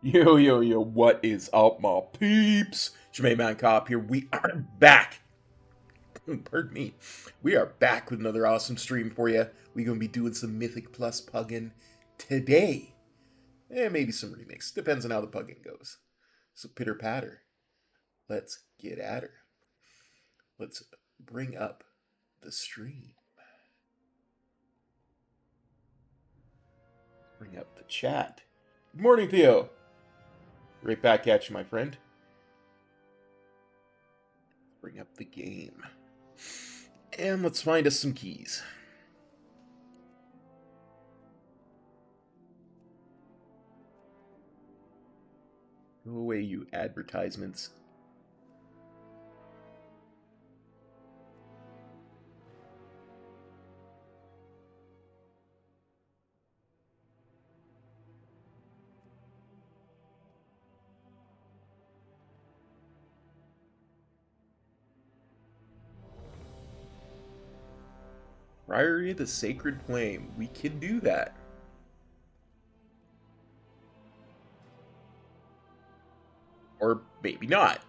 Yo, yo, yo, what is up, my peeps? Man Cop here. We are back. Pardon me. We are back with another awesome stream for you. We're going to be doing some Mythic plus Pugging today. And maybe some remix. Depends on how the Pugging goes. So pitter patter. Let's get at her. Let's bring up the stream. Bring up the chat. Good morning, Theo. Right back at you, my friend. Bring up the game. And let's find us some keys. Go away, you advertisements. Priory of the Sacred Flame. We can do that. Or maybe not.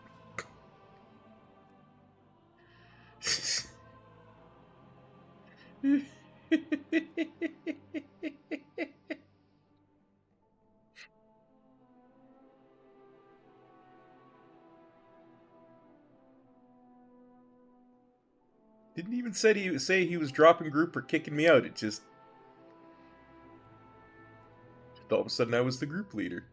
Didn't even say he was dropping group or kicking me out. It just all of a sudden I was the group leader.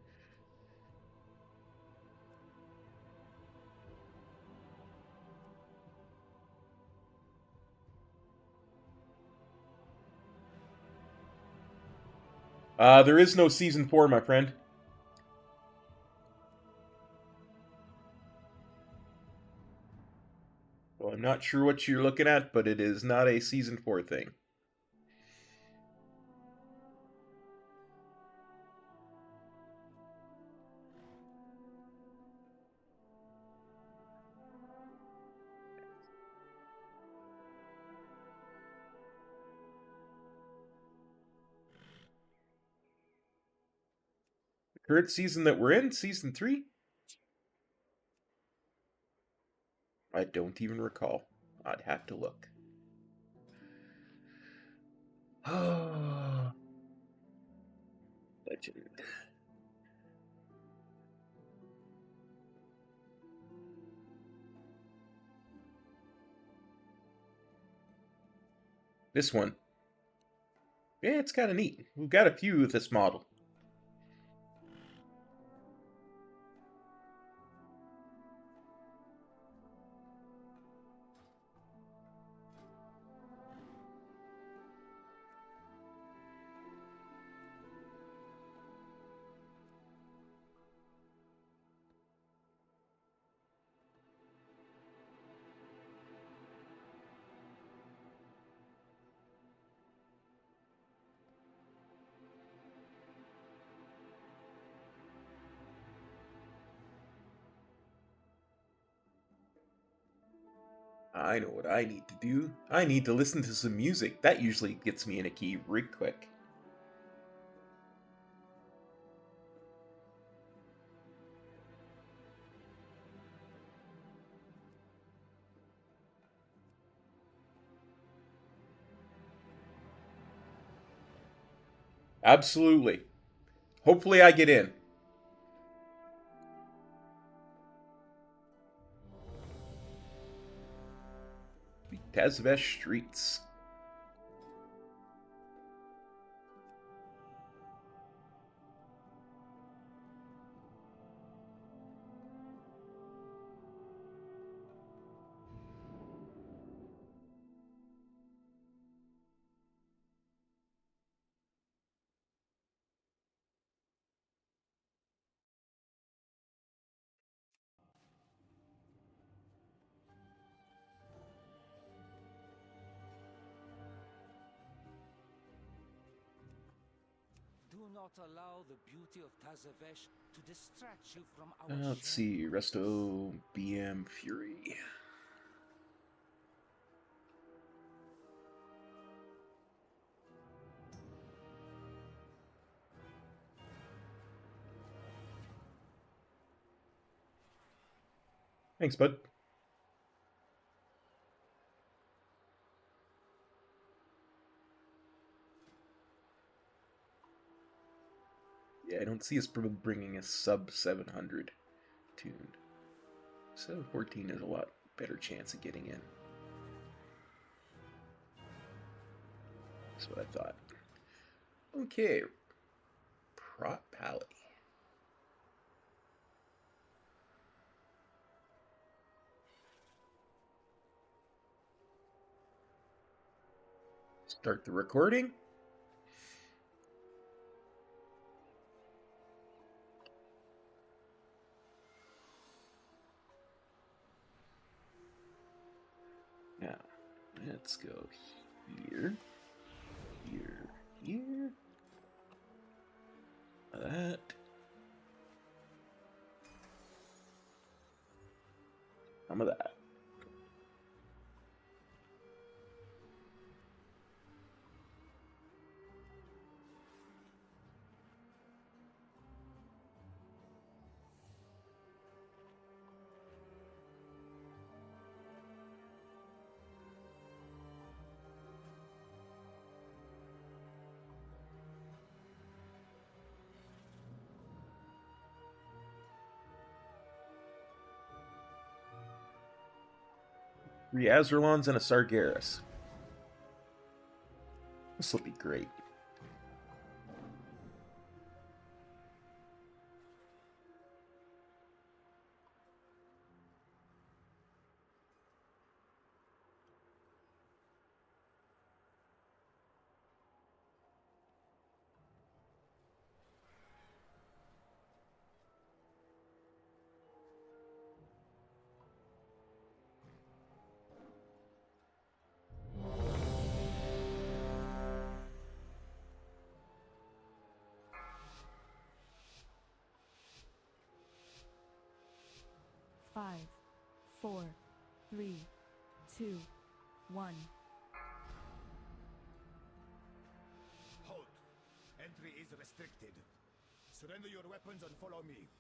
There is no Season 4, my friend. Well, I'm not sure what you're looking at, but it is not a Season 4 thing. The current season that we're in, Season 3? I don't even recall. I'd have to look. Legend. This one. Yeah, it's kind of neat. We've got a few with this model. I know what I need to do. I need to listen to some music. That usually gets me in a key real quick. Absolutely. Hopefully I get in. Tazvesh Streets. Do not allow the beauty of Tazavesh to distract you from our Let's see. Resto BM Fury. Thanks, bud. Yeah, I don't see us bringing a sub 700 tune. 714 is a lot better chance of getting in. That's what I thought. Okay. Prot Pally. Start the recording. Now, let's go here, here, here. That. Some of that. Three Azerlons and a Sargeras. This will be great. Five, 4, 3, 2, 1. Halt! Entry is restricted. Surrender your weapons and follow me.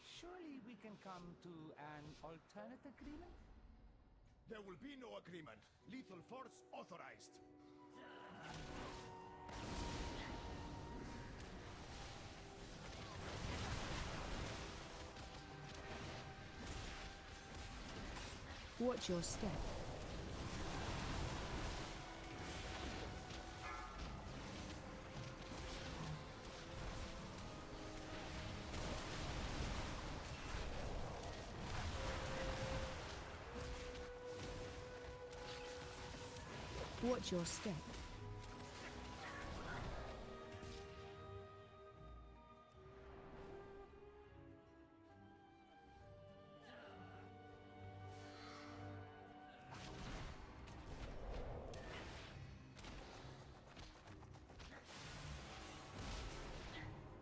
Surely we can come to an alternate agreement? There will be no agreement. Lethal force authorized. Watch your step. Watch your step.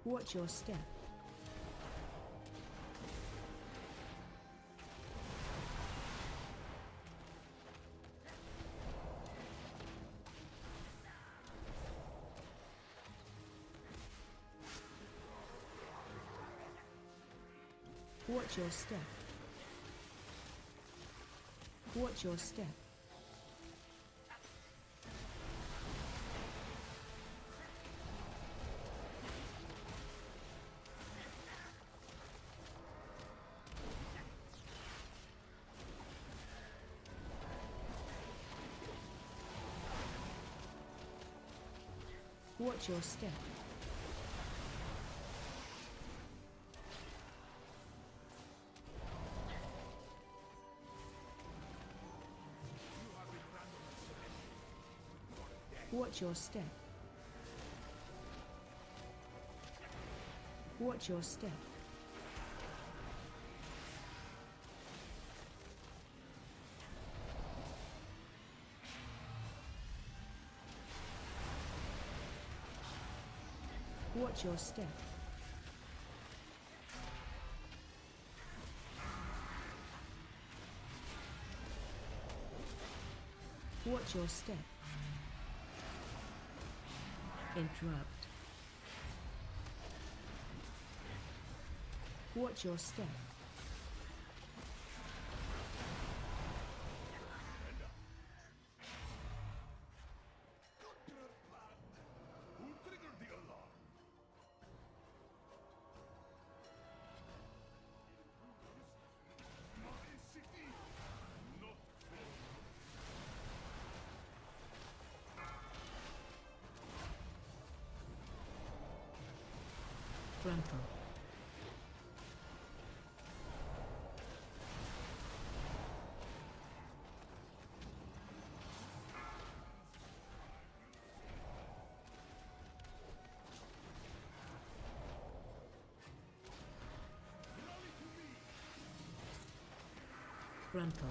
Watch your step. Watch your step. Watch your step. Watch your step. Watch your step. Watch your step. Watch your step. Watch your step. Interrupt. Watch your step. Who triggered the alarm? My city, not Frontal. Frontal.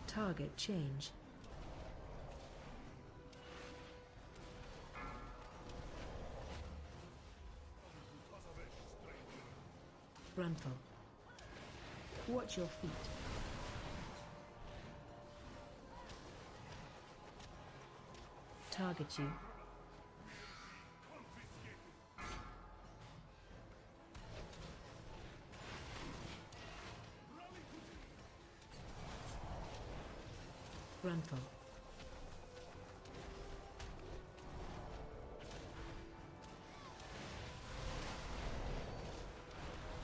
Target change. Frontal. Watch your feet. Target you. Frontal.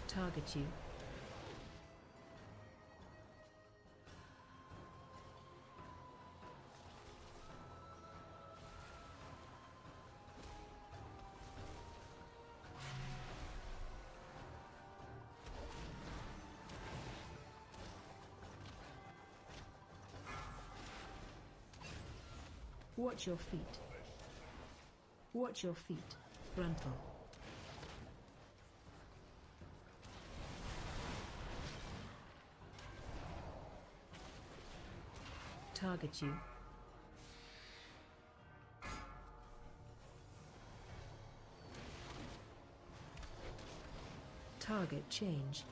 Target you. Watch your feet. Watch your feet. Frontal. Target you. Target change.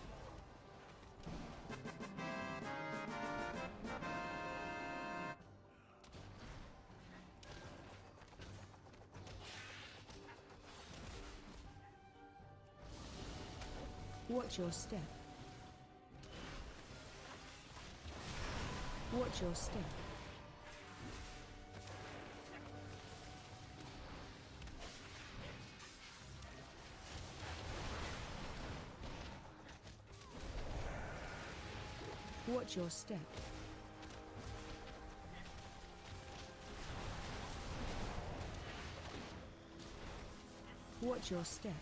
Watch your step. Watch your step. Watch your step. Watch your step.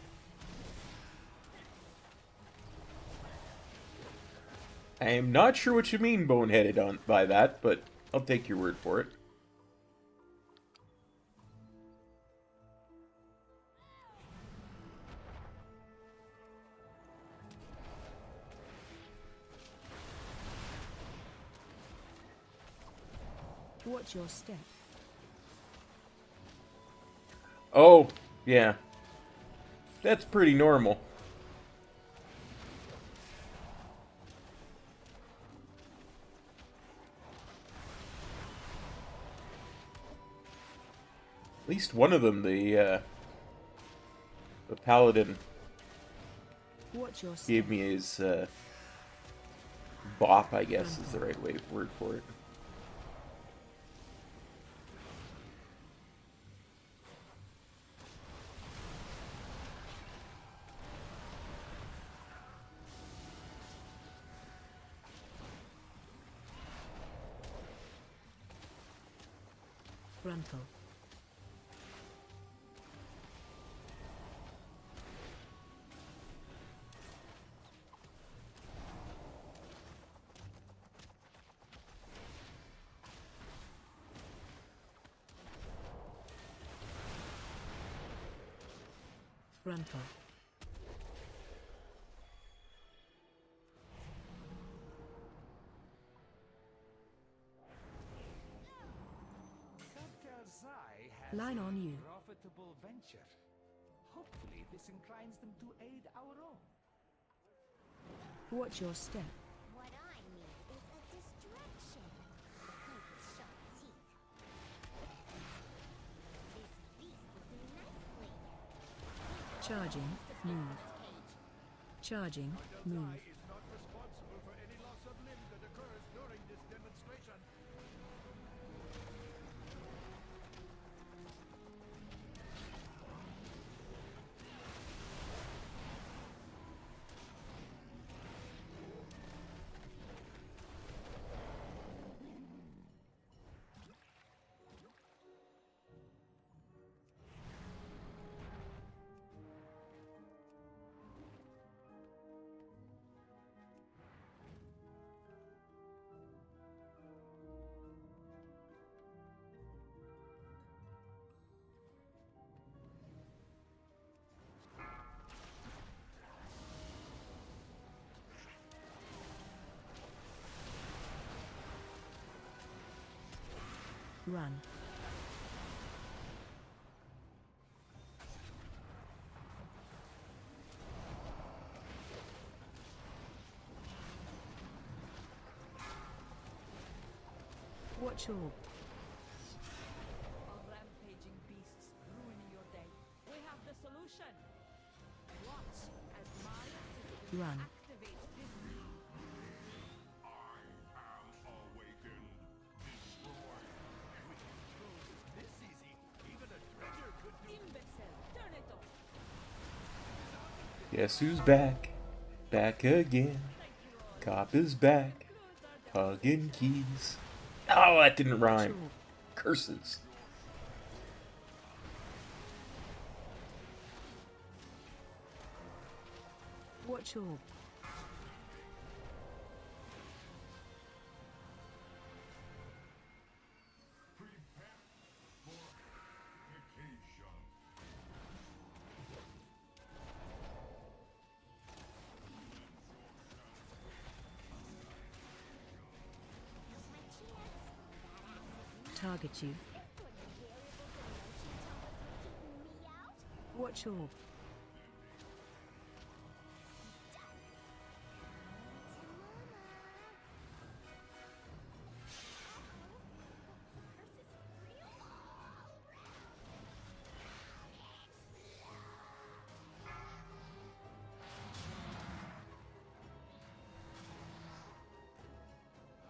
I am not sure what you mean, boneheaded, on by that, but I'll take your word for it. Watch your step. Oh, yeah. That's pretty normal. At least one of them, the paladin, Watch your step. gave me his bop, I guess is the right word for it. Frontal. Frontal. Line on you. Profitable venture. Hopefully this inclines them to aid our own. Watch your step. What I need is a distraction. With sharp teeth. This beast would do nicely. Charging. Move. Charging. Move. is not responsible for any loss of limb that occurs during this demonstration. Run. Watch orb. All rampaging beasts ruining your day. We have the solution. Watch as my assistant Run. activates this. This easy. Even a dredger could do. Imbecile, turn it off. Guess who's back? Back again. Cop is back. Pugging keys. Oh, that didn't rhyme. Curses. Watch orb. Target you. Watch orb.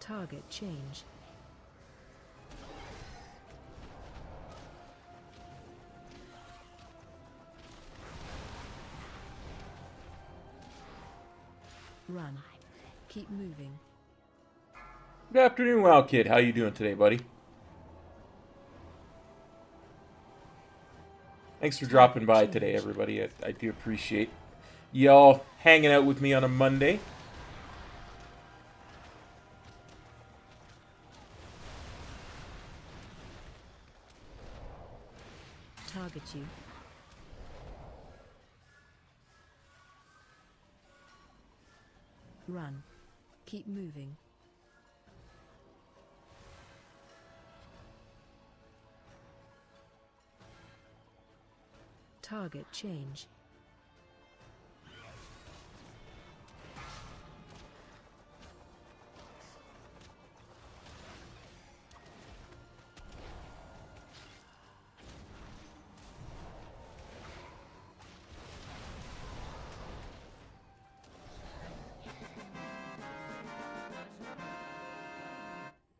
Target change. Run. Keep moving. Good afternoon, Wild Kid. How you doing today, buddy? Thanks for dropping by today, everybody. I do appreciate y'all hanging out with me on a Monday. Target you. Run. Keep moving. Target change.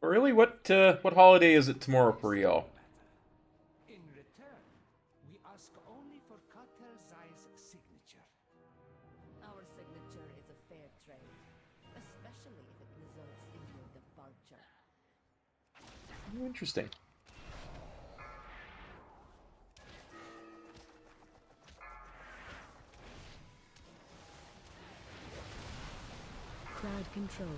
really, what holiday is it tomorrow for y'all? In return, we ask only for Cartel Zai's signature. Our signature is a fair trade, especially if it results in your departure. Interesting. Crowd control.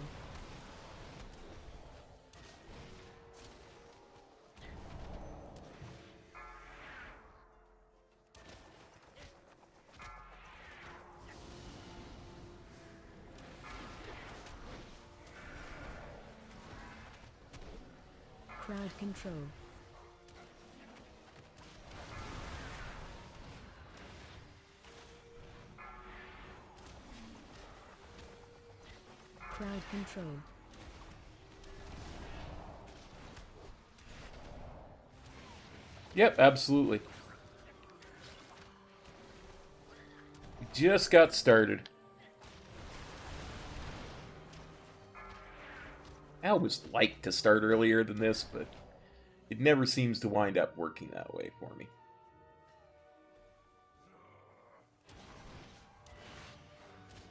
Crowd control. Crowd control. Yep, absolutely. We just got started. I always like to start earlier than this, but it never seems to wind up working that way for me.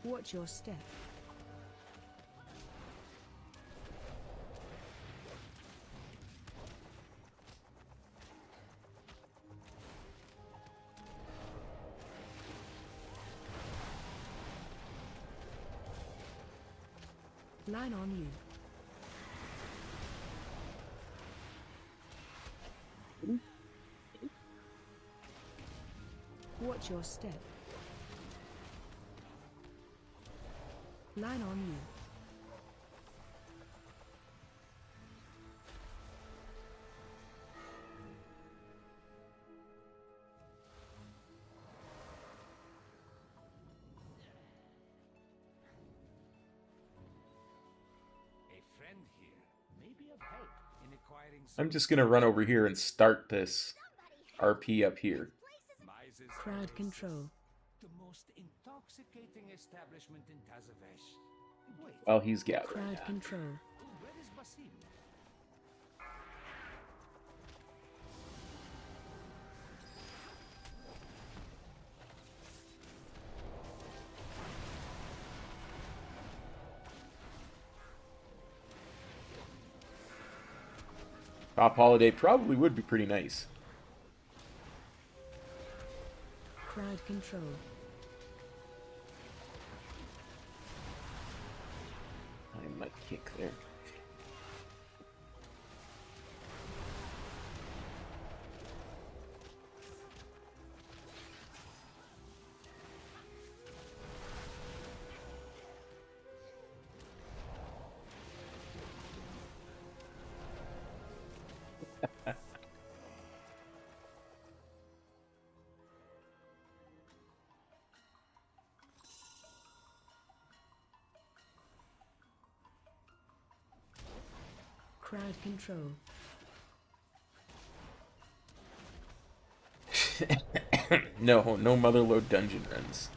Watch your step. Line on you. Watch your step. Line on you. A friend here may be of help in acquiring I'm just gonna run over here and start this RP up here. Mises Crowd control. the most intoxicating establishment in Tazavesh. Wait, While he's gathering. Crowd control. where is Basim? Top holiday probably would be pretty nice. Crowd control. I might kick there. Crowd control. No motherload dungeon runs.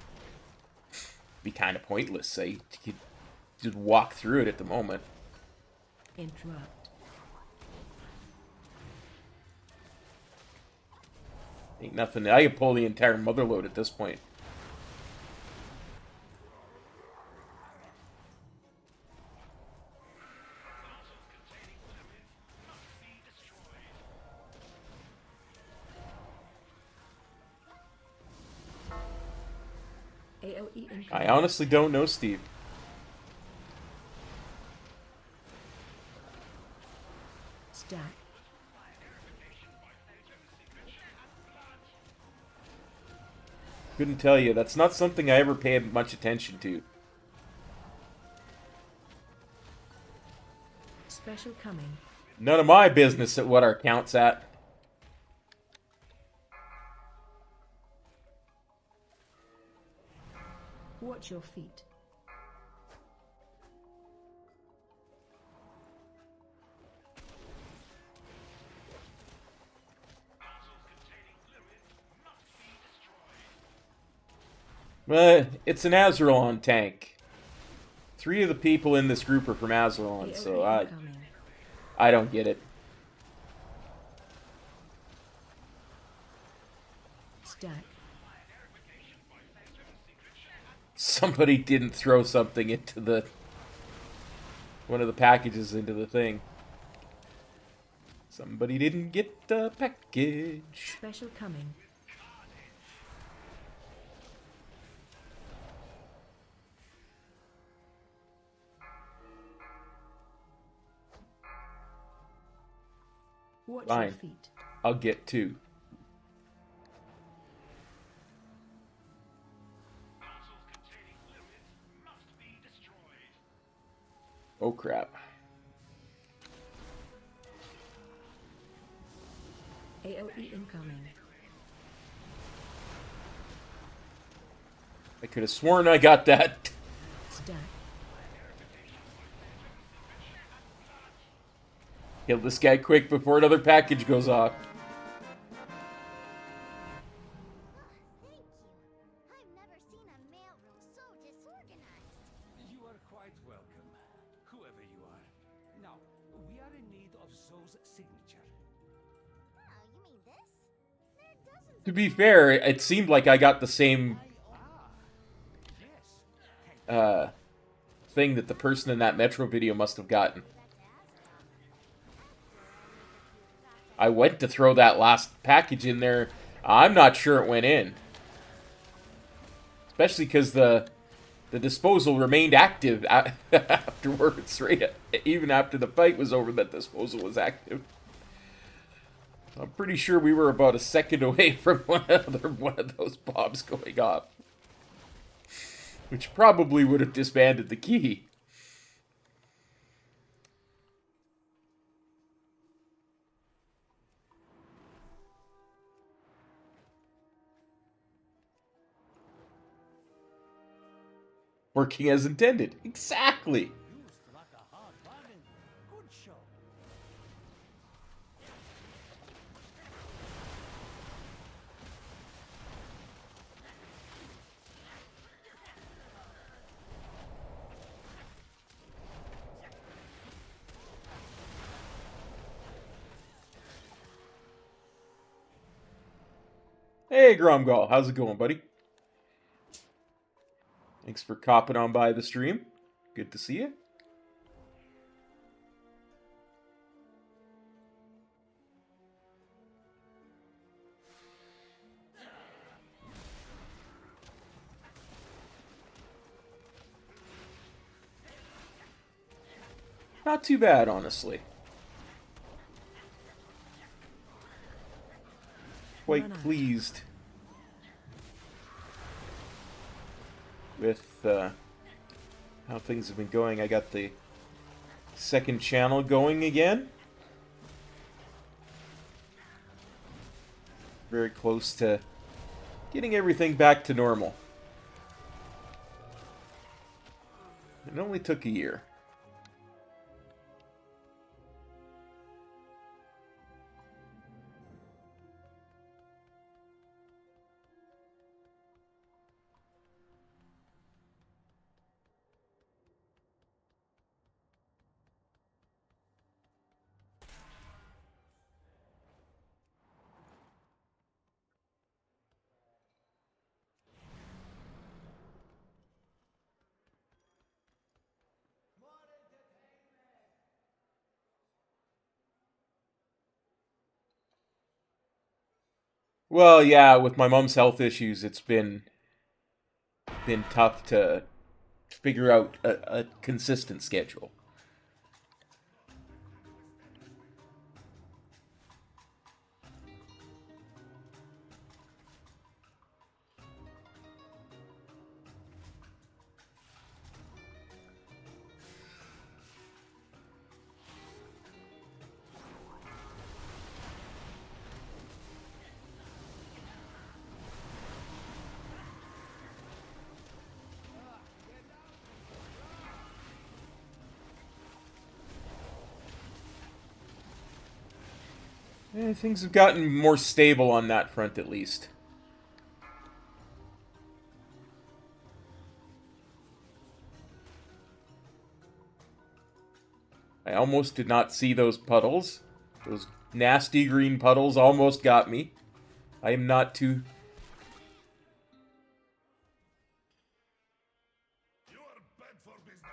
Be kind of pointless, say. You could just walk through it at the moment. Interrupt. Ain't nothing. I could pull the entire motherload at this point. AOE incoming. I honestly don't know, Steve. Stack. Couldn't tell you. That's not something I ever paid much attention to. Special coming. None of my business at what our count's at. Watch your feet. It's an Azeroth tank. 3 of the people in this group are from Azeroth, so AOE I... incoming. I don't get it. Stack. Somebody didn't throw something into the... one of the packages into the thing. Somebody didn't get the package. Special coming. Watch Fine. your feet. I'll get 2. Oh crap. AOE incoming. I could have sworn I got that. Stack. Kill this guy quick before another package goes off. Thank you. I've never seen a mailroom so disorganized. You are quite welcome, whoever you are. Now, we are in need of Zoe's signature. Oh, you mean this? There are dozens To be fair, it seemed like I got the same Yes. thing that the person in that Metro video must have gotten. I went to throw that last package in there. I'm not sure it went in. Especially because the disposal remained active afterwards, right? Even after the fight was over, that disposal was active. I'm pretty sure we were about a second away from one of those bombs going off. Which probably would have disbanded the key. Working as intended. Exactly. Used like a hard bargain. Good show. Hey, Gromgall. How's it going, buddy? Thanks for copping on by the stream. Good to see you. Not too bad, honestly. Quite pleased with how things have been going. I got the second channel going again. Very close to getting everything back to normal. It only took a year. Well, yeah, with my mom's health issues, it's been tough to figure out a consistent schedule. Things have gotten more stable on that front, at least. I almost did not see those puddles. Those nasty green puddles almost got me. I am not too... You are bad for business.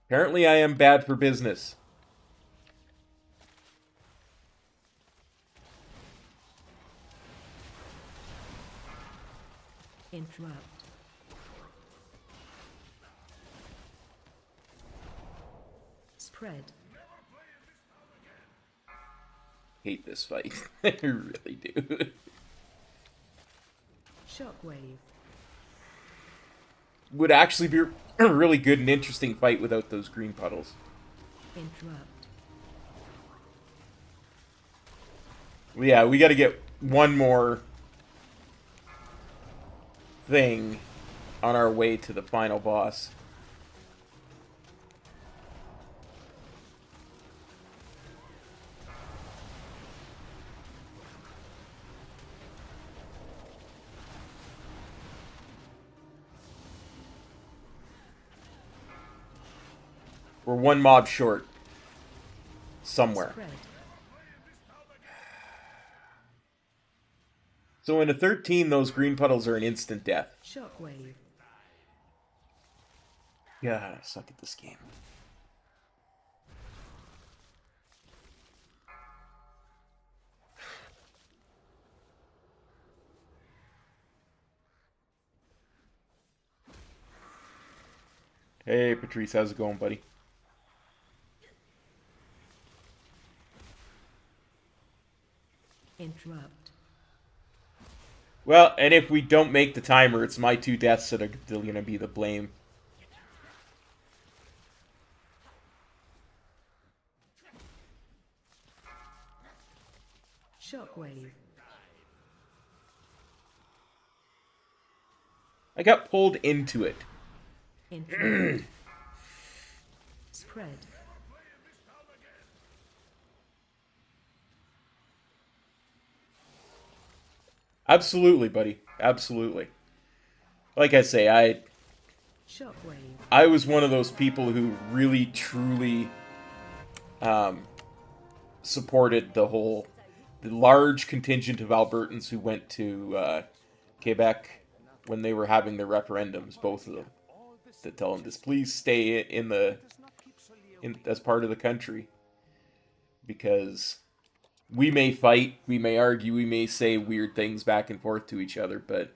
Apparently I am bad for business. Interrupt. Spread. Hate this fight. I really do. Shockwave. Would actually be a really good and interesting fight without those green puddles. Interrupt. Yeah, we gotta get one more thing on our way to the final boss. We're one mob short. Somewhere. Spread. So in a 13, those green puddles are an instant death. Shockwave. Yeah, I suck at this game. Hey, Patrice, how's it going, buddy? Interrupt. Well, and if we don't make the timer, it's my 2 deaths that are going to be the blame. Shockwave. I got pulled into it. Interrupt. Spread. Absolutely, buddy. Absolutely. Like I say, Shockwave. I was one of those people who really, truly supported the large contingent of Albertans who went to Quebec when they were having their referendums, both of them, to tell them to please stay as part of the country, because we may fight, we may argue, we may say weird things back and forth to each other, but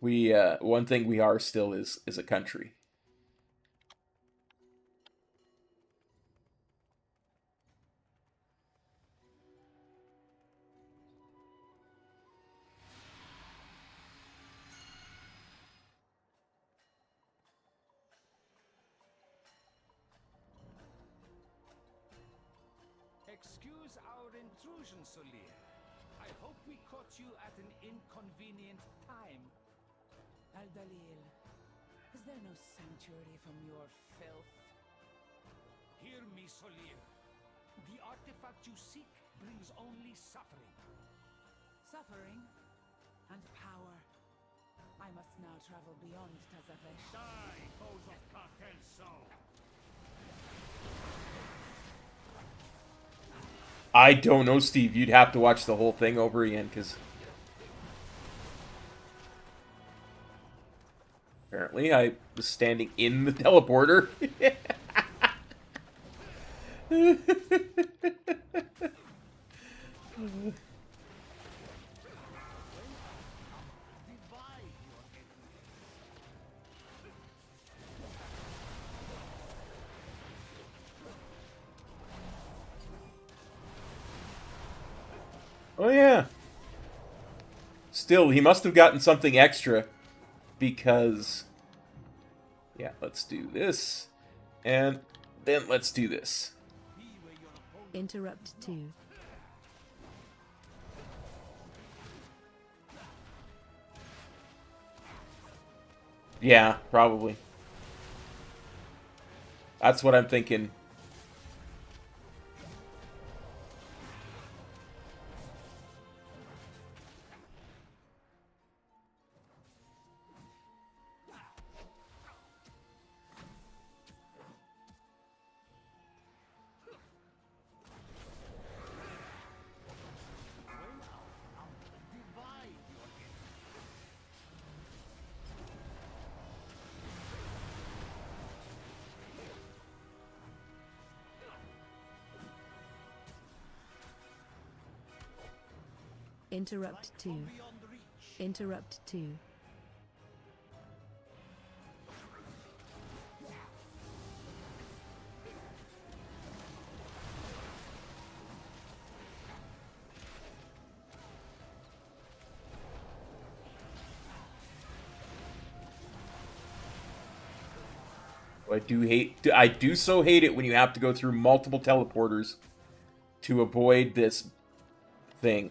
we one thing we are still is a country. Excuse our intrusion, Solir. I hope we caught you at an inconvenient time. Al-Dalil, is there no sanctuary from your filth? Hear me, Solir. The artifact you seek brings only suffering. Suffering and power. I must now travel beyond Tazavesh. Die, foes of Cartel Soul! I don't know, Steve. You'd have to watch the whole thing over again, because apparently I was standing in the teleporter. Oh, yeah. Still, he must have gotten something extra, because... Yeah, let's do this, and then let's do this. Interrupt 2. Yeah, probably. That's what I'm thinking. Interrupt 2. From beyond reach. Interrupt 2. I do so hate it when you have to go through multiple teleporters to avoid this thing.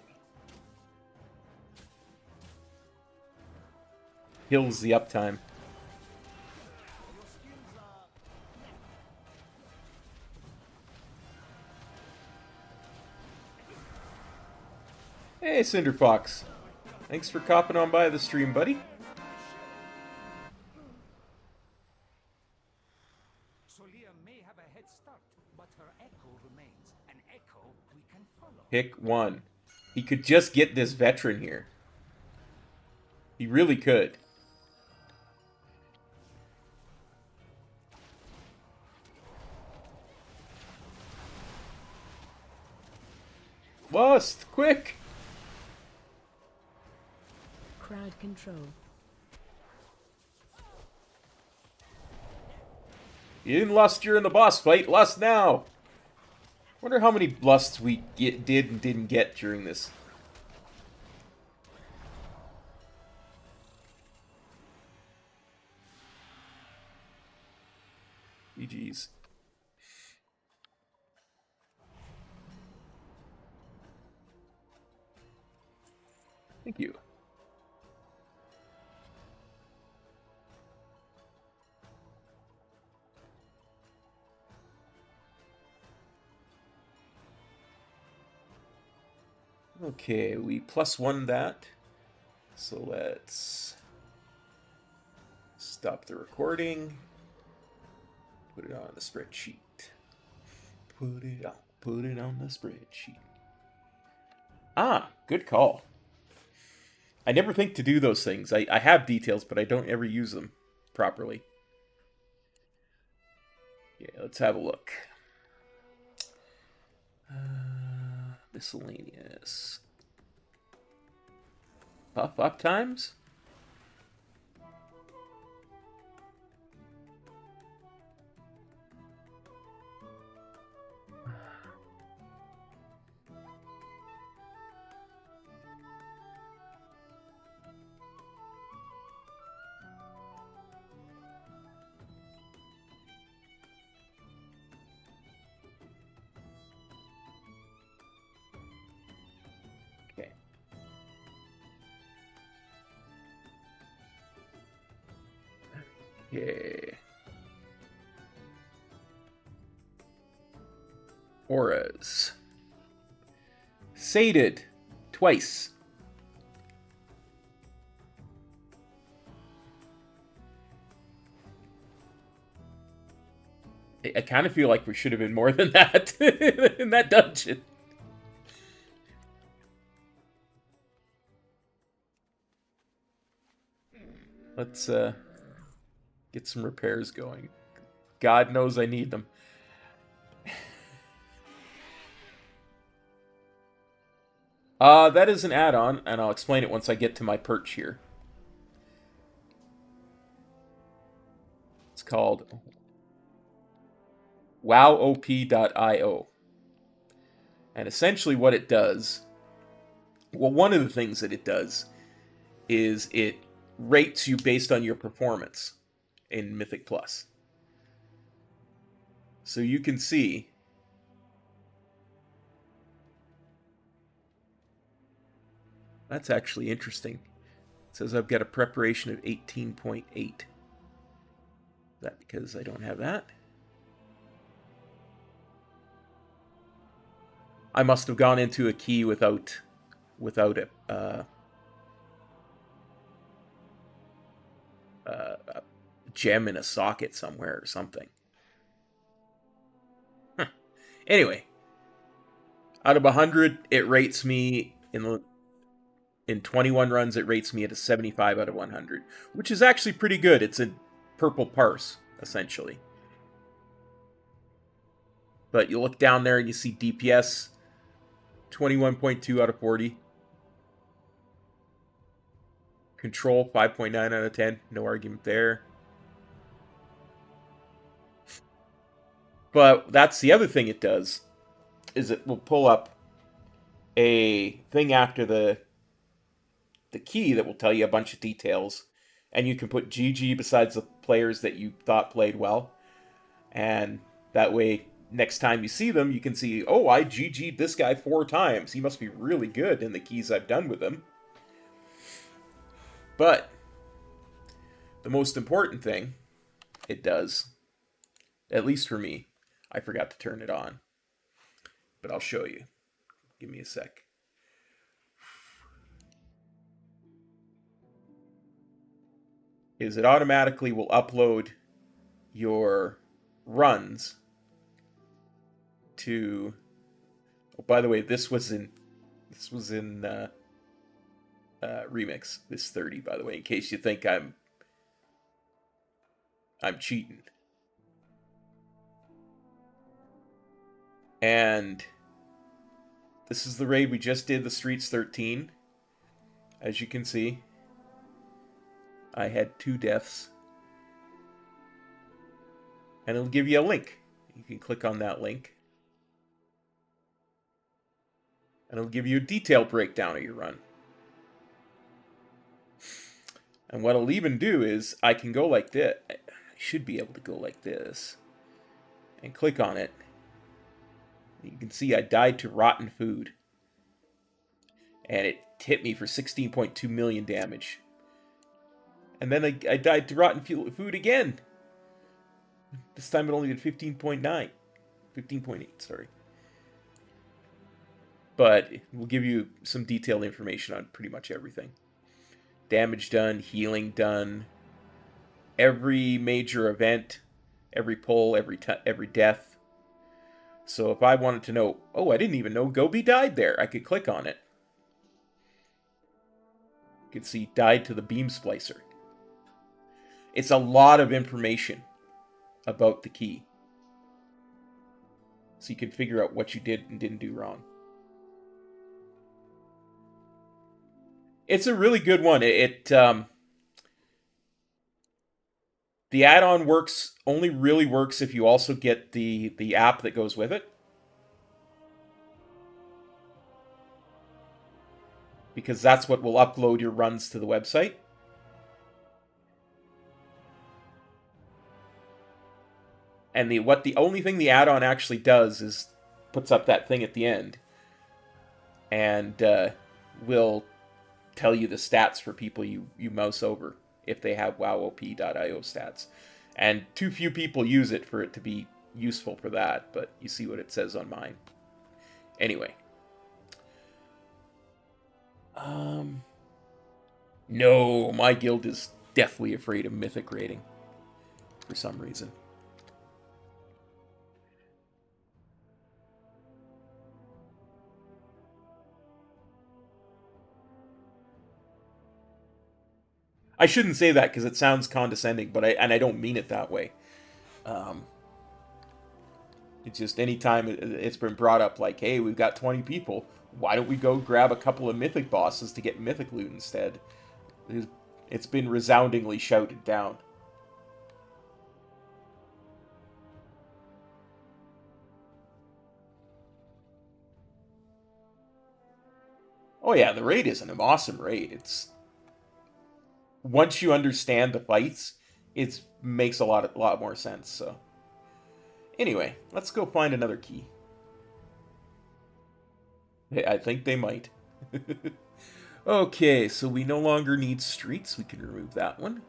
Kills the uptime. Hey, Cinderfox. Thanks for copping on by the stream, buddy. Solia may have a head start, but her echo remains. An echo we can follow. Pick one. He could just get this veteran here. He really could. Lust, quick! Crowd control. You didn't lust during the boss fight. Lust now. Wonder how many lusts we did and didn't get during this. GG's. Thank you. Okay, we +1 that. So let's stop the recording. Put it on the spreadsheet. Put it on the spreadsheet. Ah, good call. I never think to do those things. I have details, but I don't ever use them properly. Yeah, let's have a look. Miscellaneous. Up times? Okay. Auras. Sated. Twice. I kind of feel like we should have been more than that in that dungeon. Let's get some repairs going. God knows I need them. That is an add-on, and I'll explain it once I get to my perch here. It's called wowop.io. And essentially what it does, well, one of the things that it does is it rates you based on your performance in Mythic Plus. So you can see that's actually interesting. It says I've got a preparation of 18.8. Is that because I don't have that? I must have gone into a key without it. A gem in a socket somewhere or something. Huh. Anyway, out of 100, it rates me in 21 runs. It rates me at a 75 out of 100, which is actually pretty good. It's a purple parse essentially. But you look down there and you see DPS 21.2 out of 40. Control, 5.9 out of 10. No argument there. But that's the other thing it does, is it will pull up a thing after the key that will tell you a bunch of details. And you can put GG besides the players that you thought played well. And that way, next time you see them, you can see, oh, I GG'd this guy 4 times. He must be really good in the keys I've done with him. But the most important thing it does, at least for me, I forgot to turn it on. But I'll show you. Give me a sec. Is it automatically will upload your runs to... Oh, by the way, this was in Remix, this 30, by the way, in case you think I'm cheating. And this is the raid we just did, the Streets 13. As you can see, I had 2 deaths. And it'll give you a link. You can click on that link. And it'll give you a detailed breakdown of your run. And what I'll even do is, I can go like this. I should be able to go like this. And click on it. You can see I died to rotten food. And it hit me for 16.2 million damage. And then I died to rotten food again. This time it only did 15.9. 15.8, sorry. But it will give you some detailed information on pretty much everything. Damage done, healing done, every major event, every pull, every death. So if I wanted to know, oh, I didn't even know Gobi died there, I could click on it. You can see died to the beam splicer. It's a lot of information about the key. So you can figure out what you did and didn't do wrong. It's a really good one. The add-on only really works if you also get the app that goes with it. Because that's what will upload your runs to the website. And the only thing the add-on actually does is puts up that thing at the end. And will tell you the stats for people you mouse over if they have wowop.io stats. And too few people use it for it to be useful for that, but you see what it says on mine. Anyway. No, my guild is deathly afraid of Mythic raiding. For some reason. I shouldn't say that because it sounds condescending, but I don't mean it that way. It's just anytime it's been brought up like, hey, we've got 20 people, why don't we go grab a couple of Mythic bosses to get Mythic loot instead? It's been resoundingly shouted down. Oh yeah, the raid is an awesome raid. It's... Once you understand the fights, it makes a lot more sense. So, anyway, let's go find another key. I think they might. Okay, so we no longer need streets. We can remove that one.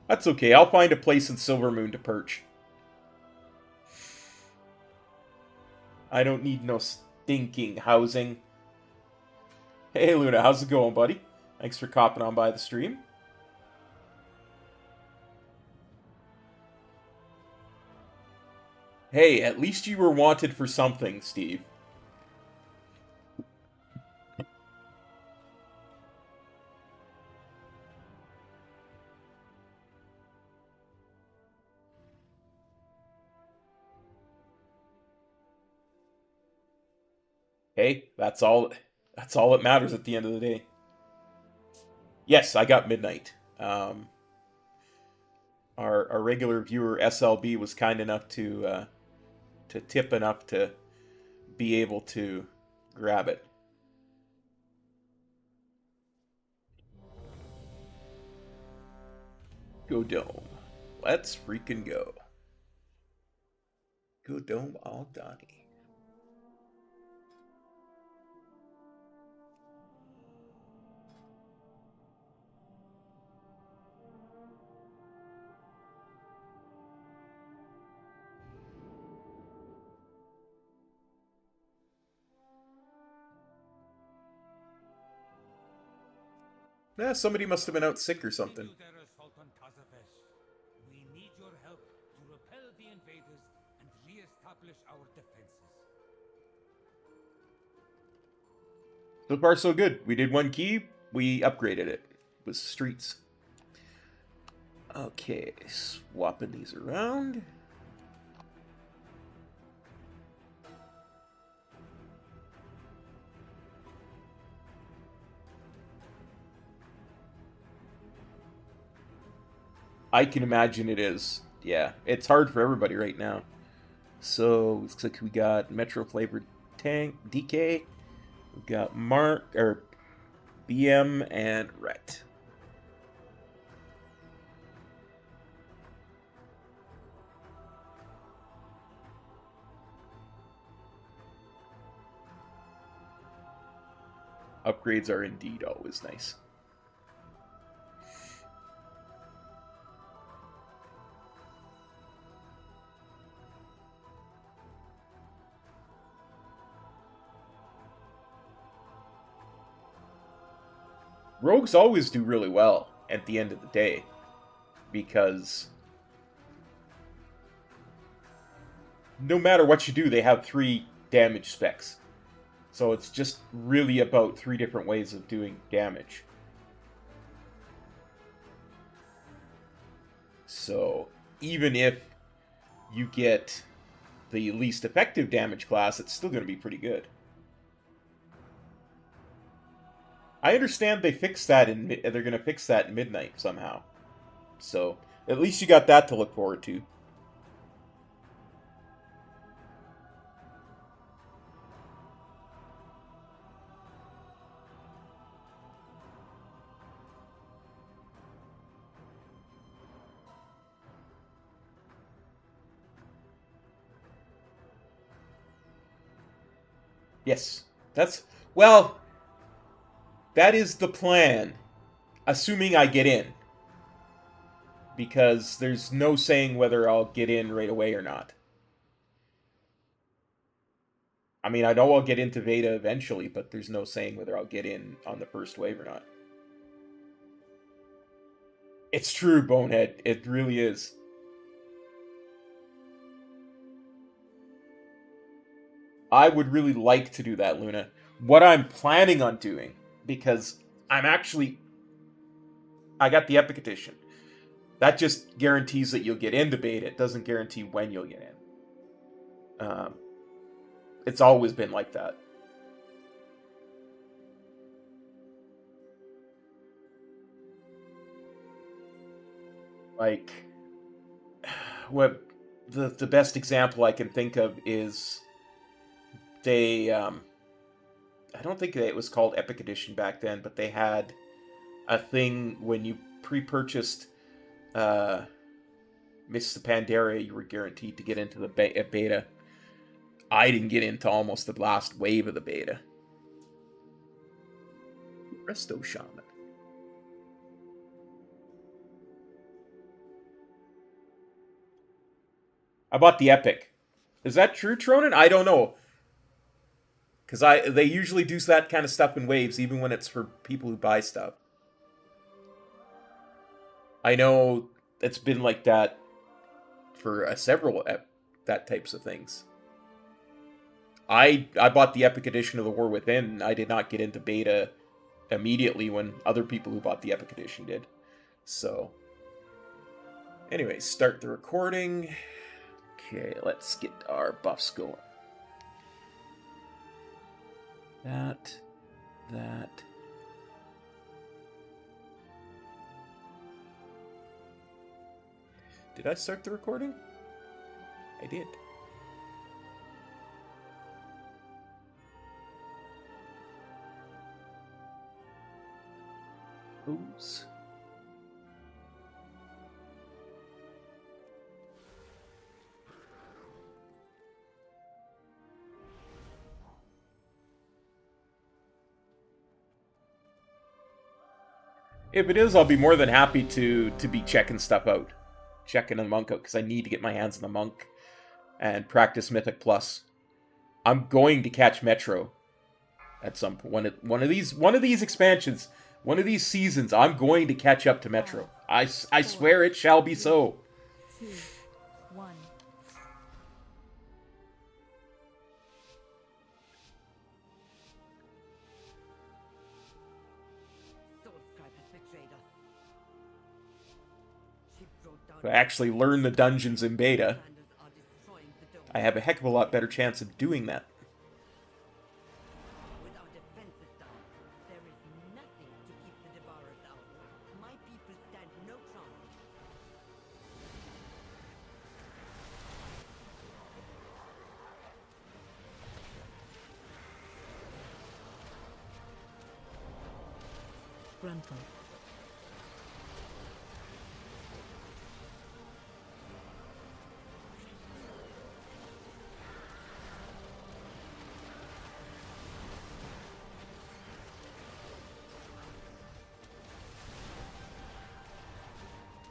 That's okay, I'll find a place in Silvermoon to perch. I don't need no stinking housing. Hey Luna, how's it going, buddy? Thanks for copping on by the stream. Hey, at least you were wanted for something, Steve. Hey, that's all that matters at the end of the day. Yes, I got midnight. Our regular viewer SLB was kind enough to tip enough to be able to grab it. Go Dome. Let's freaking go. Go Dome all Donnie. Yeah, somebody must have been out sick or something. We need your help to repel the invaders and re-establish our defenses. So far, so good. We did one key. We upgraded it with streets. Okay, swapping these around. I can imagine it is. Yeah, it's hard for everybody right now. So, looks like we got Metro Flavored Tank, DK. We've got BM, and Rhett. Upgrades are indeed always nice. Rogues always do really well at the end of the day, because no matter what you do, they have 3 damage specs. So it's just really about 3 different ways of doing damage. So even if you get the least effective damage class, it's still going to be pretty good. I understand they fixed that they're going to fix that in Midnight somehow. So, at least you got that to look forward to. Yes. Well, that is the plan. Assuming I get in. Because there's no saying whether I'll get in right away or not. I mean, I know I'll get into Veda eventually, but there's no saying whether I'll get in on the first wave or not. It's true, Bonehead. It really is. I would really like to do that, Luna. What I'm planning on doing, because I got the Epic Edition. That just guarantees that you'll get into beta. It doesn't guarantee when you'll get in. It's always been like that. Like, what the best example I can think of is they, I don't think it was called Epic Edition back then, but they had a thing when you pre-purchased Miss the Pandaria, you were guaranteed to get into the beta. I didn't get into almost the last wave of the beta. Resto Shaman. I bought the Epic. Is that true, Tronin? I don't know. Because they usually do that kind of stuff in waves, even when it's for people who buy stuff. I know it's been like that for several that types of things. I bought the Epic Edition of the War Within, and I did not get into beta immediately when other people who bought the Epic Edition did. So, anyway, start the recording. Okay, let's get our buffs going. That. Did I start the recording? I did. Oops. If it is, I'll be more than happy to be checking stuff out. Checking the monk out, because I need to get my hands on the monk and practice Mythic Plus. I'm going to catch Metro at some point. One of these expansions, one of these seasons, I'm going to catch up to Metro. I swear it shall be so. 2, 1. If I actually learn the dungeons in beta, I have a heck of a lot better chance of doing that. With our defenses down, there is nothing to keep the devourers out. My people stand no chance. Grunful.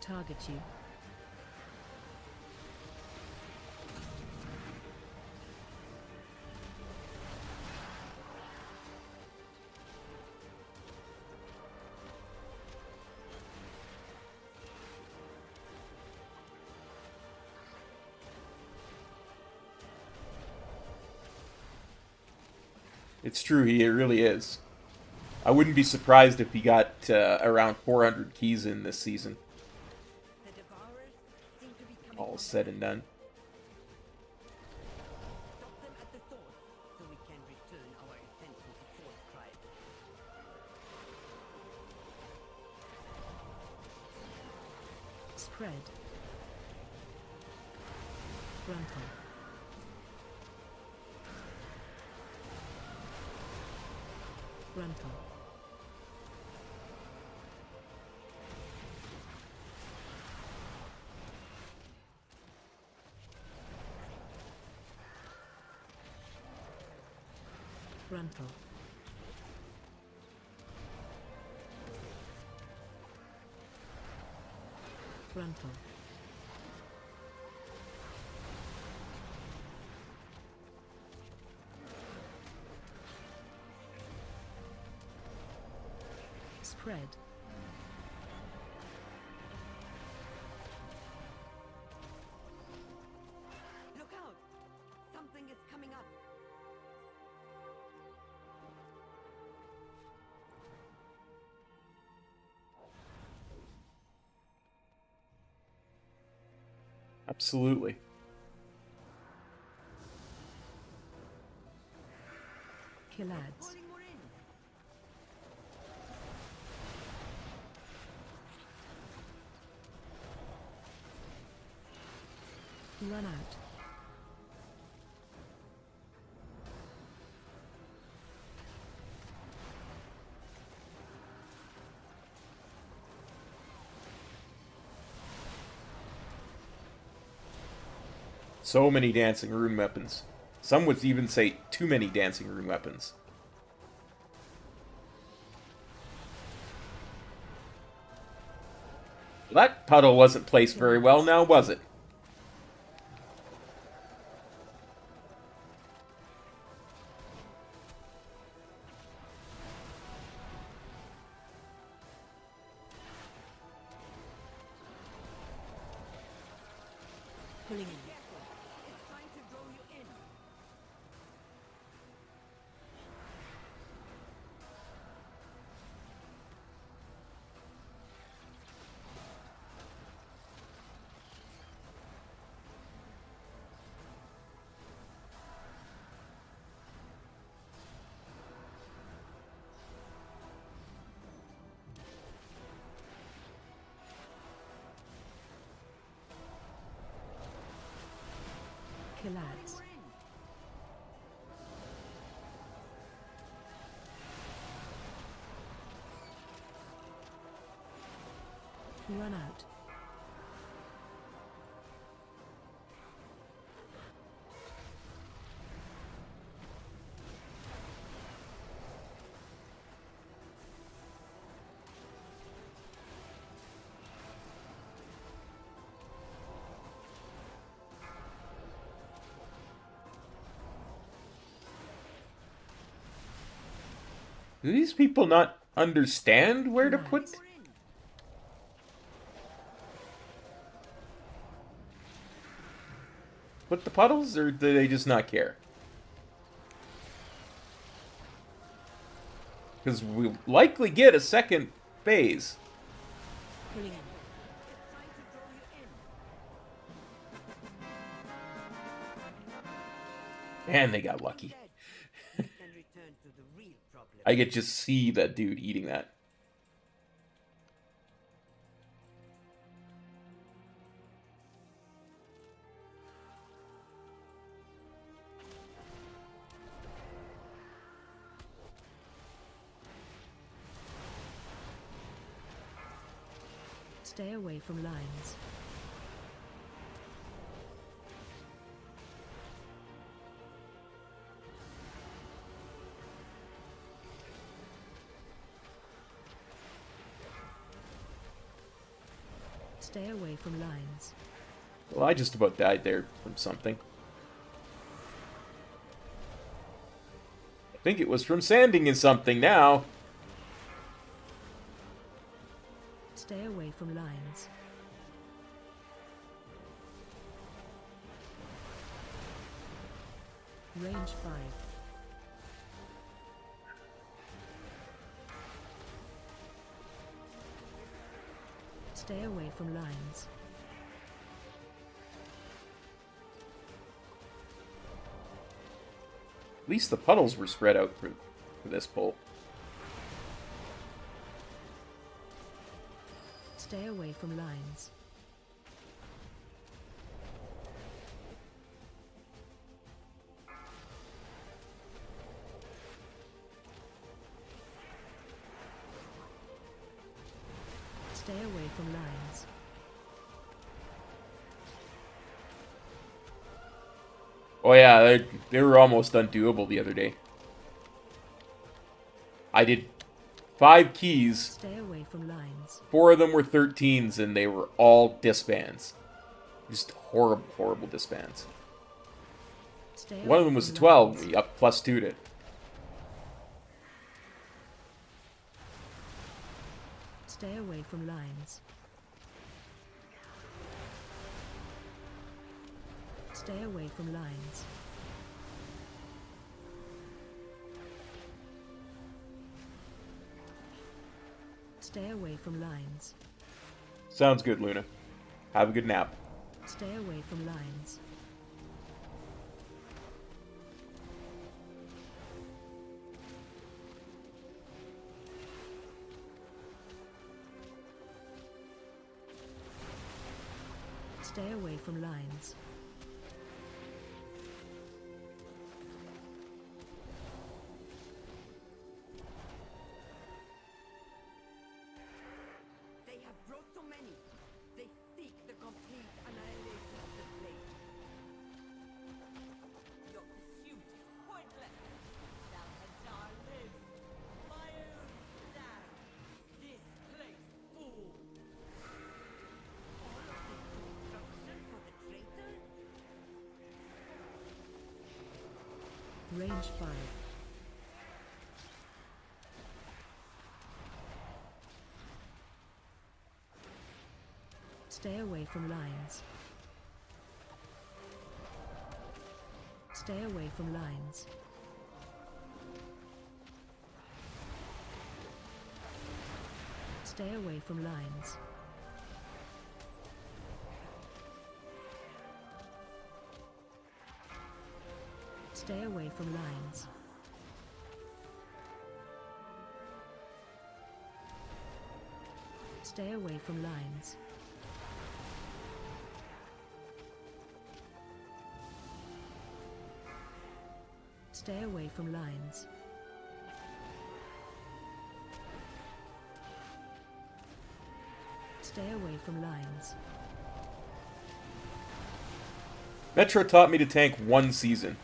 Target you. It's true, he really is. I wouldn't be surprised if he got around 400 keys in this season. The devourers seem to be coming All from said and done. Stop them at the source, so we can return our attention to Source Tribe. Spread. Grunful. Grunful. Grunful. Grunful. Spread. Look out! Something is coming up. Absolutely. Kill ads. Pulling more in. Run out. So many dancing rune weapons. Some would even say too many dancing rune weapons. That puddle wasn't placed very well now, was it? Pulling in. It's trying to draw you in. kill ads. Run out. Do these people not understand where to put the puddles, or do they just not care? Because we'll likely get a second phase. Pulling in. And they got lucky. I could just see that dude eating that. Stay away from lines. Stay away from lines. Well, I just about died there from something. I think it was from sanding in something now. Stay away from lines. Range 5. Stay away from lines. At least the puddles were spread out for this pull. Stay away from lines. Stay away from lines. Oh yeah, they were almost undoable the other day. I did 5 keys. Stay away from lines. 4 of them were 13s, and they were all disbands. Just horrible, horrible disbands. Stay One of away them was a from 12, lines. we up plus 2'd it. Stay away from lines. Stay away from lines. Stay away from lines. Sounds good, Luna. Have a good nap. Stay away from lines. Stay away from lines. They have brought so many. They seek the complete annihilation of the place. Your pursuit is pointless. Salhajar lives. Fire down. This place full. All of this destruction for the traitor? Range 5. Stay away from lines. Stay away from lines. Stay away from lines. Stay away from lines. Stay away from lines. Stay away from lines. Stay away from lines. Metro taught me to tank one season,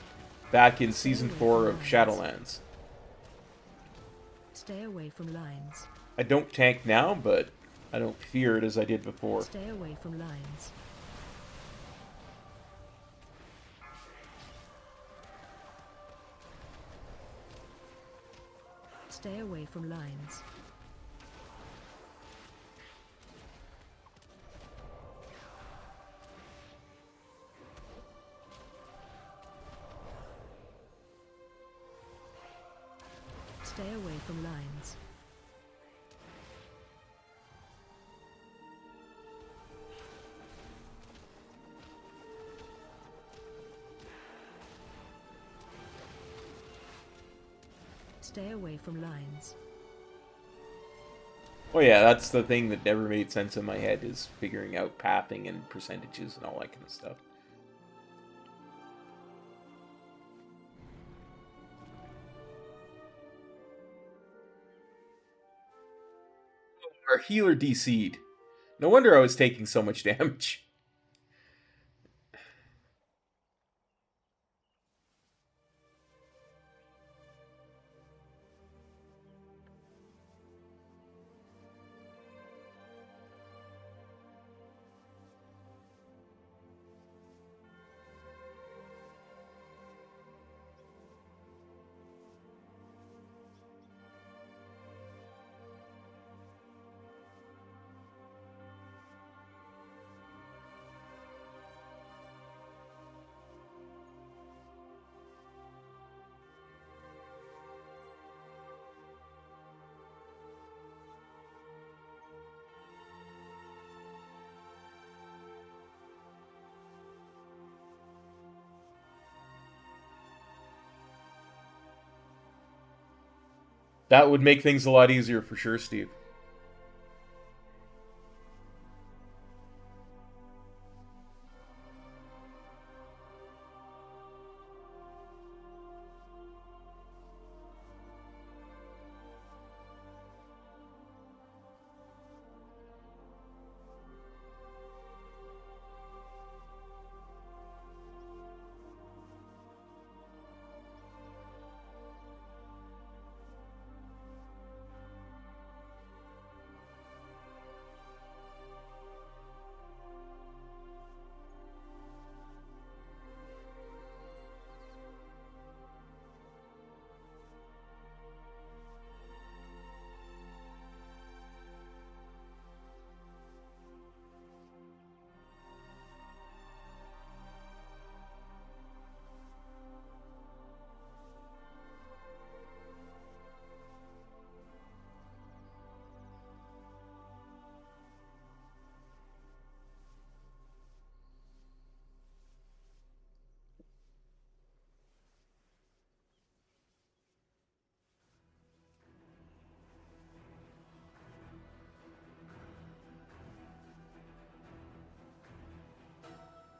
back in Season 4 of Shadowlands. Stay away from lines. I don't tank now, but I don't fear it as I did before. Stay away from lines. Stay away from lines. Stay away from lines. Stay away from lines. Oh yeah, that's the thing that never made sense in my head, is figuring out pathing and percentages and all that kind of stuff. Our healer DC'd. No wonder I was taking so much damage. That would make things a lot easier for sure, Steve.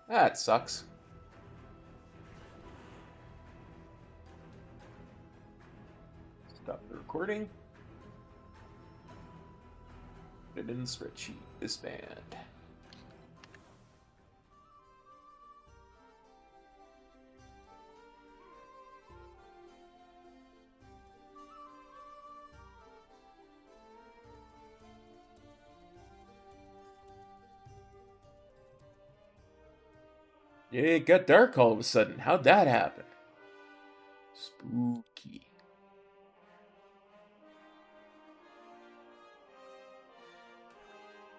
That sucks. Stop the recording. Put it in the spreadsheet. Disband. Yeah, it got dark all of a sudden. How'd that happen? Spooky.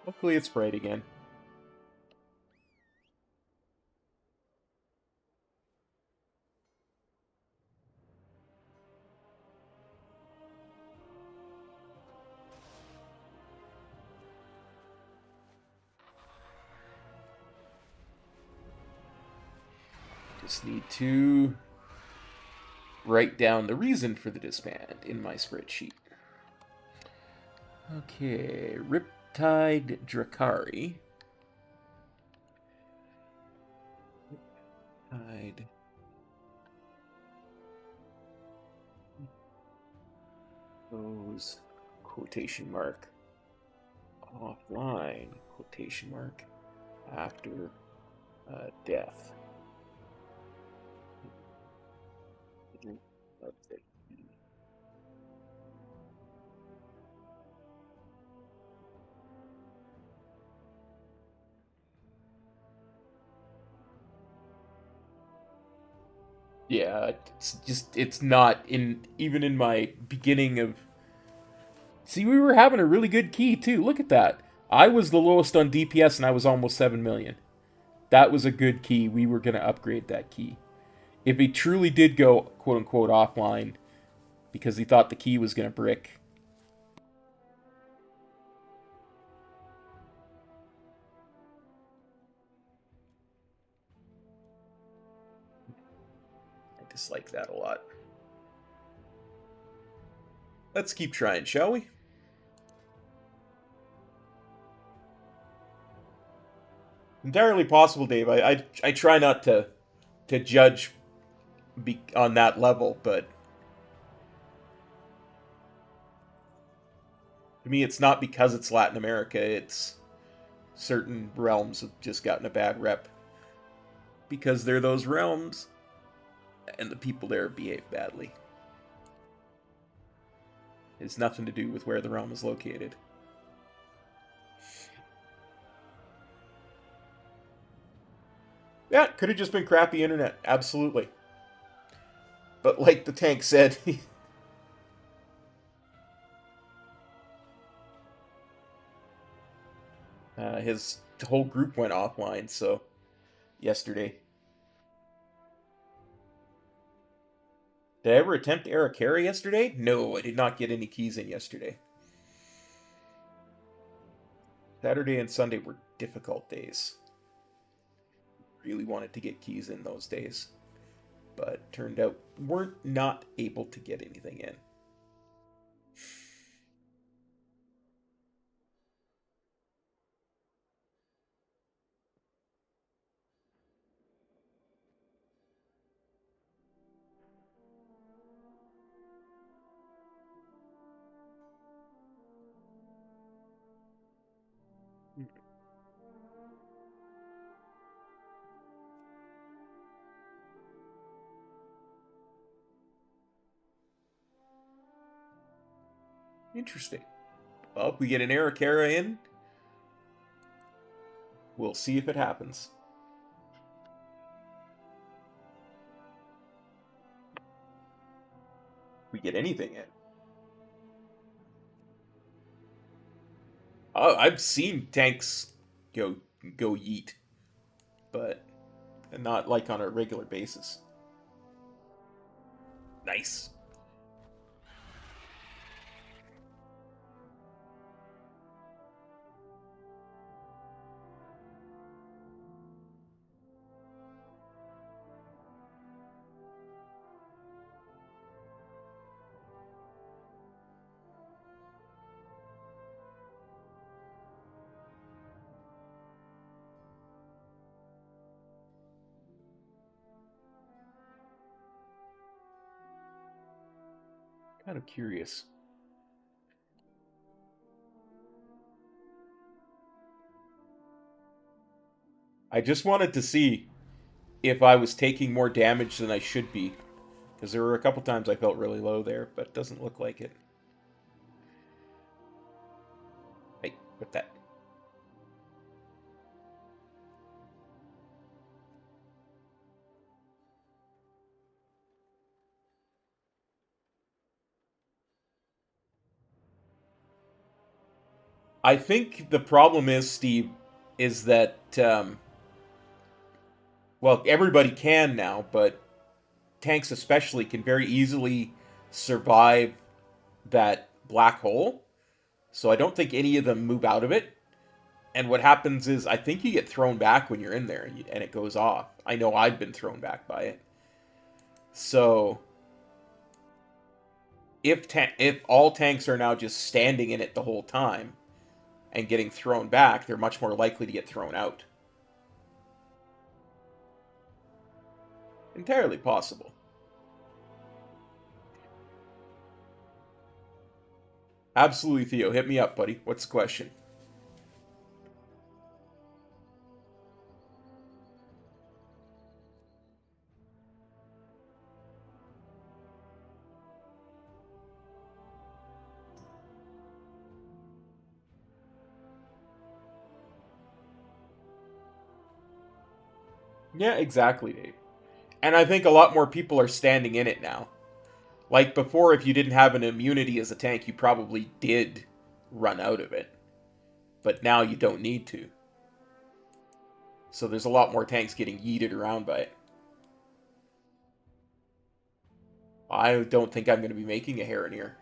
Hopefully it's bright again. Just need to write down the reason for the disband in my spreadsheet. Okay, Riptide Drakari. Riptide Those quotation mark offline quotation mark after death. Yeah, it's not even in my beginning of. See, we were having a really good key too. Look at that. I was the lowest on DPS and I was almost 7 million. That was a good key. We were going to upgrade that key. If he truly did go quote unquote offline because he thought the key was going to brick. I dislike that a lot. Let's keep trying, shall we? Entirely possible, Dave. I try not to judge on that level, but to me, it's not because it's Latin America. It's certain realms have just gotten a bad rep because they're those realms, and the people there behave badly. It's nothing to do with where the realm is located. Yeah, it could have just been crappy internet. Absolutely. But like the tank said, his whole group went offline, so yesterday. Did I ever attempt Arakara yesterday? No, I did not get any keys in yesterday. Saturday and Sunday were difficult days. Really wanted to get keys in those days, but turned out weren't not able to get anything in. Interesting. Well, if we get an Arakara in, we'll see if it happens. If we get anything in. I've seen tanks go yeet, but not like on a regular basis. Nice. Kind of curious. I just wanted to see if I was taking more damage than I should be, because there were a couple times I felt really low there, but it doesn't look like it. Hey, with that. I think the problem is, Steve, is that, well, everybody can now, but tanks especially can very easily survive that black hole. So I don't think any of them move out of it. And what happens is, I think you get thrown back when you're in there, and it goes off. I know I've been thrown back by it. So if all tanks are now just standing in it the whole time and getting thrown back, they're much more likely to get thrown out. Entirely possible. Absolutely, Theo. Hit me up, buddy. What's the question? Yeah, exactly, Dave. And I think a lot more people are standing in it now. Like before, if you didn't have an immunity as a tank, you probably did run out of it. But now you don't need to. So there's a lot more tanks getting yeeted around by it. I don't think I'm going to be making a Harroneer.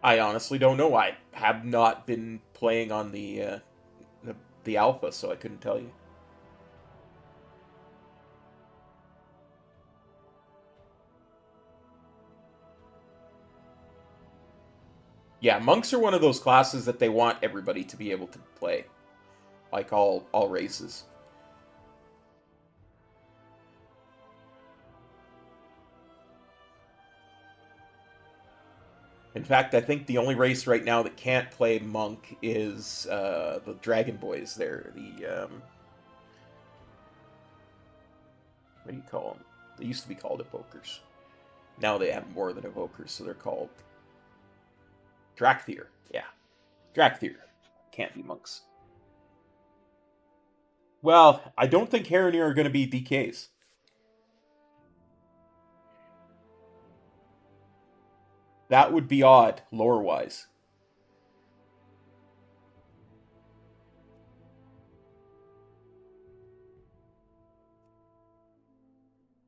I honestly don't know. I have not been playing on the alpha, so I couldn't tell you. Yeah, monks are one of those classes that they want everybody to be able to play, like all races. In fact, I think the only race right now that can't play monk is the Dragon Boys. They're the what do you call them? They used to be called evokers. Now they have more than evokers, so they're called Drakthir. Yeah, Drakthir. Can't be monks. Well, I don't think Harroneer are going to be DKs. That would be odd, lore-wise.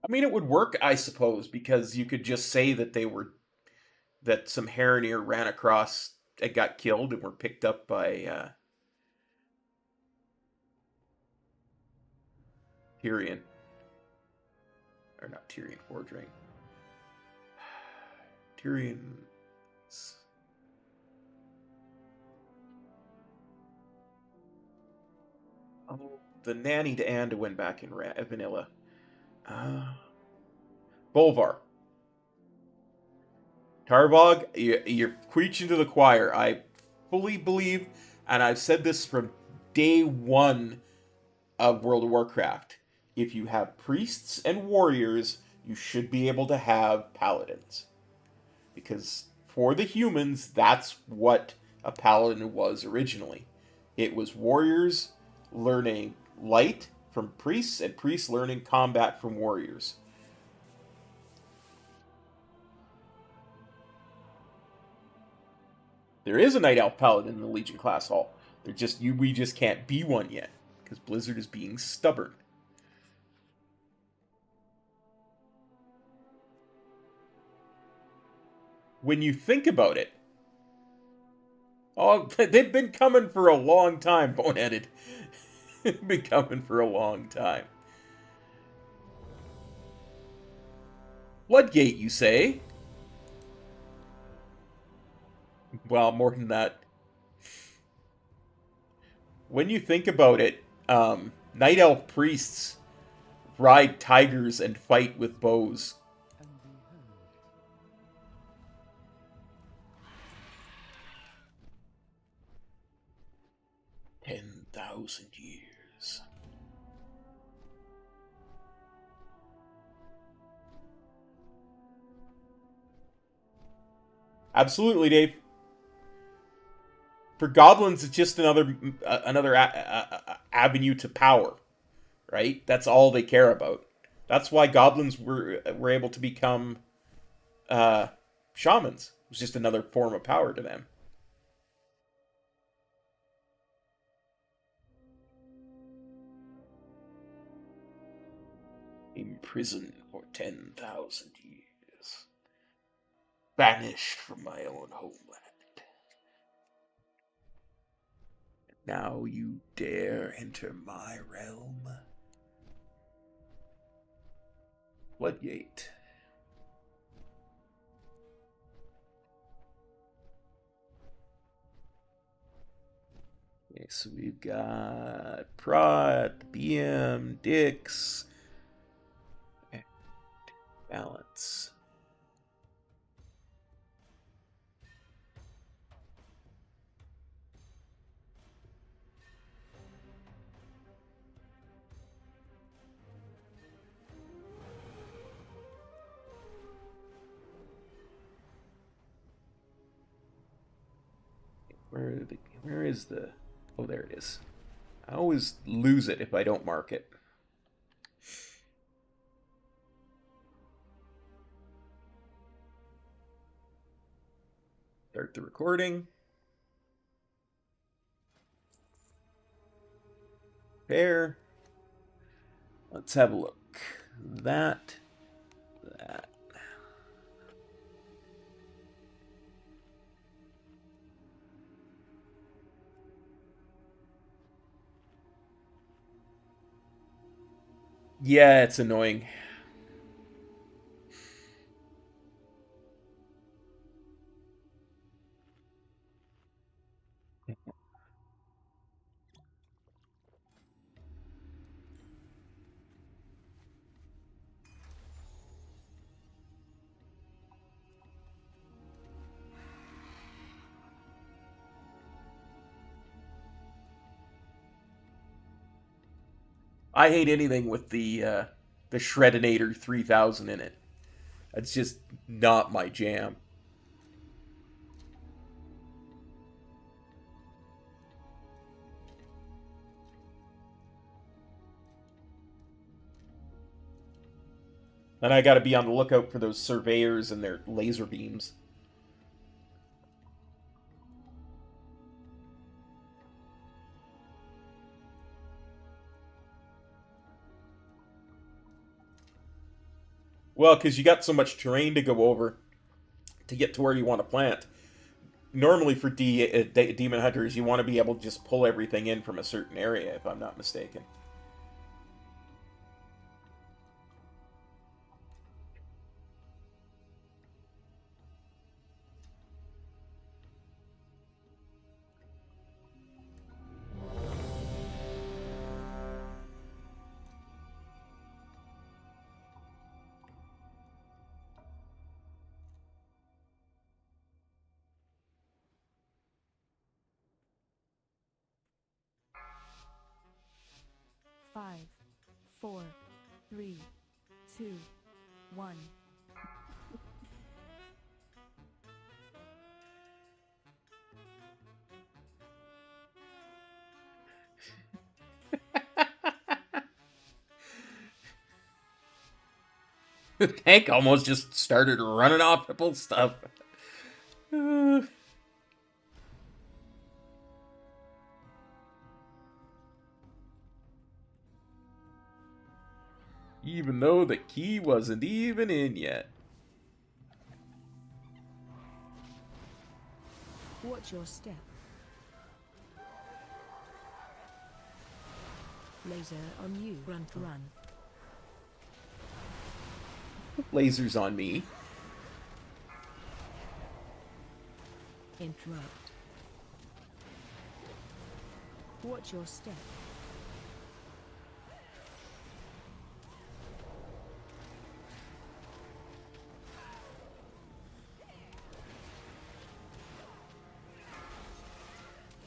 I mean, it would work, I suppose, because you could just say that that some Harroneer ran across and got killed and were picked up by Tyrion. Or not Tyrion, Fordrain. Tyrion. Oh, the nanny to Anduin back in vanilla. Bolvar. Tarbog, you're preaching to the choir. I fully believe, and I've said this from day one of World of Warcraft, if you have priests and warriors, you should be able to have paladins. Because for the humans, that's what a paladin was originally. It was warriors learning light from priests, and priests learning combat from warriors. There is a Night Elf Paladin in the Legion class hall. We just can't be one yet, because Blizzard is being stubborn. When you think about it, oh, they've been coming for a long time, Boneheaded. They've been coming for a long time. Bloodgate, you say? Well, more than that. When you think about it, Night Elf priests ride tigers and fight with bows. 10,000 years. Absolutely, Dave. For goblins, it's just another avenue to power, right? That's all they care about. That's why goblins were able to become shamans. It was just another form of power to them. Imprisoned for 10,000 years. Banished from my own homeland. Now you dare enter my realm? Bloodgate. Yeah. So we've got Prot, BM, Dix, and Balance. Where is the... Oh, there it is. I always lose it if I don't mark it. Start the recording. Prepare. Let's have a look. That. Yeah, it's annoying. I hate anything with the Shreddinator 3000 in it. It's just not my jam. And I gotta be on the lookout for those surveyors and their laser beams. Well, because you got so much terrain to go over to get to where you want to plant. Normally for Demon Hunters, you want to be able to just pull everything in from a certain area, if I'm not mistaken. Five, 4, 3, 2, 1. The tank almost just started running off people stuff. Even though the key wasn't even in yet. Watch your step. Laser on you. Run for run. Lasers on me. Interrupt. Watch your step.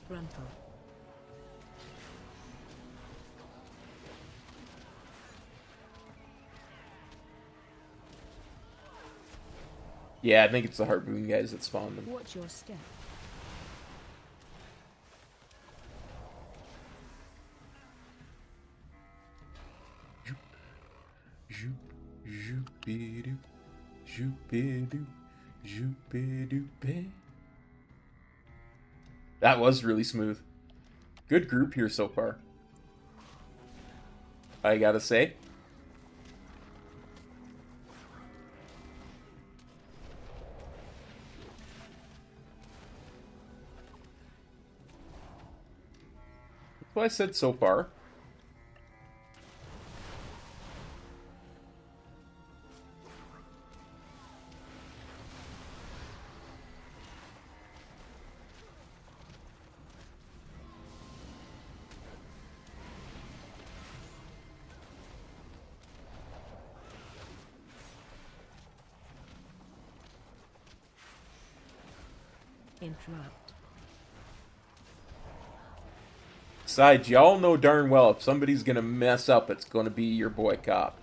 Frontal. Yeah, I think it's the Harpoon guys that spawned them. Watch your step. Zoop-zoop-zoop-be-doop, zoop-be-doop, zoop-be-doop-be. That was really smooth. Good group here so far, I gotta say. That's what I said so far. Interrupt. Besides, y'all know darn well if somebody's gonna mess up, it's gonna be your boy Cop.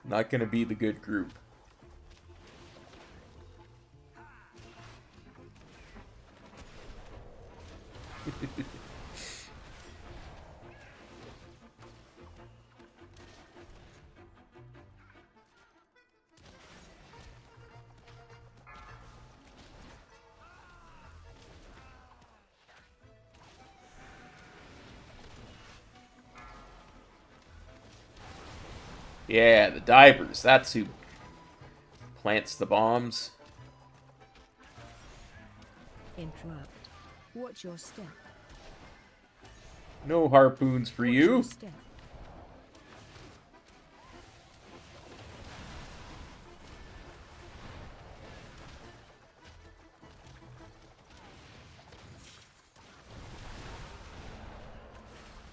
Not gonna be the good group. Yeah, the divers. That's who plants the bombs. Interrupt. Watch your step. No harpoons for Watch you. your step.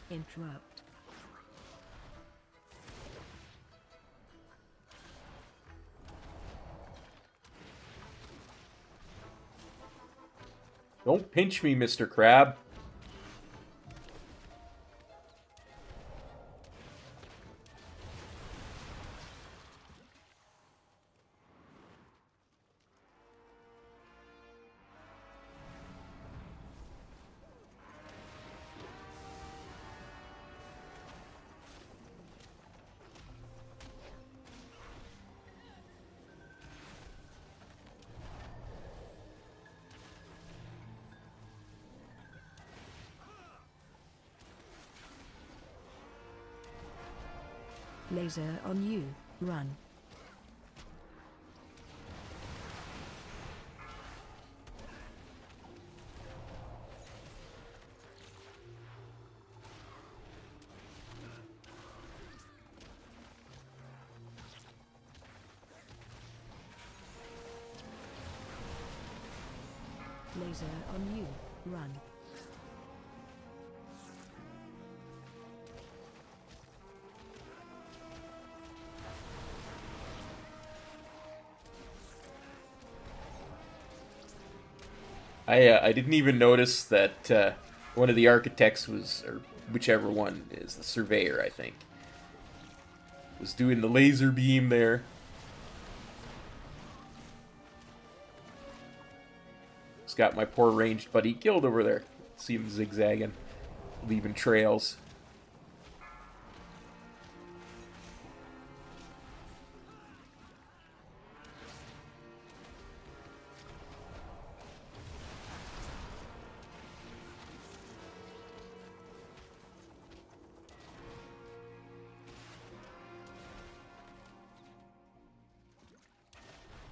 Interrupt. Don't pinch me, Mr. Crab. Laser on you. Run. Laser on you. Run. I didn't even notice that one of the architects was, or whichever one is, the surveyor, I think, was doing the laser beam there. Just got my poor ranged buddy killed over there. See him zigzagging, leaving trails.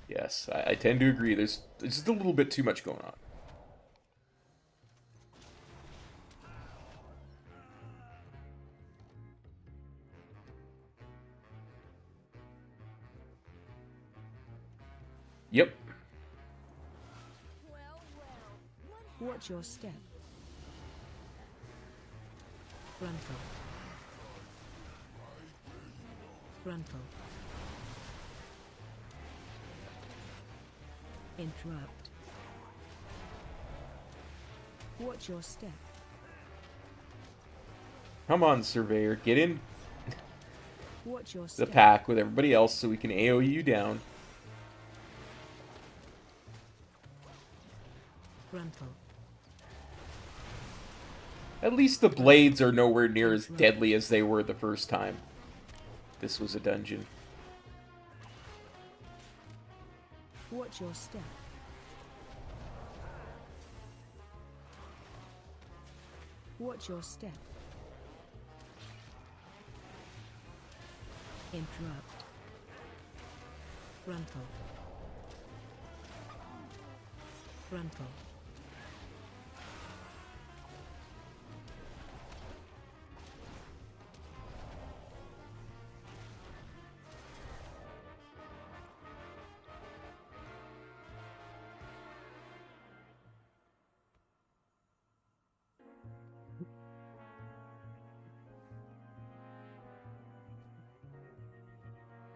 Yes, I tend to agree. There's just a little bit too much going on. Yep. Watch your step. Frontal. Frontal. Interrupt. Watch your step. Come on, Surveyor. Get in Watch your the step. pack with everybody else so we can AoE you down. Frontal. At least the blades are nowhere near as deadly as they were the first time this was a dungeon. Watch your step. Watch your step. Interrupt. Frontal. Frontal.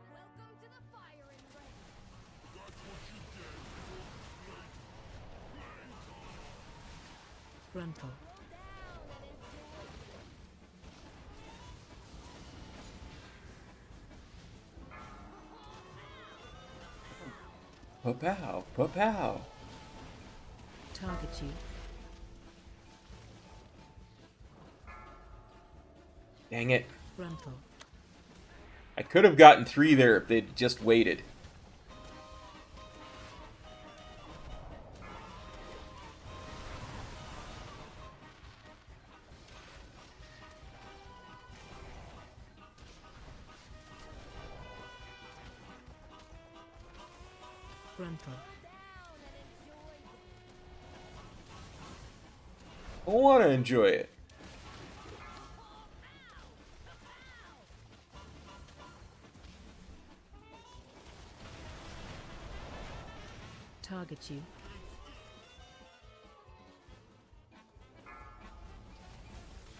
Welcome to the firing range. Frontal. Pa-pow, pa-pow. Target you. Dang it. Frontal. I could have gotten 3 there if they'd just waited. Frontal. I want to enjoy it. Target you.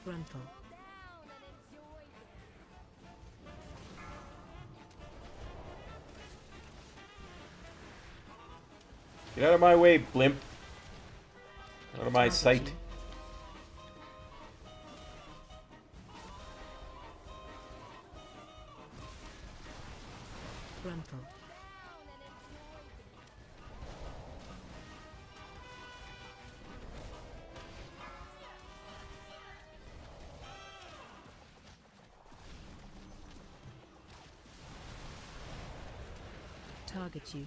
Frontal. Get out of my way, blimp. Out of my Target sight. you. Frontal. Target you.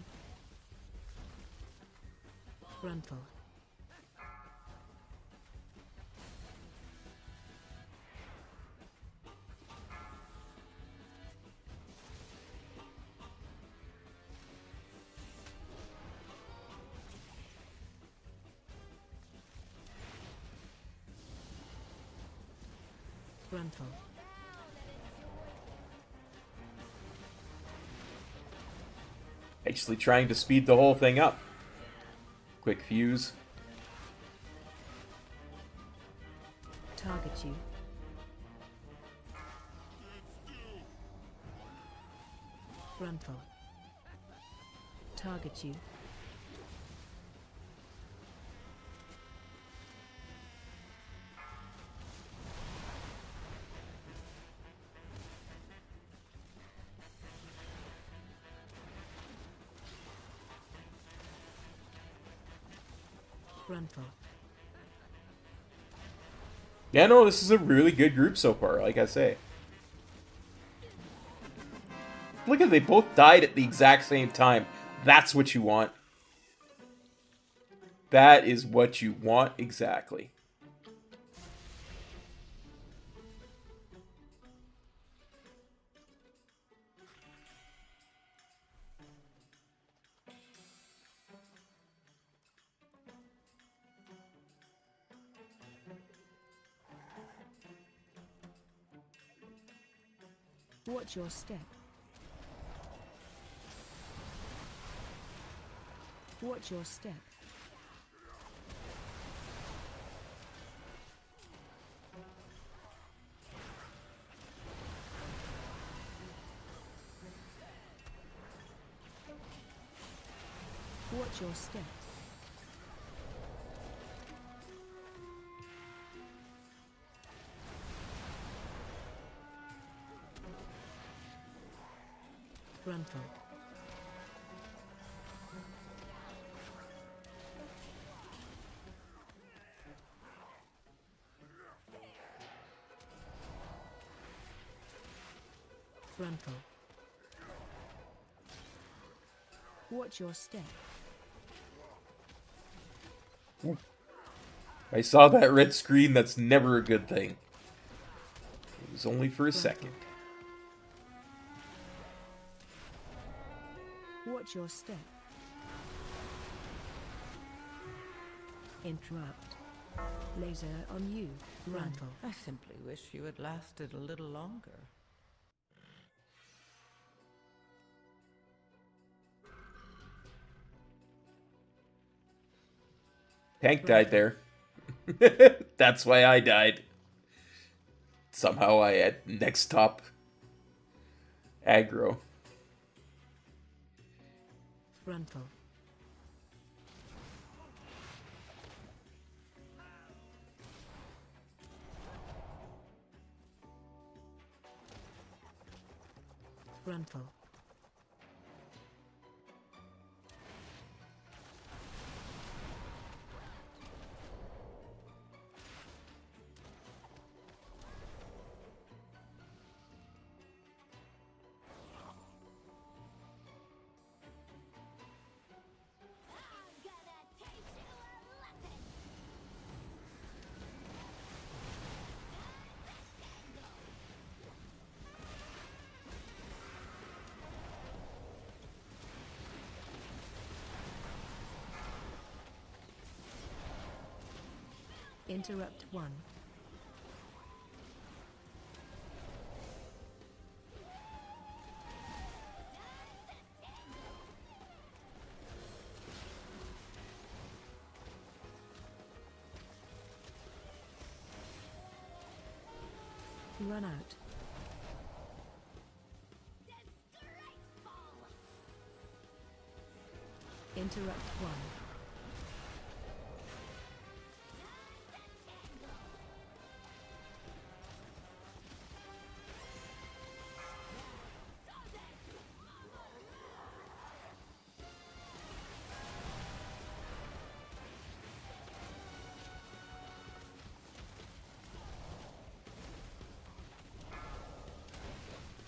Frontal. Frontal. Actually trying to speed the whole thing up. Quick fuse. Target you. Frontal. Target you. Frontal. Yeah, no, this is a really good group so far, like I say. Look at they both died at the exact same time. That's what you want. That is what you want exactly. Watch your step. Watch your step. Watch your step. Frontal. Frontal. Watch your step. I saw that red screen, that's never a good thing. It was only for a second. Watch your step. Interrupt. Laser on you. Frontal. I simply wish you had lasted a little longer. Tank died there. That's why I died. Somehow I had next top aggro. Frontal. Gruntle. I'm gonna teach you a lesson. Interrupt 1. Run out. Disgraceful! Interrupt 1.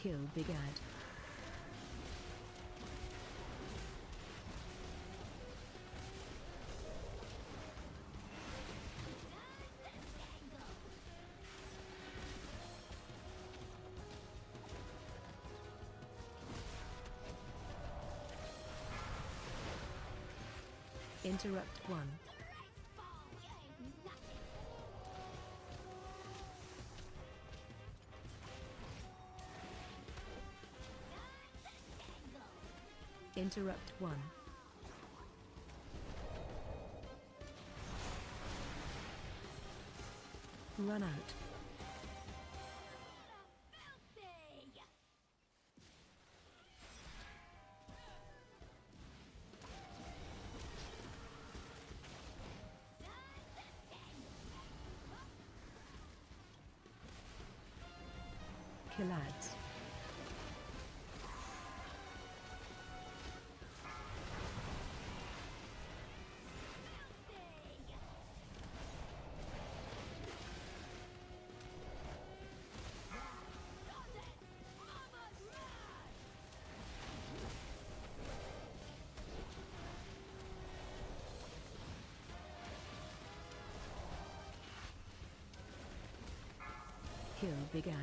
Kill Big Ad. Interrupt 1. Interrupt 1. Run out. Kill ads. Kill Big Ad.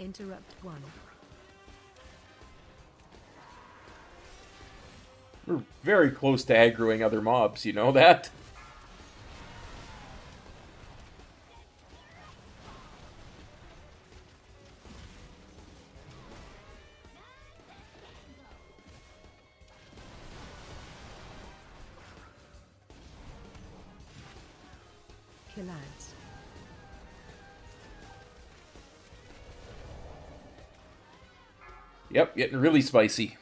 Interrupt 1. We're very close to aggroing other mobs, you know that? Kill ads. Yep, getting really spicy.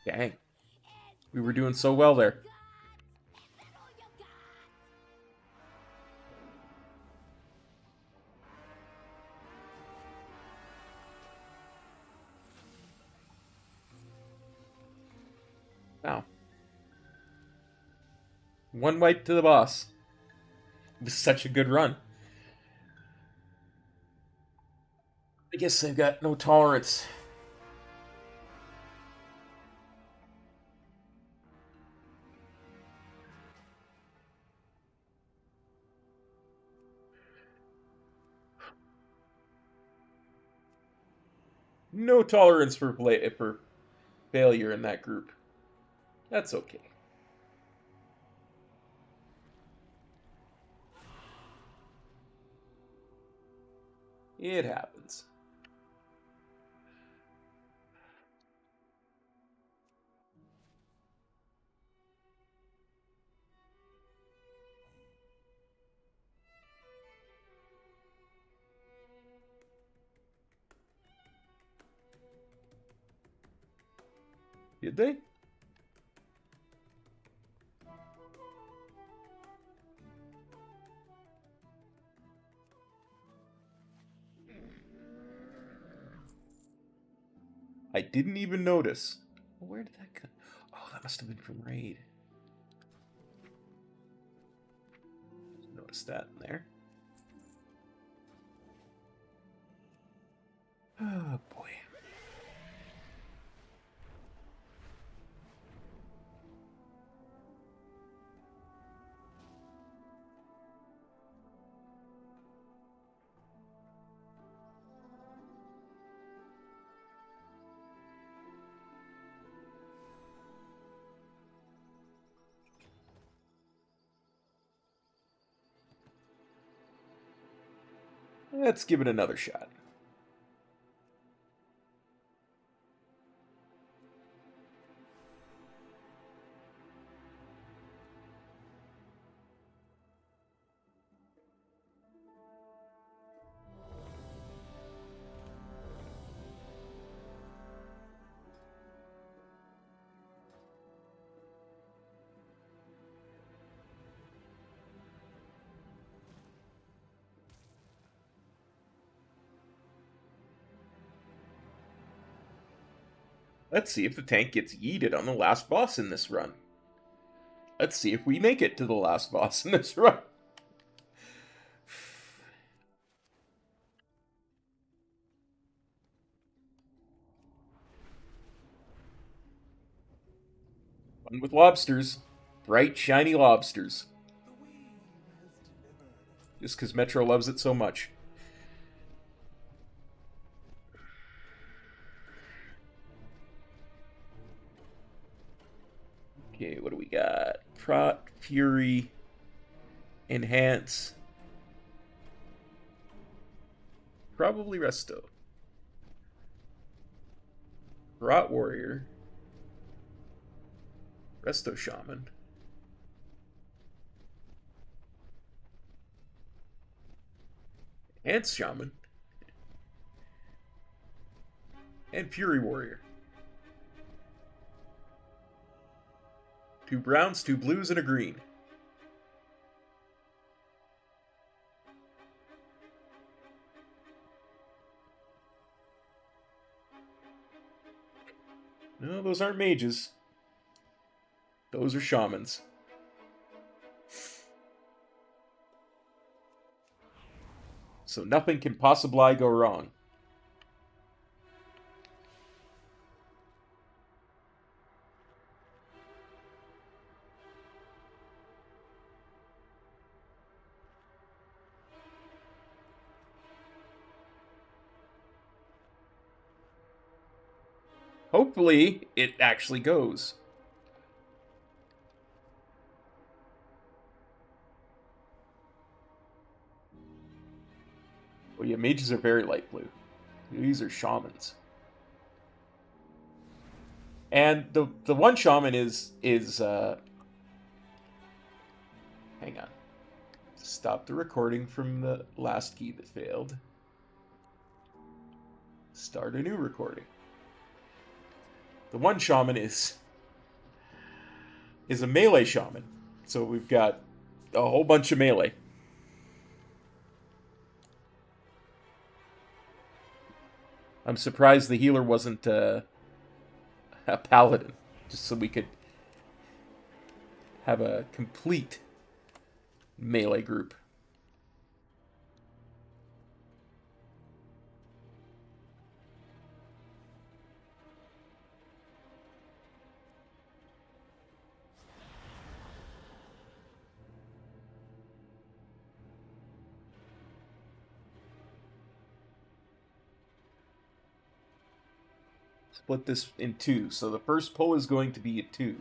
Dang. We were doing so well there. Wow. One wipe to the boss. It was such a good run. I guess I've got no tolerance. No tolerance for failure in that group. That's okay. It happens. Did they? I didn't even notice. Where did that come? Oh, that must have been from Raid. Notice that in there. Oh boy. Let's give it another shot. Let's see if the tank gets yeeted on the last boss in this run. Let's see if we make it to the last boss in this run. Fun with lobsters. Bright, shiny lobsters. Just because Metro loves it so much. Okay, what do we got? Prot, Fury, Enhance. Probably Resto. Rot Warrior. Resto Shaman. Ants Shaman. And Fury Warrior. 2 browns, 2 blues, and a green. No, those aren't mages. Those are shamans. So nothing can possibly go wrong. Hopefully, it actually goes. Well, yeah, mages are very light blue. These are shamans. And the one shaman is hang on. Stop the recording from the last key that failed. Start a new recording. The one shaman is a melee shaman. So we've got a whole bunch of melee. I'm surprised the healer wasn't a paladin, just so we could have a complete melee group. Split this in 2. So the first pull is going to be a 2.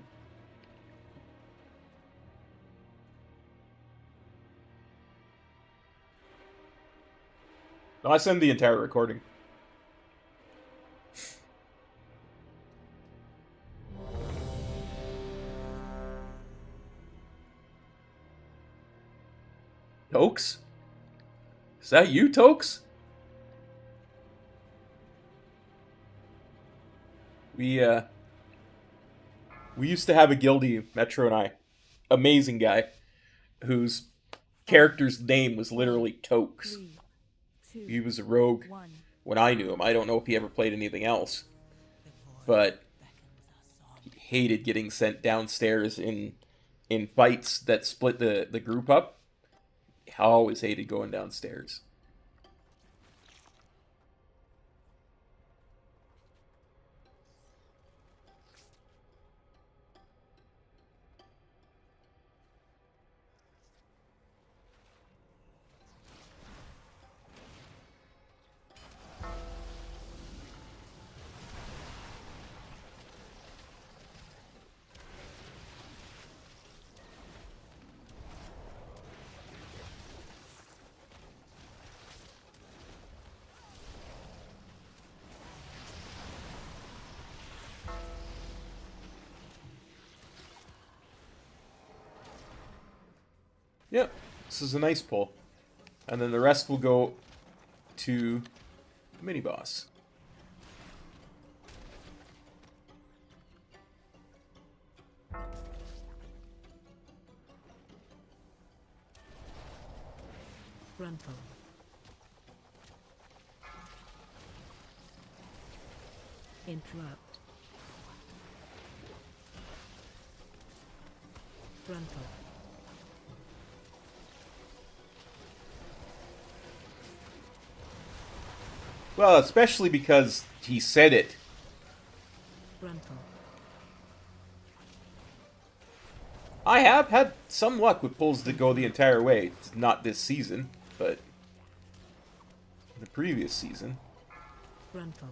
No, I send the entire recording. Tokes? Is that you, Tokes? We used to have a guildie, Metro and I. Amazing guy. Whose character's name was literally Tokes. 3, 2, He was a rogue 1. when I knew him. I don't know if he ever played anything else. But he hated getting sent downstairs in fights that split the group up. I always hated going downstairs. Yep, this is a nice pull. And then the rest will go to the mini-boss. Frontal. Interrupt. Frontal. Well, especially because he said it. Frontal. I have had some luck with pulls that go the entire way. It's not this season, but the previous season. Frontal.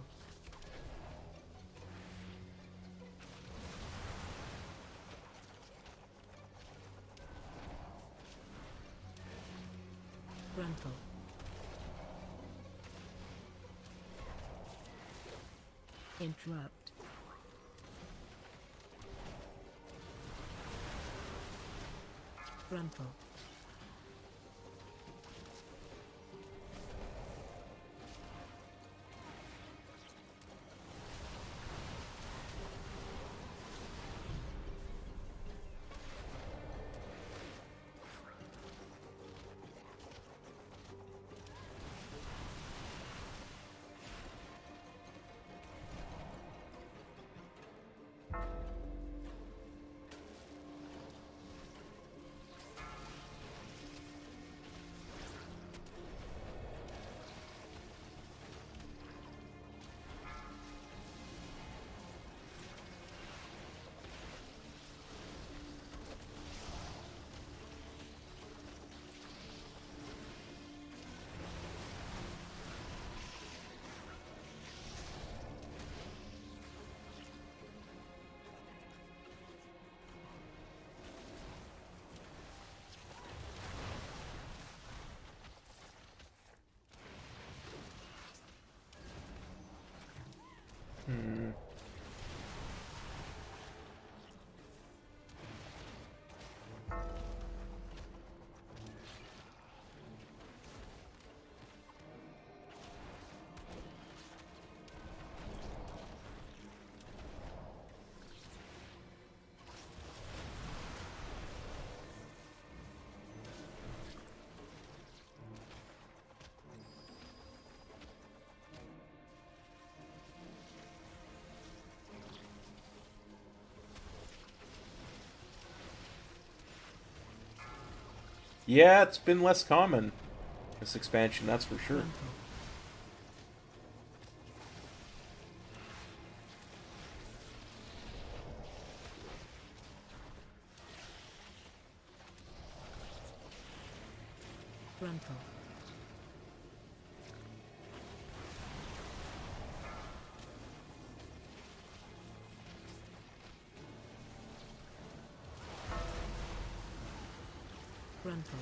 Frontal. Interrupt. Frontal. Yeah, it's been less common, this expansion, that's for sure. Frontal. Frontal.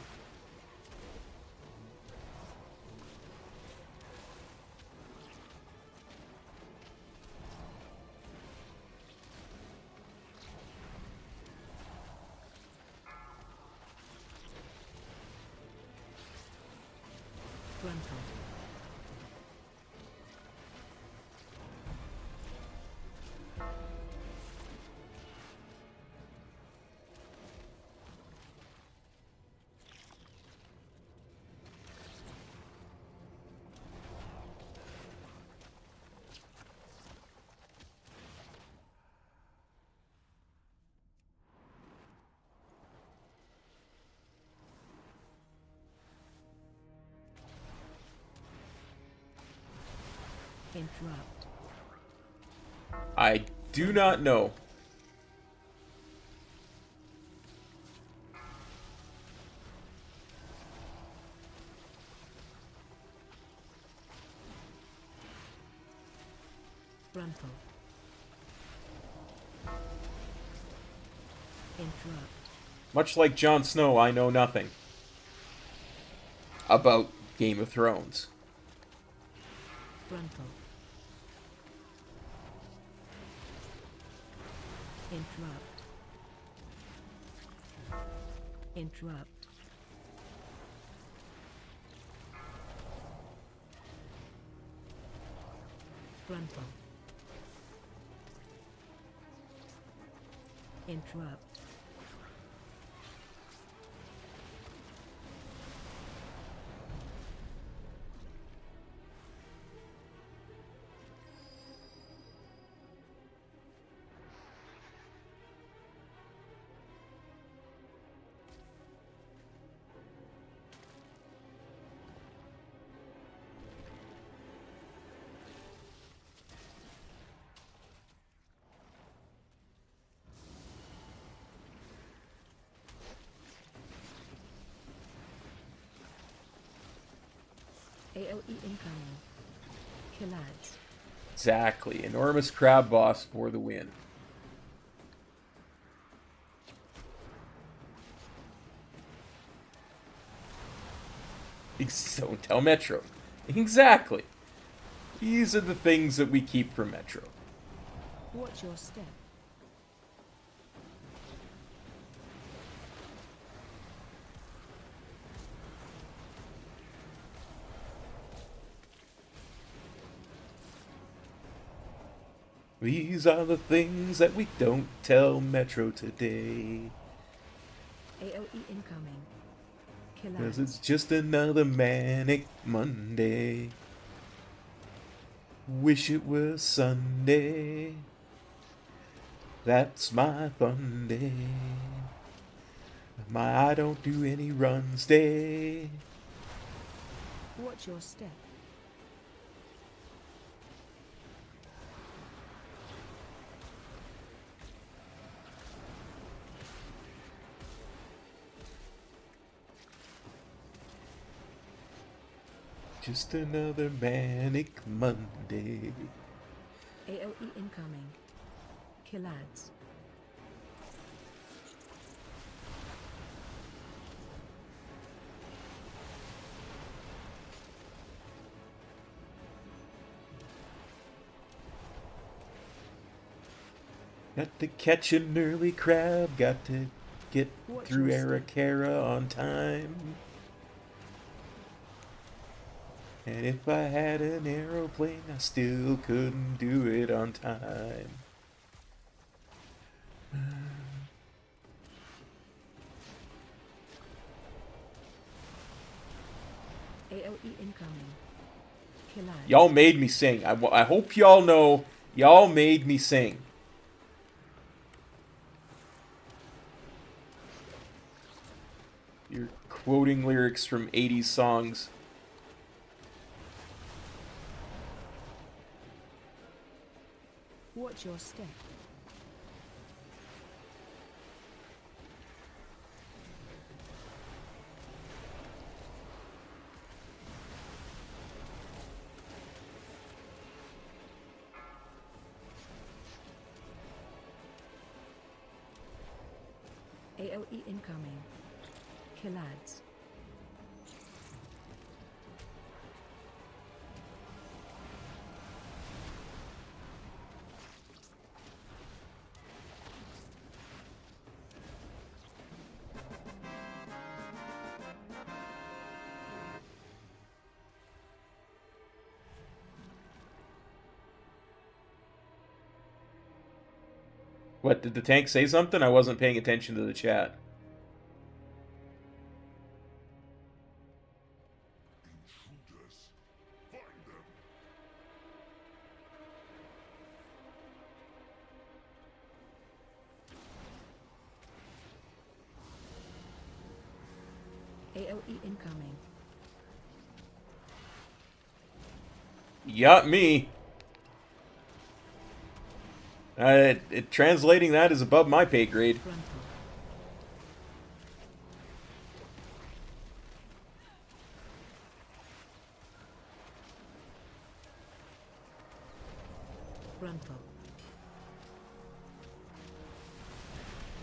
Frontal. Interrupt. I do not know. Frontal. Interrupt. Much like Jon Snow, I know nothing about Game of Thrones. Frontal. Interrupt. Interrupt. Frontal. Interrupt. AOE incoming. Kill ads. Exactly. Enormous crab boss for the win. Don't tell Metro. Exactly. These are the things that we keep from Metro. Watch your step. These are the things that we don't tell Metro today. AOE incoming. Kill Cause ads. it's just another manic Monday. Wish it was Sunday. That's my fun day. My I don't do any runs day. Watch your step. Just another manic Monday. AOE incoming. Kill ads. Got to catch an early crab, got to get Watch through your step. Arakara on time. And if I had an aeroplane, I still couldn't do it on time. AOE incoming. Kill ads. Y'all made me sing. I hope y'all know, y'all made me sing. You're quoting lyrics from 80s songs. Watch your step. AOE incoming. Kill ads. What, did the tank say something? I wasn't paying attention to the chat. Intruders. Find them. AOE incoming. Yup, me. Translating that is above my pay grade. Frontal.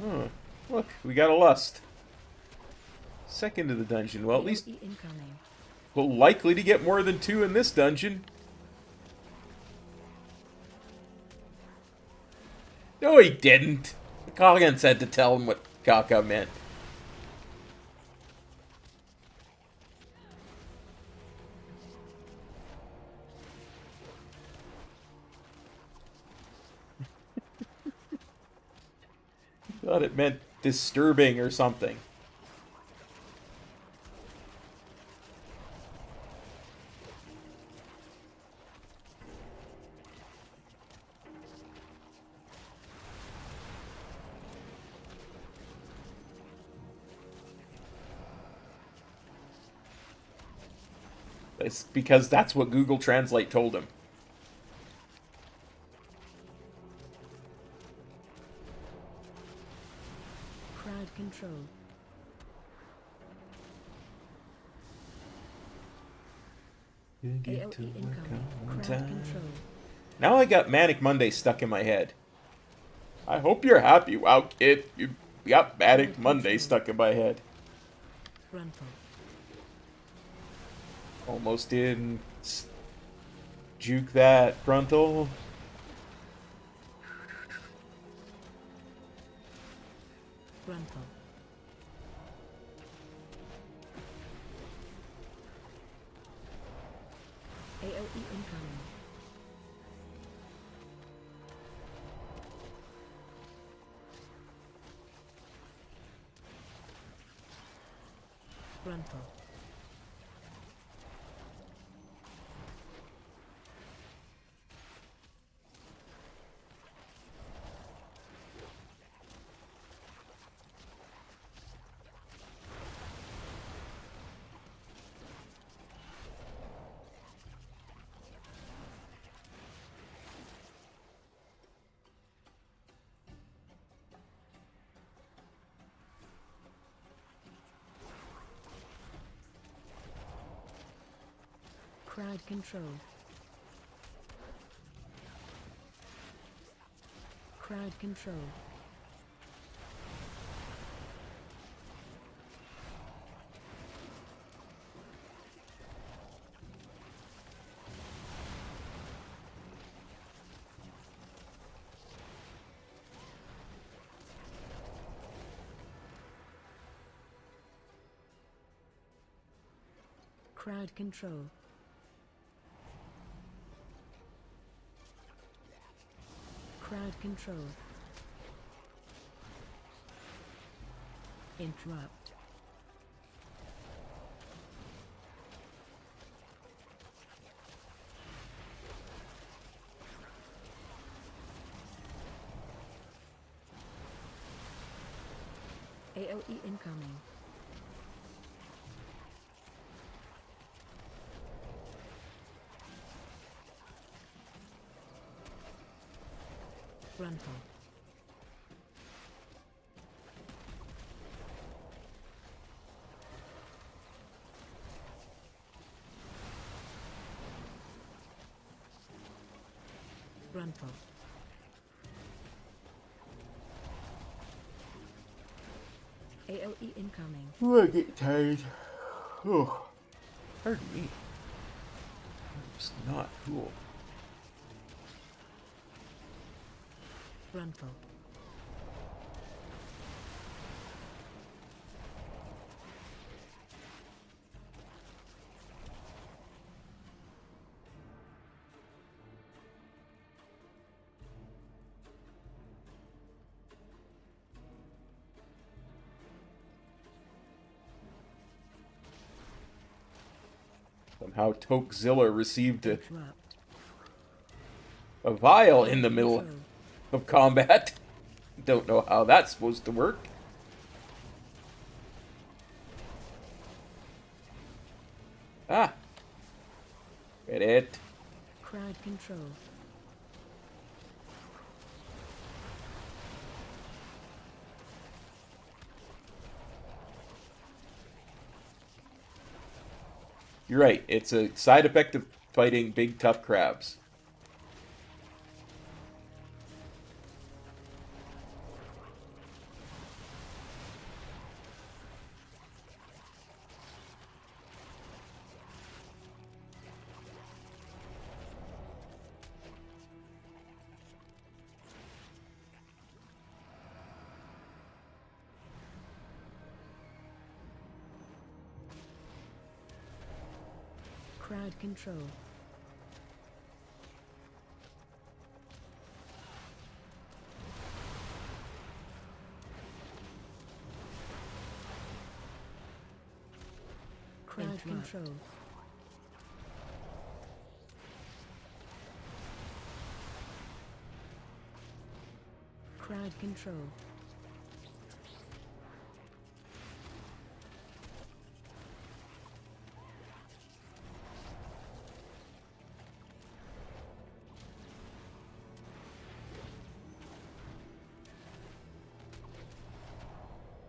Frontal. Look, we got a lust. Second to the dungeon. Well, at least AOE incoming. we're likely to get more than 2 in this dungeon. No, he didn't. Colgan said to tell him what Kaka meant. Thought it meant disturbing or something. It's because that's what Google Translate told him. Crowd control. AOE incoming. Crowd control. Now I got Manic Monday stuck in my head. I hope you're happy, wow kid. You got Manic Monday stuck in my head. Frontal. Almost didn't juke that frontal. Frontal. AOE incoming. Frontal. Crowd control. Crowd control. Crowd control. Crowd control. Interrupt. AOE incoming. Frontal. Frontal. AOE incoming. Ooh, I get tired. Oh, pardon me. It's not cool. Frontal. Somehow Tokzilla received Interrupt. a vial in the middle Control. of combat. Don't know how that's supposed to work. Ah. Get it. Crowd control. You're right. It's a side effect of fighting big, tough crabs. Crowd control. Crowd control. Crowd control.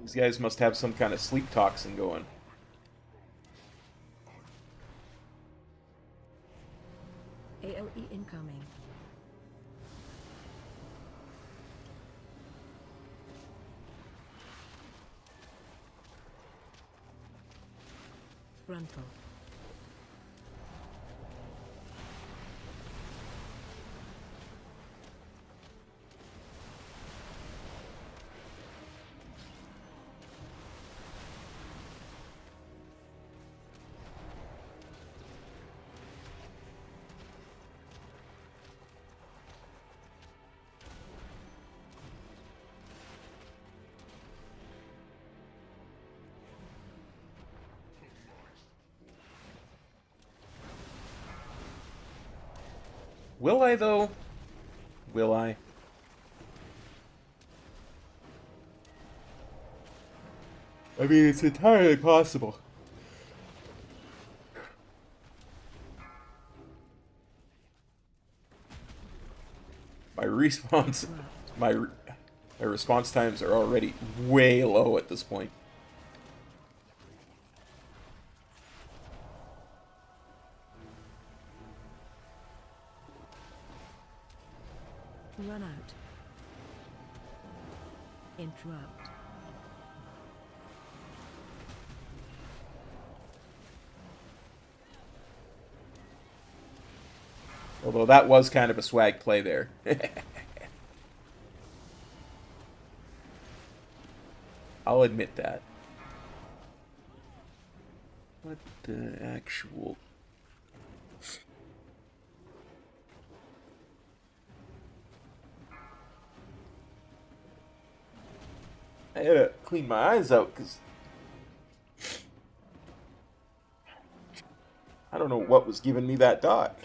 These guys must have some kind of sleep toxin going. AOE incoming. Frontal. Will I, though? Will I? I mean, it's entirely possible. My response... My response times are already way low at this point. Run out. Interrupt. Although that was kind of a swag play there. I'll admit that. What the actual... I had to clean my eyes out because I don't know what was giving me that dot.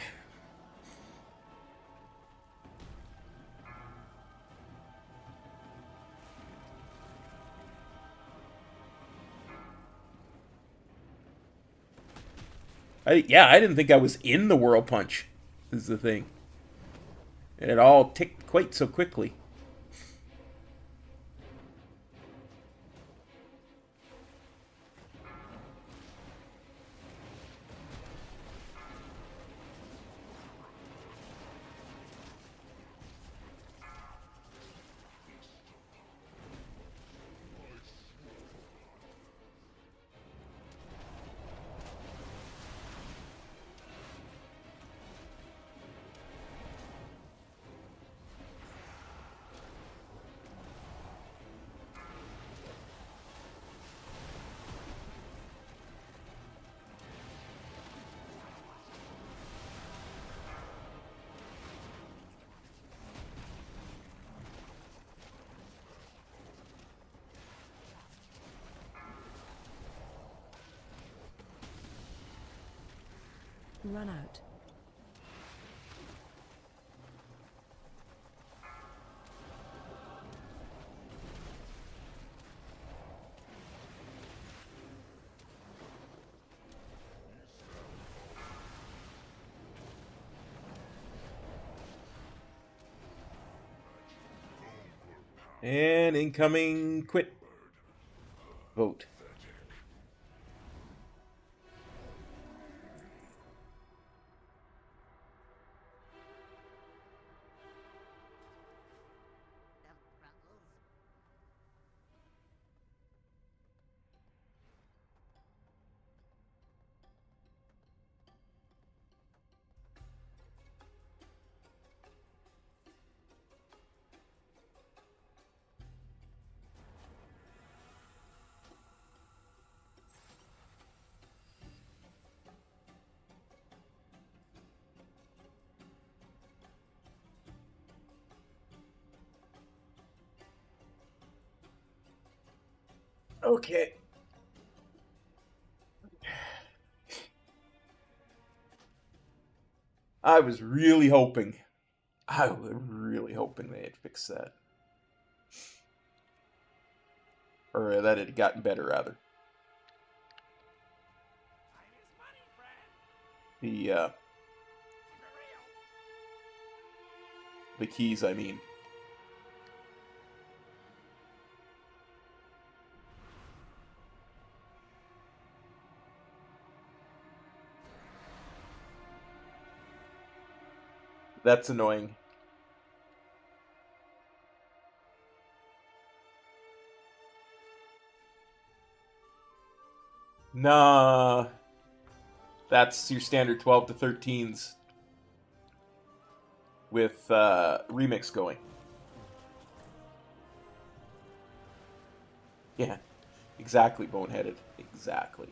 I didn't think I was in the Whirl Punch, is the thing. And it all ticked quite so quickly. run out. And incoming quit vote. Them Ruggles. Okay. I was really hoping they had fixed that. Or that it had gotten better, rather. The keys, I mean. That's annoying. Nah. That's your standard 12 to 13s with remix going. Yeah, exactly, boneheaded. Exactly.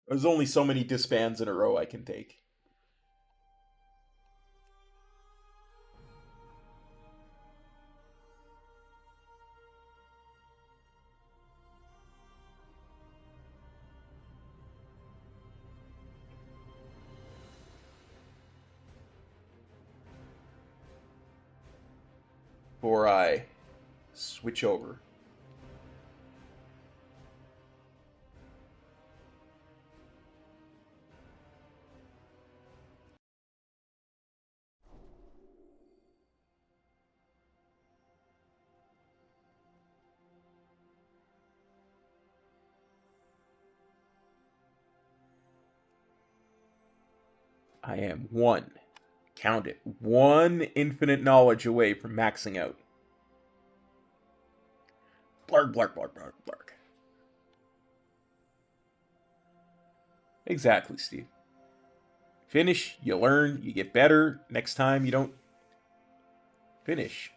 There's only so many disbands in a row I can take. Before I switch over. I am one, count it, one infinite knowledge away from maxing out. Blarg, blarg, blarg, blarg, blarg. Exactly, Steve. Finish, you learn, you get better. Next time you don't finish,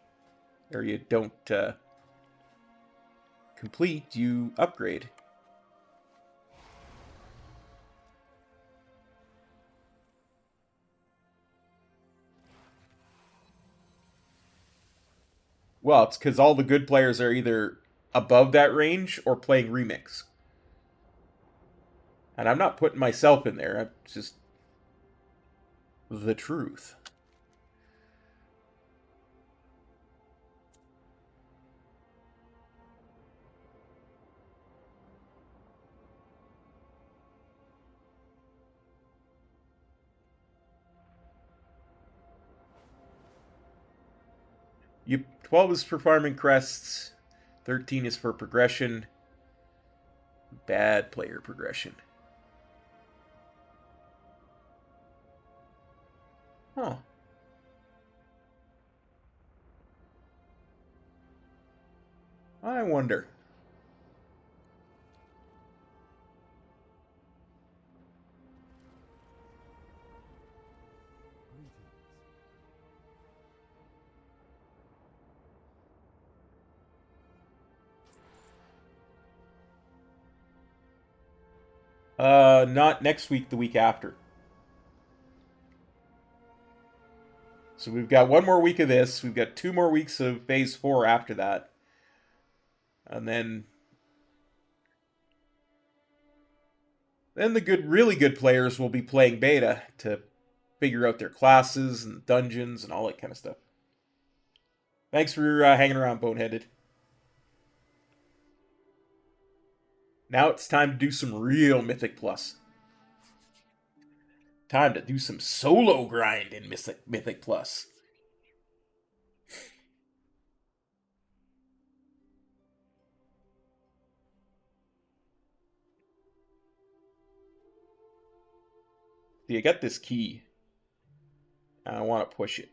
or you don't complete, you upgrade. Well, it's because all the good players are either above that range or playing remix. And I'm not putting myself in there. It's just the truth. You 12 is for farming crests, 13 is for progression. Bad player progression. Huh. I wonder. Not next week, the week after. So we've got 1 more week of this. We've got 2 more weeks of Phase 4 after that. And then the really good players will be playing beta to figure out their classes and dungeons and all that kind of stuff. Thanks for hanging around, Boneheaded. Now it's time to do some real Mythic Plus. Time to do some solo grind in Mythic Plus. See, I got this key. I want to push it.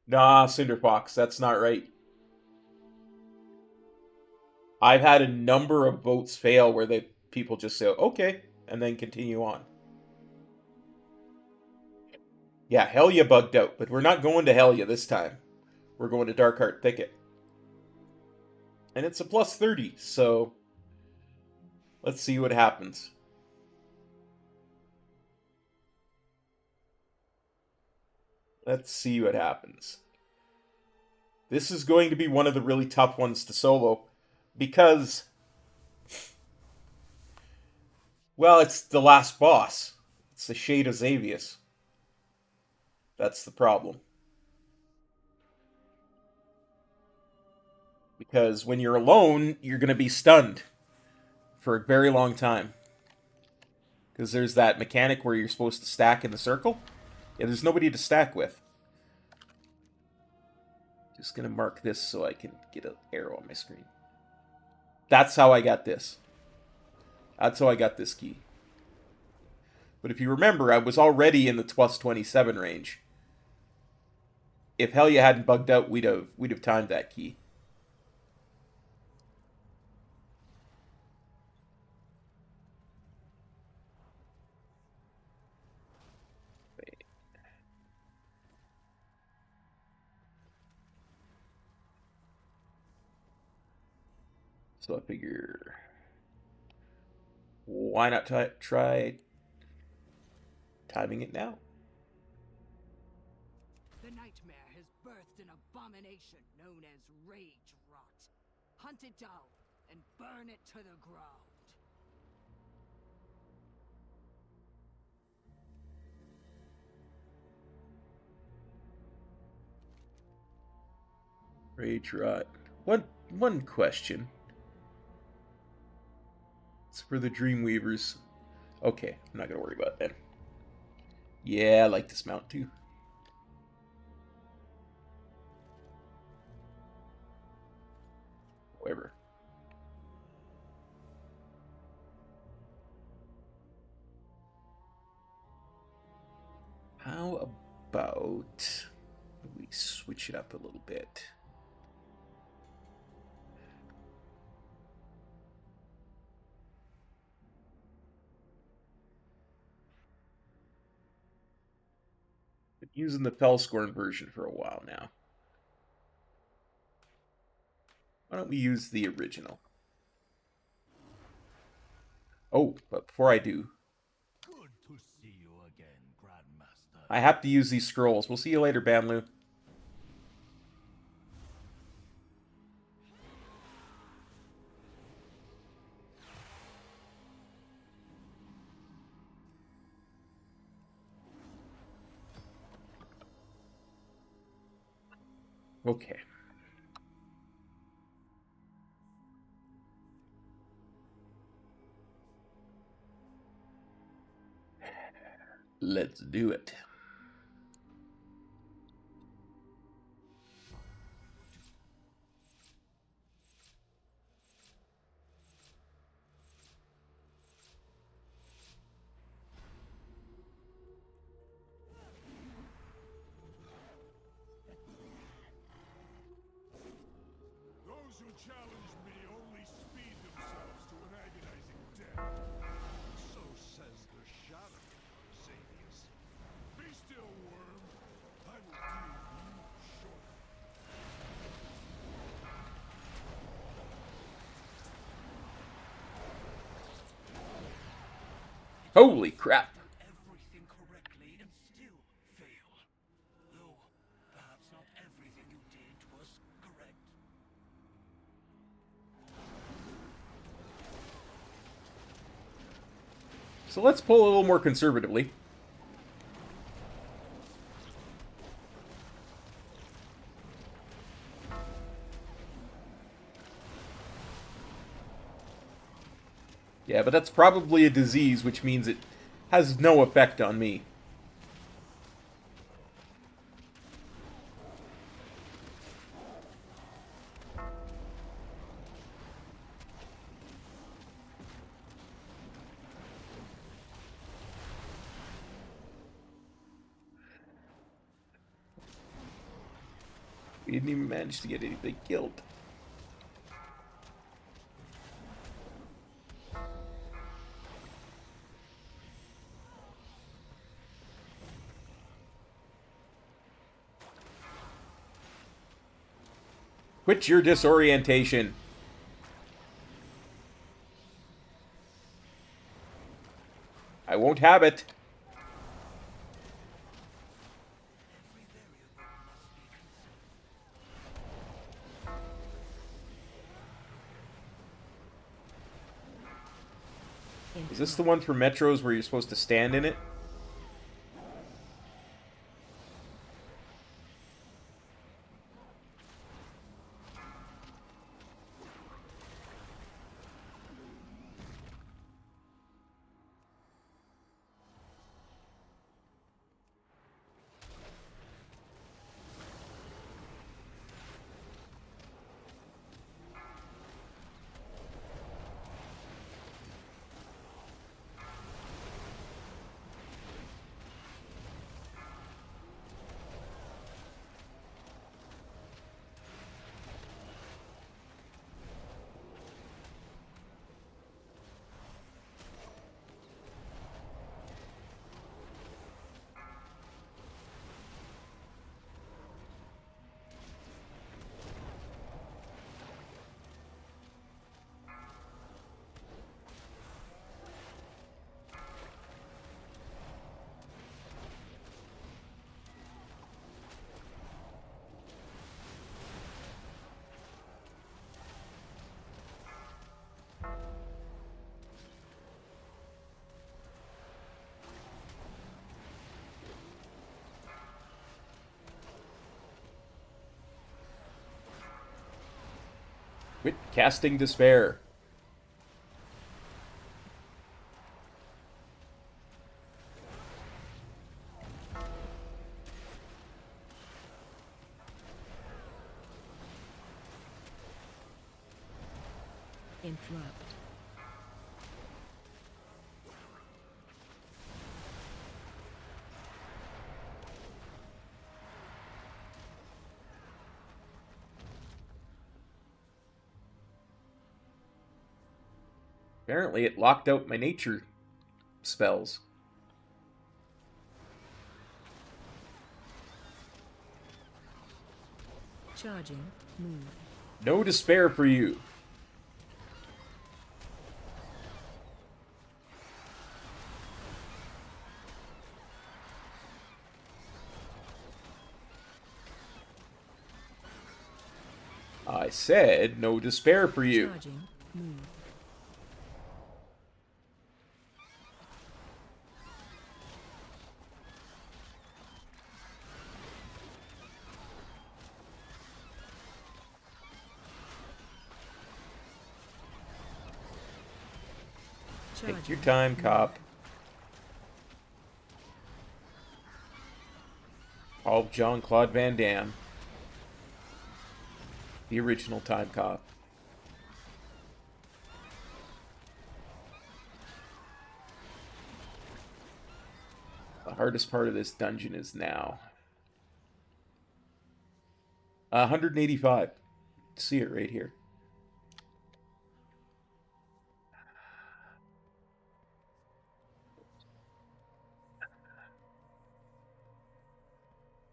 Nah, Cinderfox, that's not right. I've had a number of votes fail where people just say, okay, and then continue on. Yeah, Helya bugged out, but we're not going to Helya this time. We're going to Darkheart Thicket. And it's a plus 30, so let's see what happens. Let's see what happens. This is going to be one of the really tough ones to solo because, well, it's the last boss. It's the Shade of Xavius. That's the problem. Because when you're alone, you're going to be stunned for a very long time. Because there's that mechanic where you're supposed to stack in the circle. Yeah, there's nobody to stack with. Just going to mark this so I can get an arrow on my screen. That's how I got this. That's how I got this key. But if you remember, I was already in the plus 27 range. If Helya hadn't bugged out, we'd have timed that key. So I figure, why not try timing it now? The nightmare has birthed an abomination known as Rage Rot. Hunt it down and burn it to the ground. Rage Rot. One question. It's for the Dreamweavers. Okay, I'm not gonna worry about that. Yeah, I like this mount too. However. How about we switch it up a little bit? Been using the Fellscorn version for a while now. Why don't we use the original? Oh, but before I do, Good to see you again, Grandmaster. I have to use these scrolls. We'll see you later, Banlu. Okay. Let's do it. Those who challenge me only speed themselves to an agonizing death. So says the ShadoPan, Xavius. Holy crap. Everything correctly and still fail. Though, perhaps not everything you did was correct. So let's pull a little more conservatively. Yeah, but that's probably a disease, which means it has no effect on me. We didn't even manage to get anything killed. Quit your disorientation. I won't have it. Is this the one for metros where you're supposed to stand in it? Quit casting despair. Interrupt. Apparently it locked out my nature spells. Charging. Move. No despair for you. I said no despair for you. Charging. Move. Take your time, cop. All Jean-Claude Van Damme. The original time cop. The hardest part of this dungeon is now. 185. See it right here.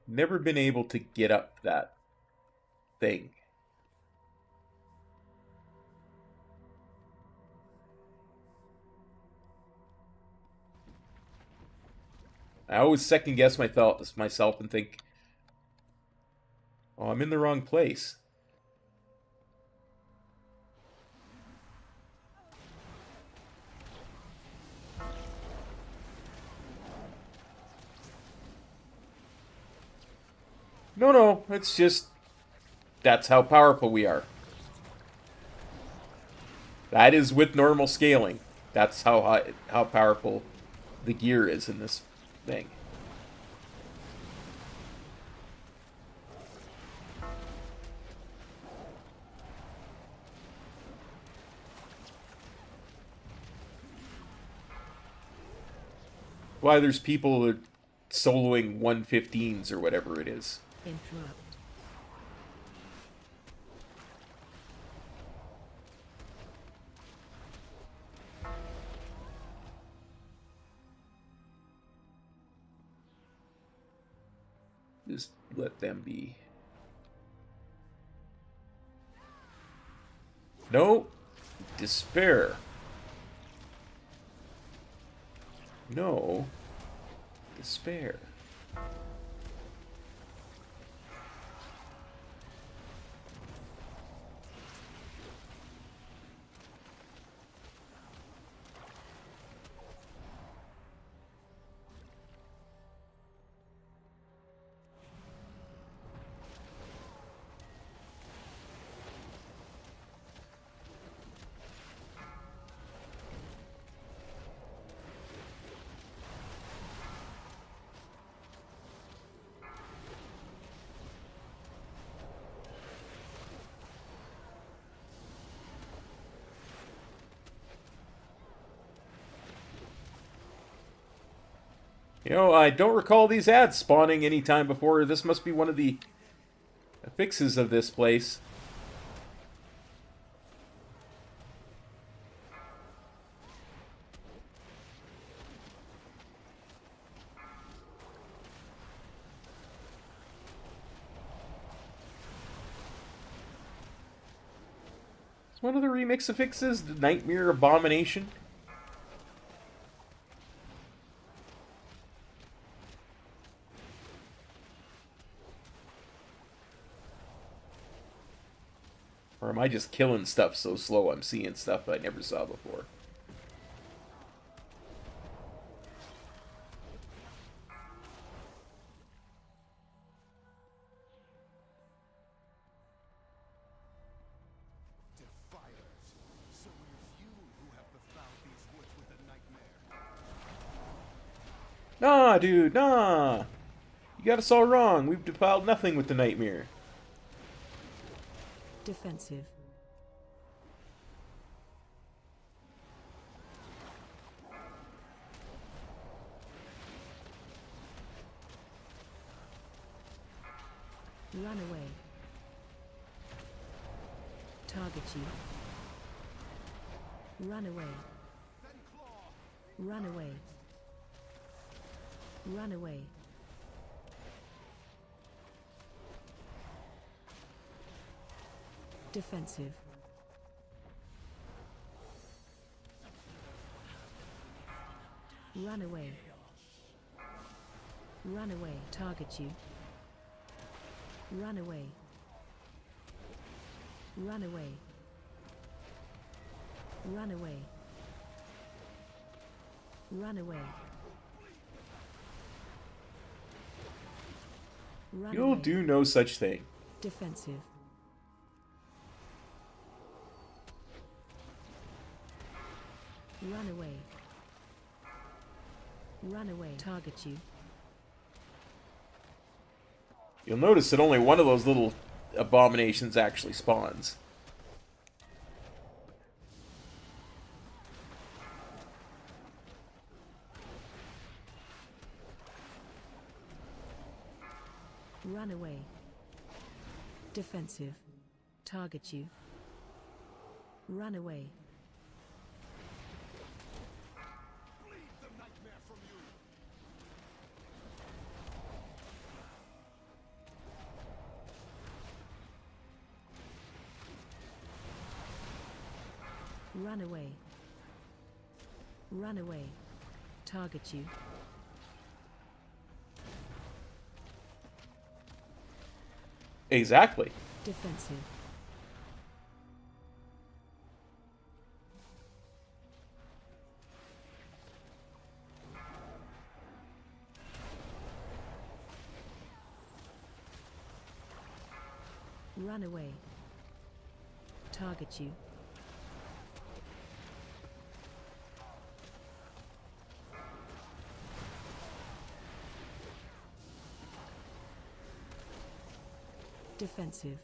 Never been able to get up that thing. I always second guess myself and think, oh, I'm in the wrong place. No, it's just, that's how powerful we are. That is with normal scaling. That's how powerful the gear is in this thing. Why there's people that soloing 115s or whatever it is. Interrupt. Just let them be. No. Despair. No. Despair. You know, I don't recall these ads spawning any time before. This must be one of the fixes of this place. It's one of the remix fixes, the Nightmare Abomination. Or am I just killing stuff so slow I'm seeing stuff I never saw before? Defilers. So it is you who have befouled these woods with the nightmare. Nah, dude, nah! You got us all wrong. We've defiled nothing with the nightmare. Defensive. Run away. Target you. Run away. Run away. Run away. Defensive. Run away. Run away. Target you. Run away. Run away. Run away. Run away. Run You'll away. do no such thing. Defensive. Run away. Run away. Target you. You'll notice that only one of those little abominations actually spawns. Run away. Defensive. Target you. Run away. Bleed the nightmare from you. Run away. Run away. Target you. Exactly. Defensive. Run away. Target you. Defensive.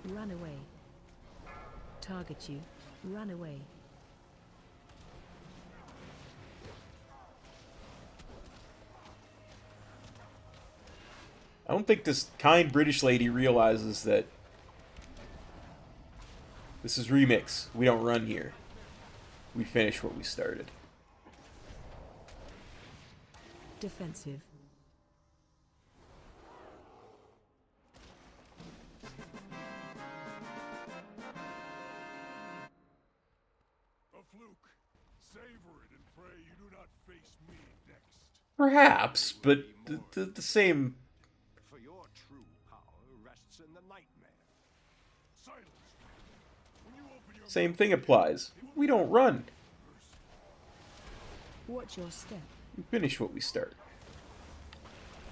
Run away. Target you. Run away. I don't think this kind British lady realizes that this is Remix. We don't run here. We finish what we started. Defensive. A fluke. Savor it and pray you do not face me next. Perhaps, but the same For your true power rests in the nightmare. Silence. When you open your same thing applies. We don't run. Watch your step. We finish what we start.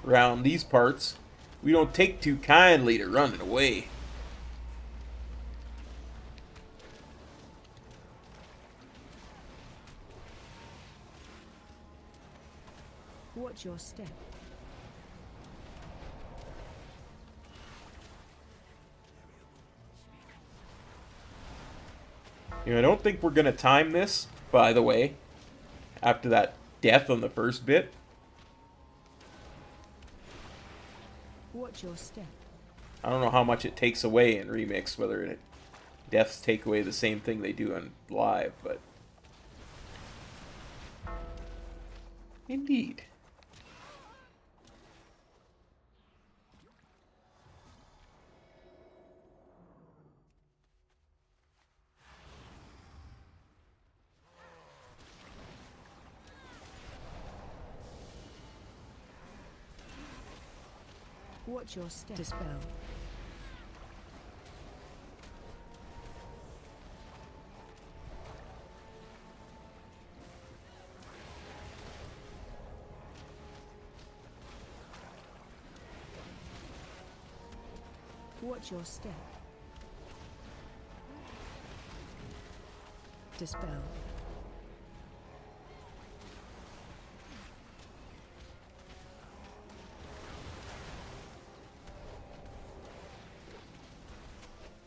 Around these parts, we don't take too kindly to running away. Watch your step. You know, I don't think we're gonna time this, by the way, after that death on the first bit. Watch your step. I don't know how much it takes away in Remix, whether deaths take away the same thing they do on live, but... Indeed. Watch your step. Dispel. Watch your step. Dispel.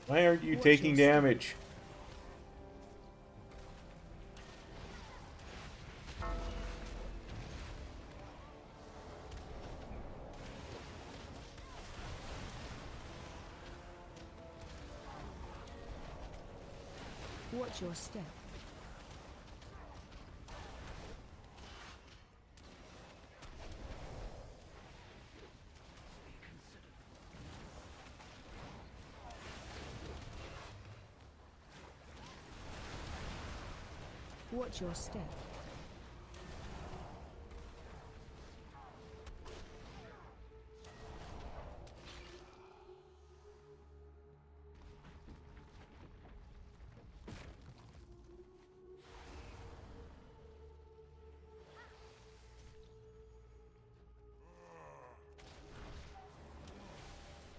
Why aren't you Watch taking your step. damage? Watch your step. Watch your step.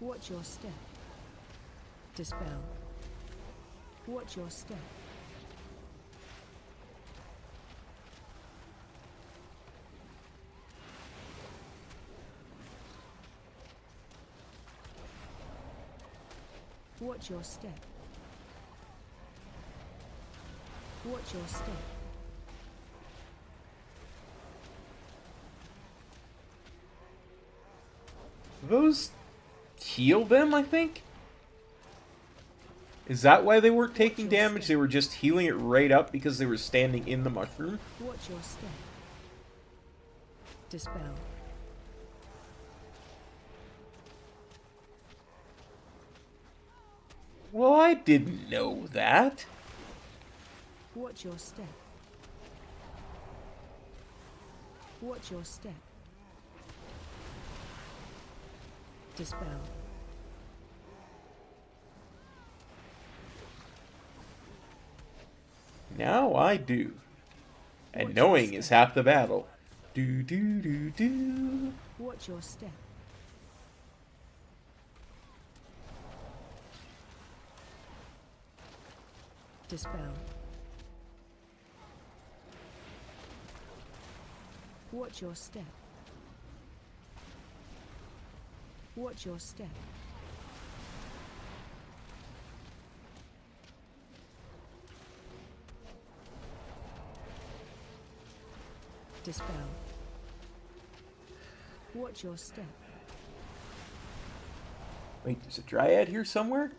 Watch your step. Dispel. Watch your step. Watch your step. Watch your step. Those heal them, I think? Is that why they weren't taking damage? They were just healing it right up because they were standing in the mushroom? Watch your step. Dispel. Well, I didn't know that. Watch your step. Watch your step. Dispel. Now I do. And knowing is half the battle. Do do do do. Watch your step. Dispel. Watch your step. Watch your step. Dispel. Watch your step. Wait, there's a dryad here somewhere?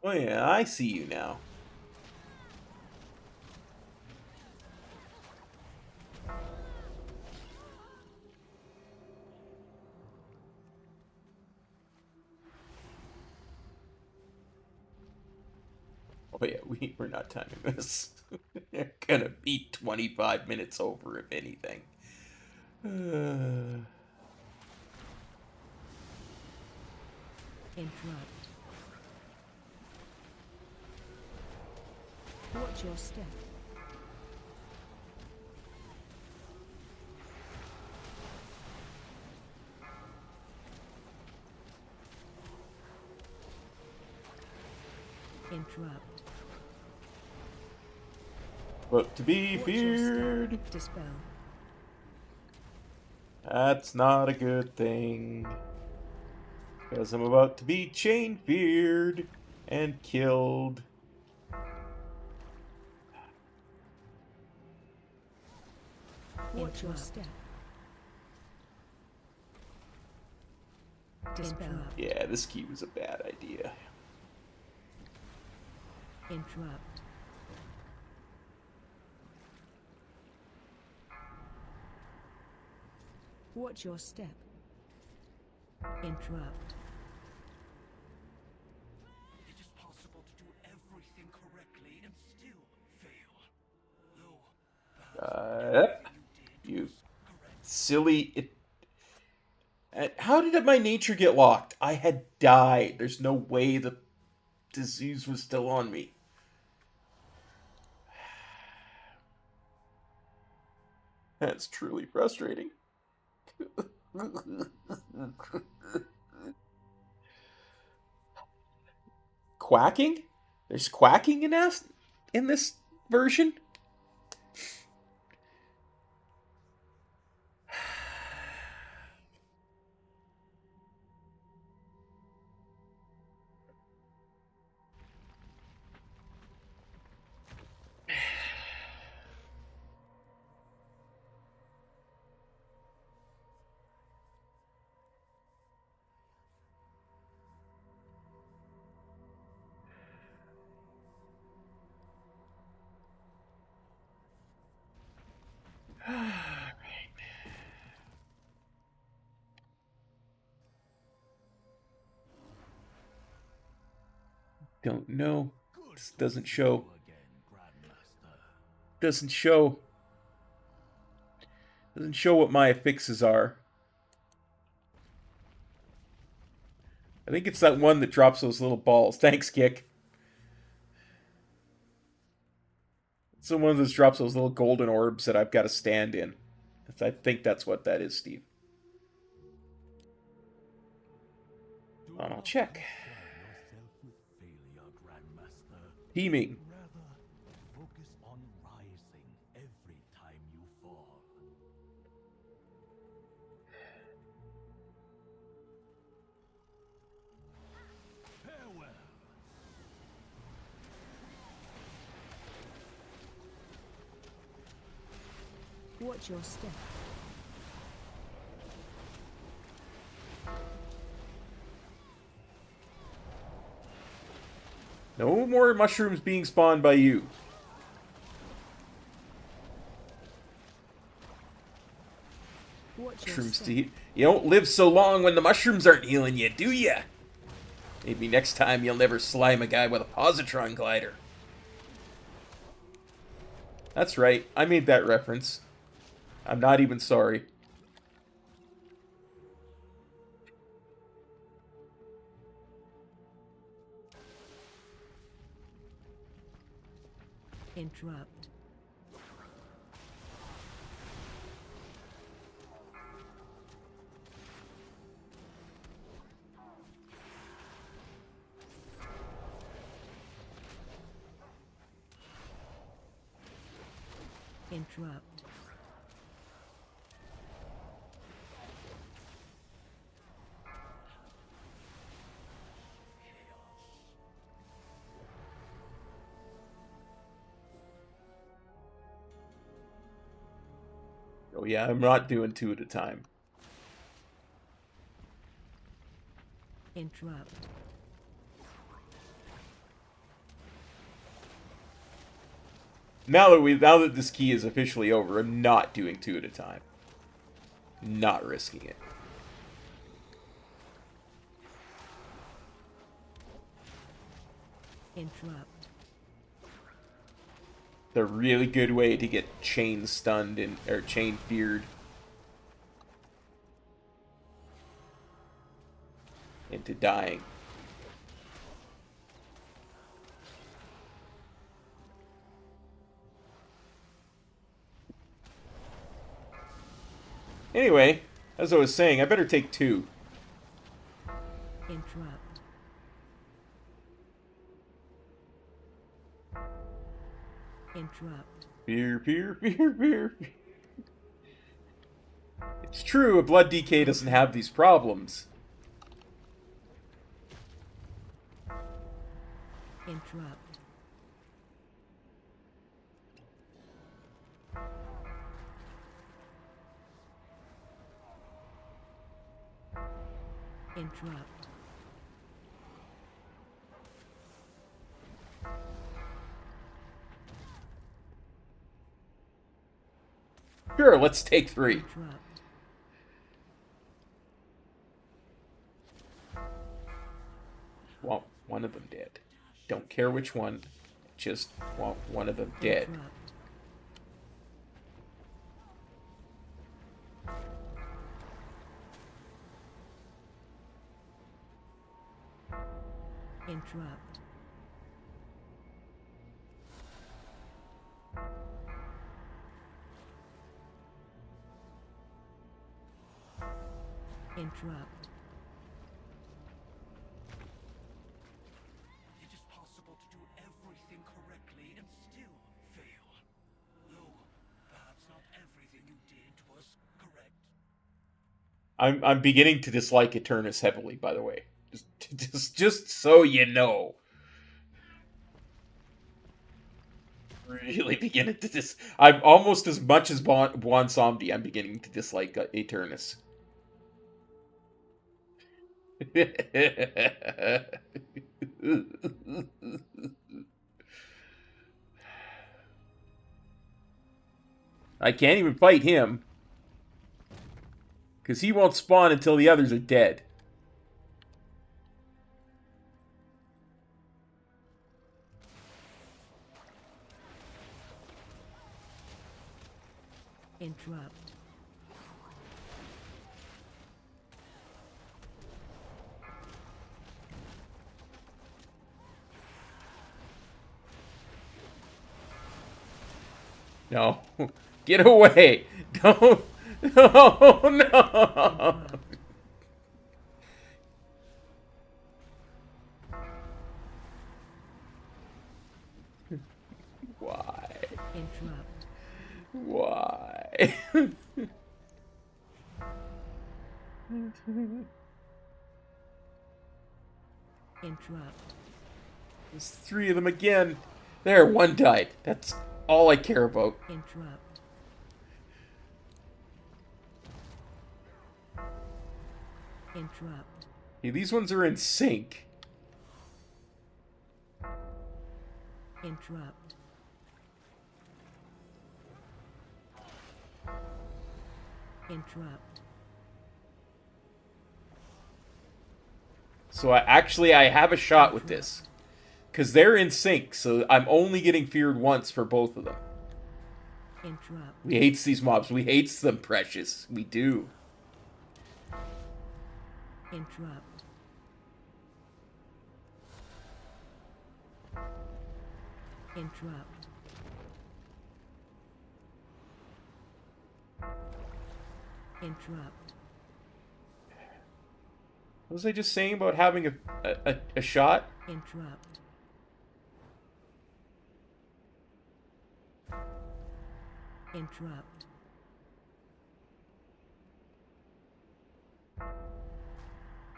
Oh yeah, I see you now. Oh yeah, we're not timing this. We're gonna be 25 minutes over, if anything. Interrupt. Watch your step. Interrupt. But to be Watch your feared, step. Dispel. that's not a good thing. Because I'm about to be chain feared and killed. Watch your step. Dispel. Yeah, this key was a bad idea. Interrupt. Watch your step. Interrupt. It is possible to do everything correctly and still fail. Though, perhaps You silly. How did my nature get locked? I had died. There's no way the disease was still on me. That's truly frustrating. Quacking? There's quacking in this version? Don't know. This doesn't show. Doesn't show. Doesn't show what my affixes are. I think it's that one that drops those little balls. Thanks, Kick. It's the one that drops those little golden orbs that I've got to stand in. I think that's what that is, Steve. I'll check. Teaming. focus on rising every time you fall. Farewell. Watch your step. No more mushrooms being spawned by you. Watch your Mushrooms step. to heal. You don't live so long when the mushrooms aren't healing you, do ya? Maybe next time you'll never slime a guy with a positron glider. That's right. I made that reference. I'm not even sorry. Interrupt. Interrupt. Oh yeah, I'm not doing 2 at a time. Interrupt. Now that this key is officially over, I'm not doing 2 at a time. Not risking it. Interrupt. It's a really good way to get chain stunned and or chain feared. Into dying. Anyway, as I was saying, I better take 2. Interrupt. Interrupt. Fear, fear, fear, fear. It's true, a blood DK doesn't have these problems. Interrupt. Interrupt. Sure, let's take 3. Interrupt. Want one of them dead. Don't care which one, just want one of them dead. Interrupt. Interrupt. Interrupt. It is possible to do everything correctly and still fail. Though, perhaps not everything you did was correct. I'm beginning to dislike Eternus heavily, by the way. Just so you know. Really beginning to I'm almost as much as Bonsomdi, I'm beginning to dislike Eternus. I can't even fight him. Because he won't spawn until the others are dead. Interrupt. No. Get away! Don't! Oh, no! Why? Interrupt. Why? Interrupt. There's 3 of them again. There, 1 died. That's all I care about. Interrupt. Interrupt. Hey, these ones are in sync. Interrupt. Interrupt. So I have a shot with this. Because they're in sync, so I'm only getting feared once for both of them. Interrupt. We hates these mobs. We hates them, precious. We do. Interrupt. Interrupt. Interrupt. What was I just saying about having a shot? Interrupt. Interrupt.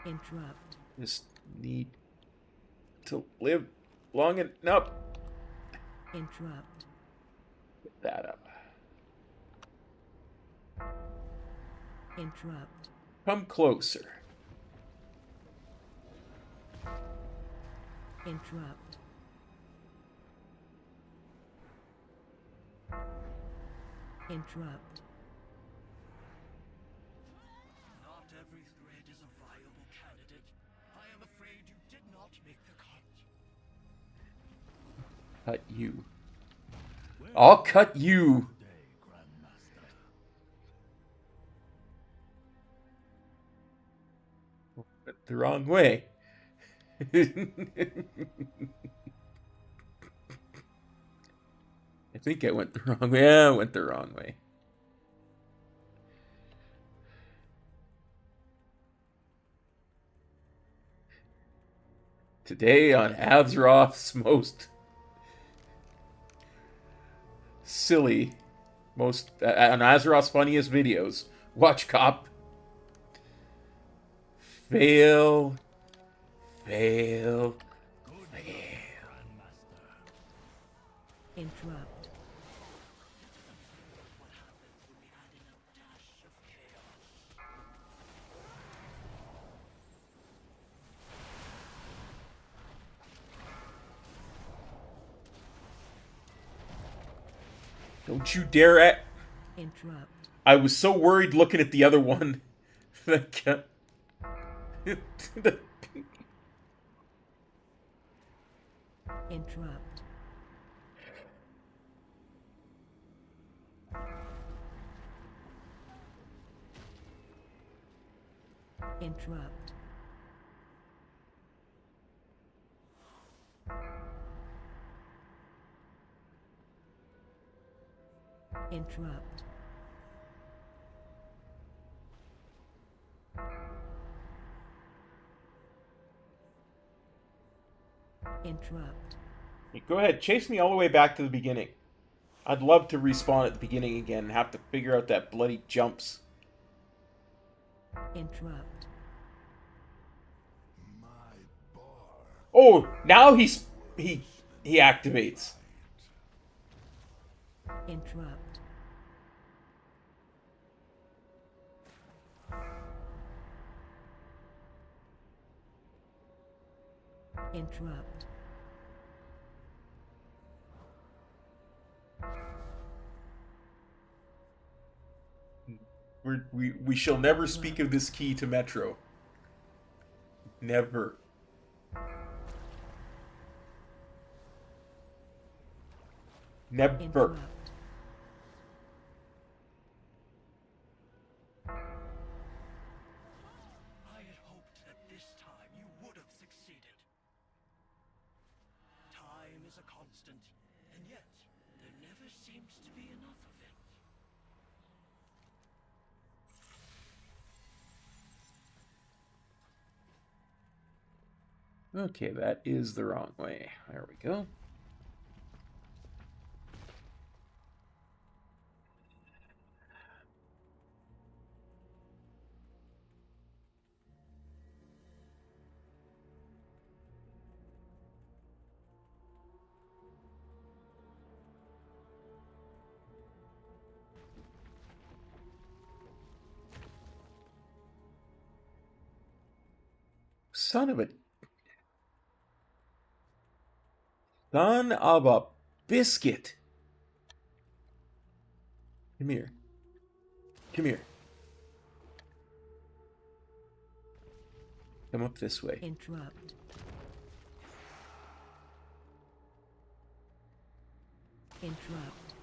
Interrupt. Just need to live long enough. Interrupt. Get that up. Interrupt. Come closer. Interrupt. Interrupt. Not every thread is a viable candidate. I am afraid you did not make the cut. Cut you. I'll cut you. Went the wrong way. I think I went the wrong way. Yeah, I went the wrong way. Today on Azeroth's most silly, most on Azeroth's funniest videos. Watch cop. Fail. Fail. Interrupt. What happens when we add in a dash of chaos? Don't you dare at. Interrupt. I was so worried looking at the other one. Interrupt. Interrupt. Interrupt. Interrupt. Go ahead, chase me all the way back to the beginning. I'd love to respawn at the beginning again and have to figure out that bloody jumps. Interrupt. Oh, now he activates. Interrupt. Interrupt. We shall never speak of this key to Metro. Never. Never. Interrupt. I had hoped that this time you would have succeeded. Time is a constant, and yet there never seems to be enough of it. Okay, that is the wrong way. There we go. Son of a biscuit. Come here. Come here. Come up this way. Interrupt. Interrupt.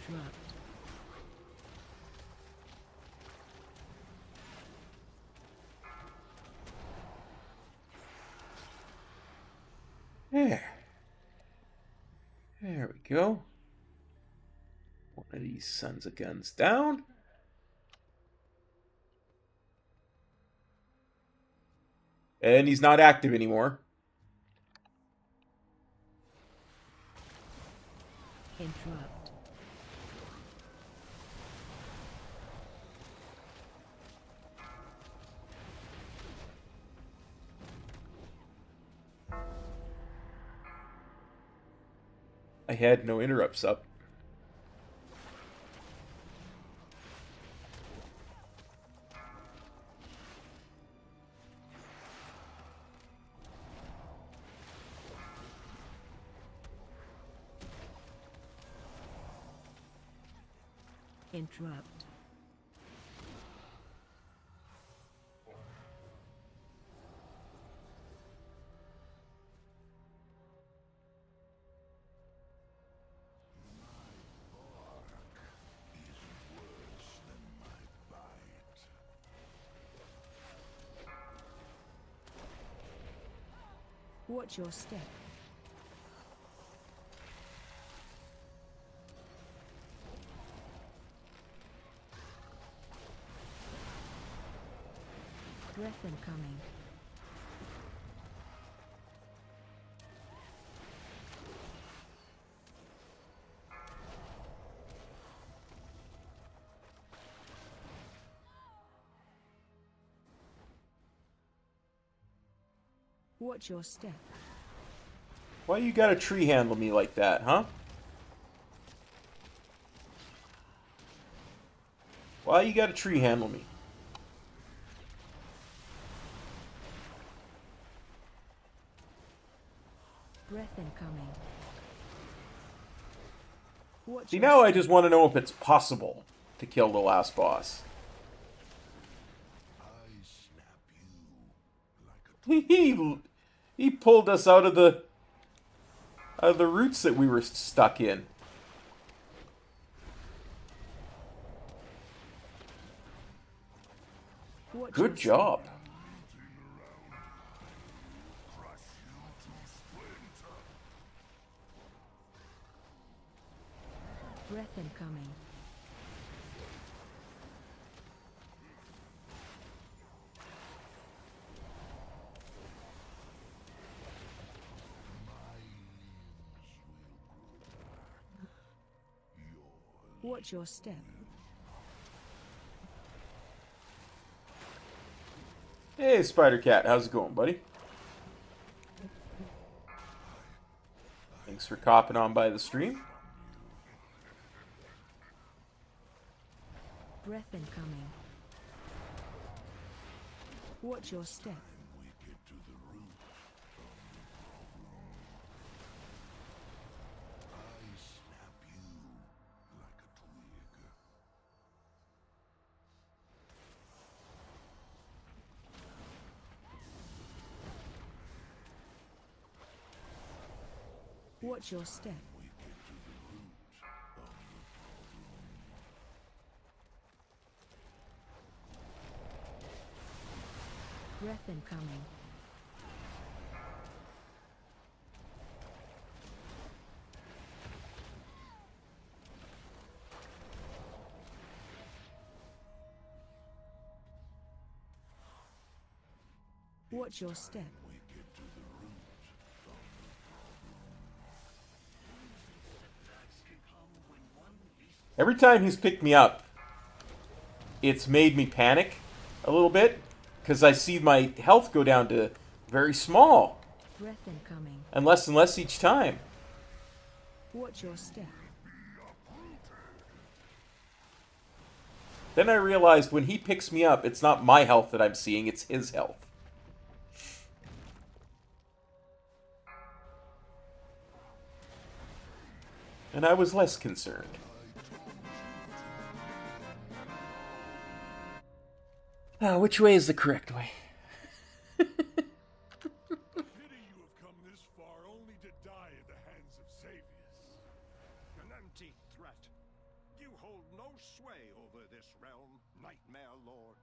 Interrupt. There. There we go. One of these sons of guns down. And he's not active anymore. Interrupt. I had no interrupts up. Interrupt. Watch your step. Breath incoming. Watch your step. Why you gotta tree handle me like that, huh? Why you gotta tree handle me? Breath incoming. Watch See, your now I step. just want to know if it's possible to kill the last boss. He pulled us out of the roots that we were stuck in. Watch Good your step. job. Breath incoming. Watch your step. Hey, Spider Cat, how's it going, buddy? Thanks for copping on by the stream. Breath incoming. Watch your step. Watch your step. Breath incoming. Watch your step. Every time he's picked me up, it's made me panic a little bit, because I see my health go down to very small, Breath incoming. and less each time. Watch your step. Then I realized when he picks me up, it's not my health that I'm seeing, it's his health. And I was less concerned. Which way is the correct way? Pity you have come this far only to die at the hands of Xavius. An empty threat. sway over this realm, Nightmare Lord.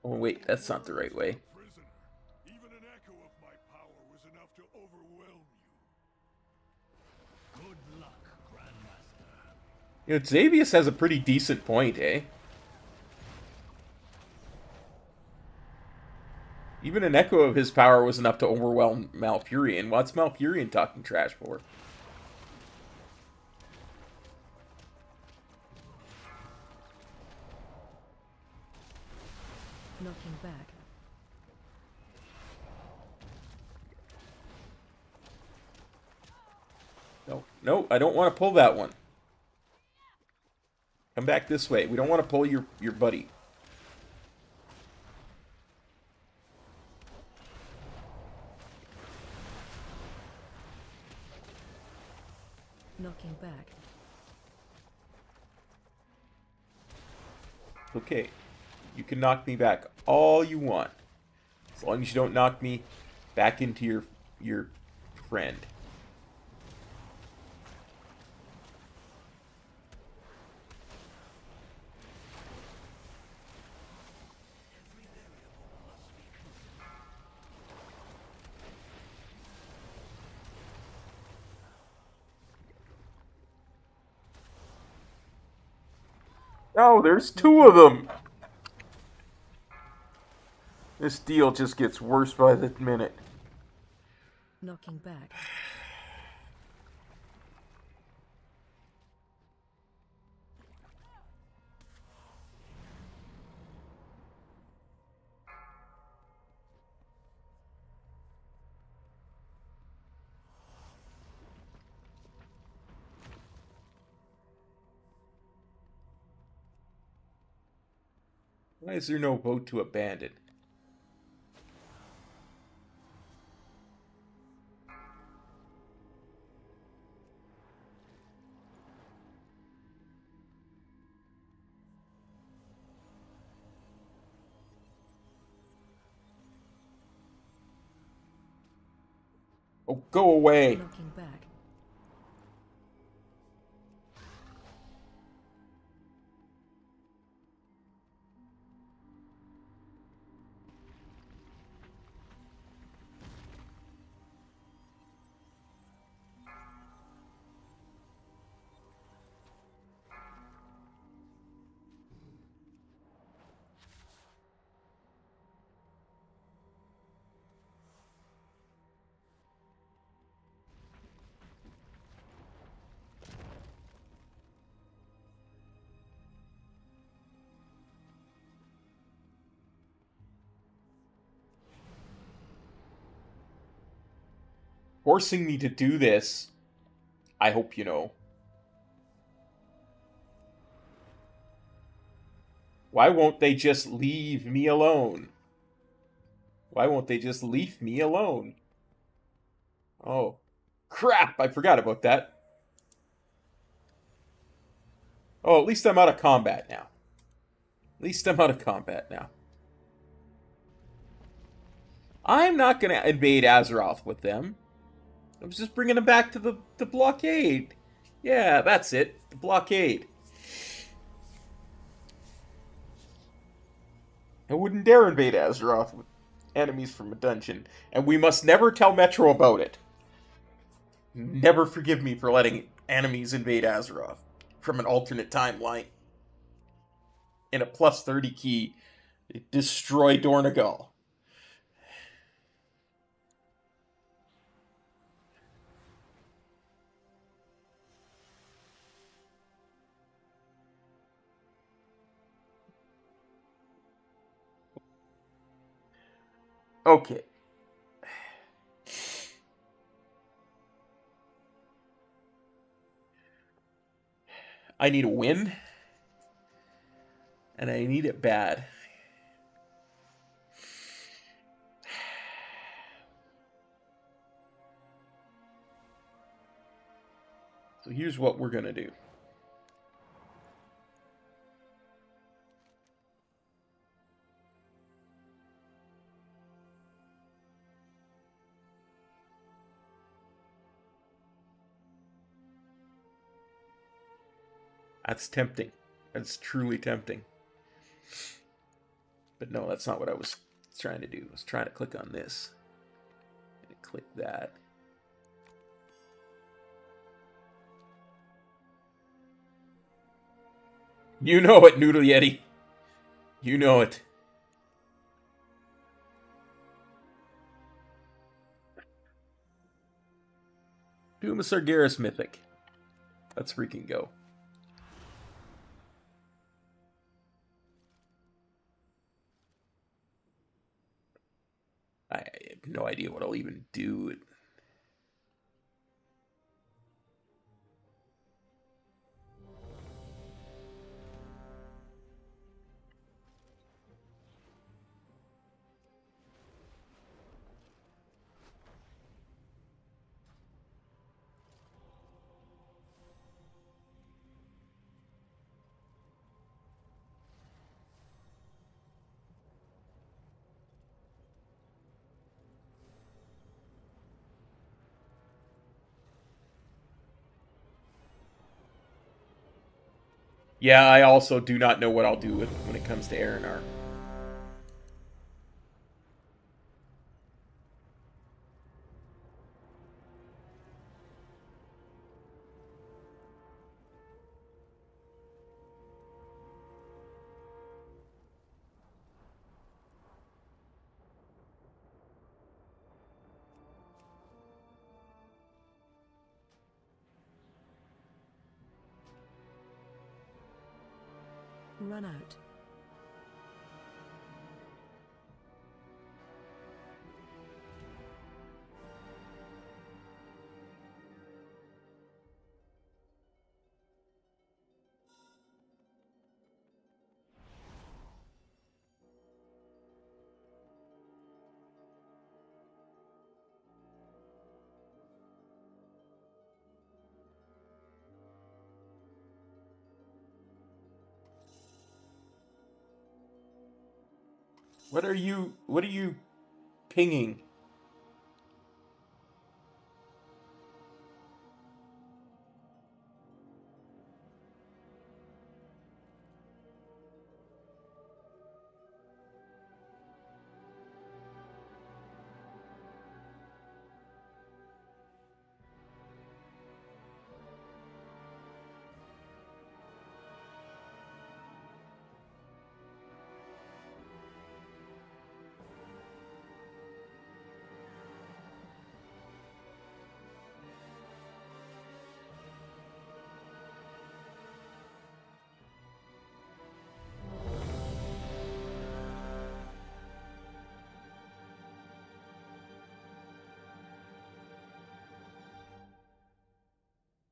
Oh, wait, that's not the right way. Prisoner. Even an echo of my power was enough to overwhelm you. Good luck, Grandmaster. You know, Xavius has a pretty decent point, eh? Even an echo of his power was enough to overwhelm Malfurion. What's Malfurion talking trash for? Knocking back. No, no, I don't want to pull that one. Come back this way. We don't want to pull your buddy. Knocking back. Okay. You can knock me back all you want. As long as you don't knock me back into your friend. Oh, there's two of them! This deal just gets worse by the minute. Knocking back. Why is there no vote to abandon? Oh, go away! Knocking back. Forcing me to do this, I hope you know. Why won't they just leave me alone? Why won't they just leave me alone? Oh, crap! I forgot about that. Oh, at least I'm out of combat now. At least I'm out of combat now. I'm not going to invade Azeroth with them. I was just bringing them back to the blockade. Yeah, that's it. The blockade. I wouldn't dare invade Azeroth with enemies from a dungeon. And we must never tell Metro about it. Never forgive me for letting enemies invade Azeroth from an alternate timeline. In a plus 30 key, destroy Dornegal. Okay. I need a win. And I need it bad. So here's what we're going to do. That's tempting. That's truly tempting. But no, that's not what I was trying to do. I was trying to click on this. And click that. You know it, Noodle Yeti. You know it. Doom a Sargeras Mythic. Let's freaking go. I have no idea what I'll even do. Yeah, I also do not know what I'll do when it comes to Aranar. Run out. What are you pinging?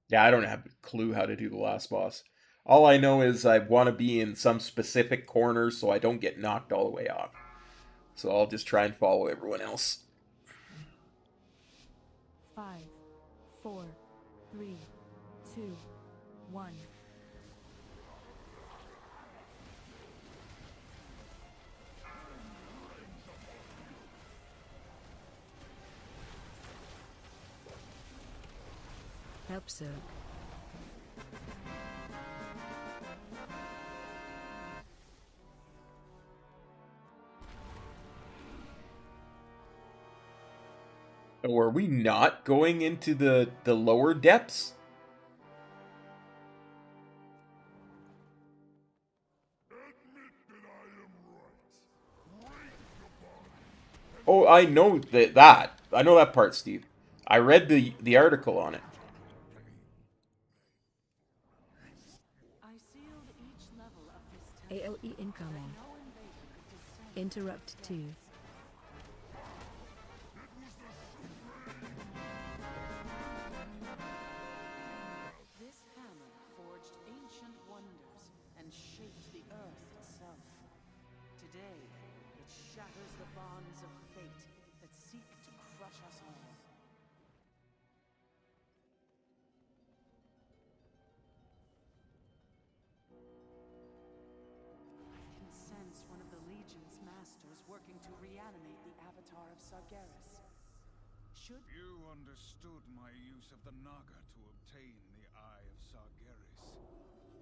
Yeah, I don't have a clue how to do the last boss. All I know is I want to be in some specific corner so I don't get knocked all the way off. So I'll just try and follow everyone else. 5, 4, 3, 2, 1. Help, sir. Oh, are we not going into the lower depths? Oh, I know that. I know that part, Steve. I read the article on it. I sealed each level of this temple. AOE incoming. No invader could descend. Interrupt 2. This hammer forged ancient wonders and shaped the earth itself. Today, it shatters the bonds of fate that seek to crush us all. I can sense one of the Legion's masters working to reanimate the avatar of Sargeras. Should You understood my use of the Naga to obtain the Eye of Sargeras,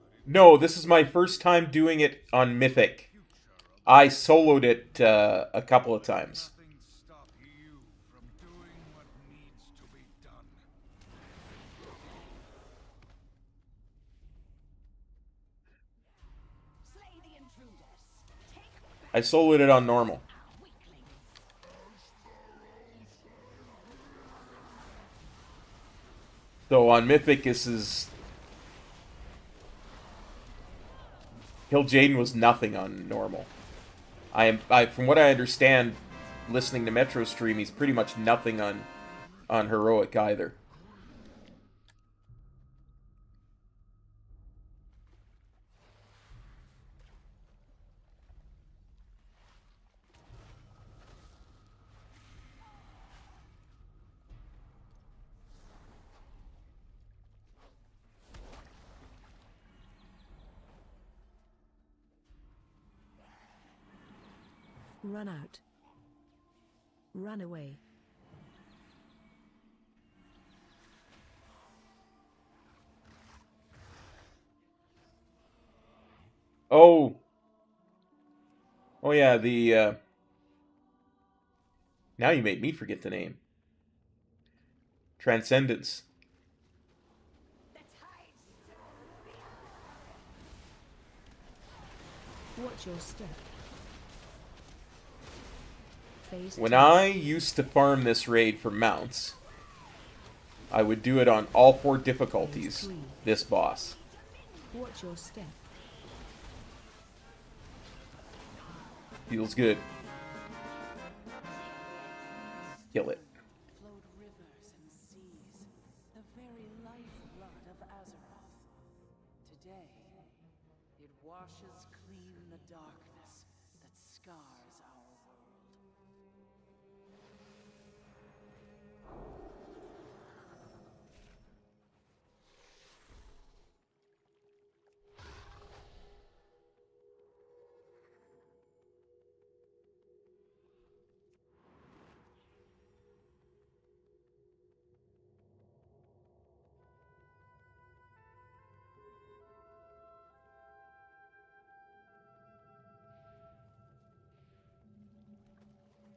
but it No, this is my first time doing it on Mythic. I soloed it a couple of times. Nothing stop you from doing what needs to be done. Slay the intruders. Take back I soloed it on normal. our weakling. So on Mythic, this is... Hill Jaden was nothing on normal. From what I understand, listening to Metro stream, he's pretty much nothing on heroic either. Run out. Run away. Oh. Oh yeah, the, now you made me forget the name. Transcendence. Watch your step. Phase When 2. I used to farm this raid for mounts, I would do it on all 4 difficulties, this boss. Watch your step. Feels good. Kill it. Flowed rivers and seas, the very lifeblood of Azeroth. Today, it washes clean the darkness that scars our world.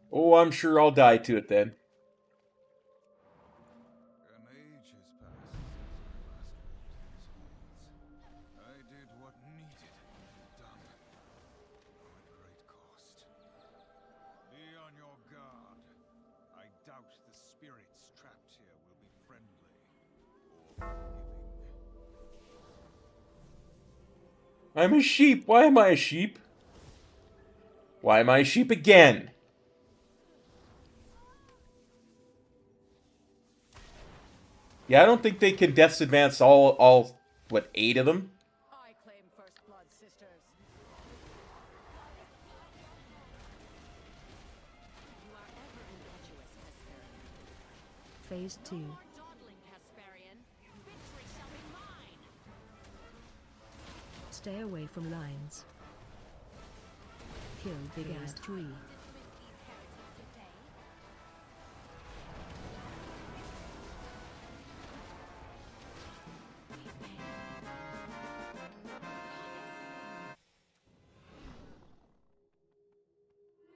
Oh, I'm sure I'll die to it then. An age has passed since I last walked these halls. I did what needed to be done, though at great cost. Be on your guard. I doubt the spirits trapped here will be friendly or forgiving. I'm a sheep. Why am I a sheep? Why am I a sheep again? Yeah, I don't think they can deaths advance all what, 8 of them? I claim first blood, sisters. You are ever impetuous, Hesperian. Phase 2. More dawdling, Hesperian. Victory shall be mine. Stay away from lines. Kill Phase 3.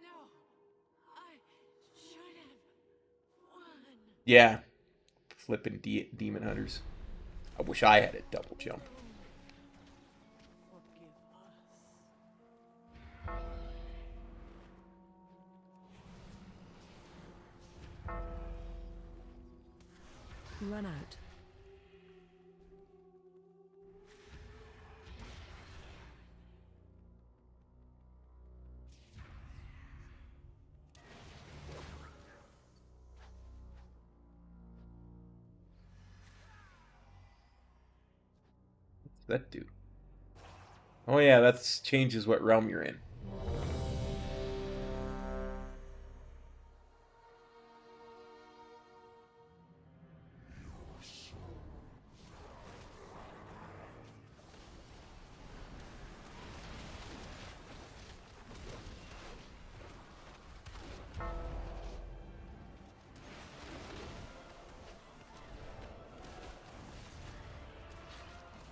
No, I should have won. Yeah. Flippin' demon hunters. I wish I had a double jump. Forgive us. Run out. What's that do? Oh yeah, that changes what realm you're in.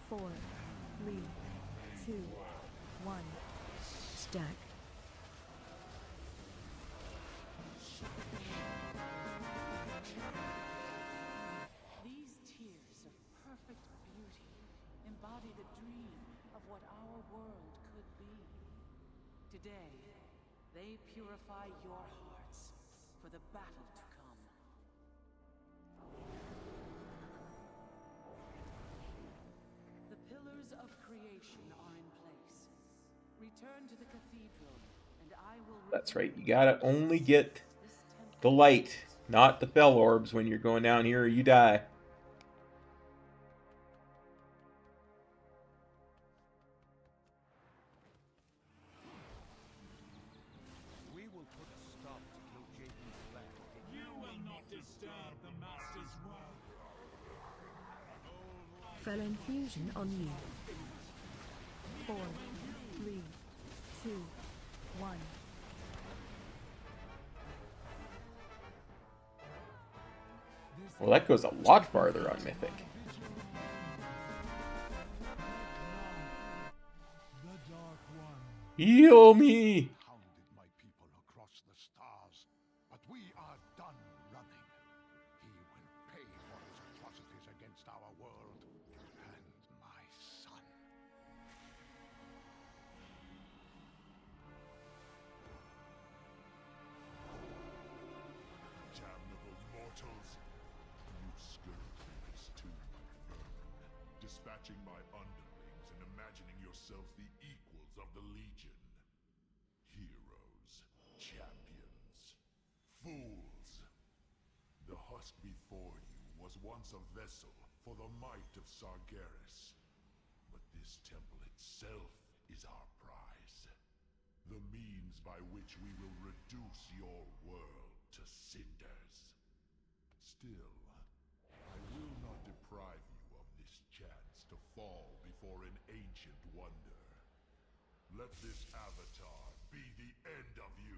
Four, 3, 2, 1. Stack. These tears of perfect beauty embody the dream of what our world could be. Today, they purify your hearts for the battle to come. The pillars of creation are in place. Return to the cathedral, and I will... That's right. You gotta only get the light, not the fell orbs when you're going down here or you die. We will put a stop to Kil'jaeden's plan. You will not disturb the Master's work. Fell infusion on you. 4, 3, 2, 1. Well, that goes a lot farther on Mythic. The Dark One. Heal me! Hounded my people across the stars, but we are done running. He will pay for his atrocities against our world and my son. Damnable mortals! You skirt this tomb of vermin, dispatching my underlings and imagining yourselves the equals of the Legion. Heroes, champions, fools. The husk before you was once a vessel for the might of Sargeras. But this temple itself is our prize. The means by which we will reduce your world to cinders. Still, I will not deprive you of this chance to fall before an ancient wonder. Let this avatar be the end of you.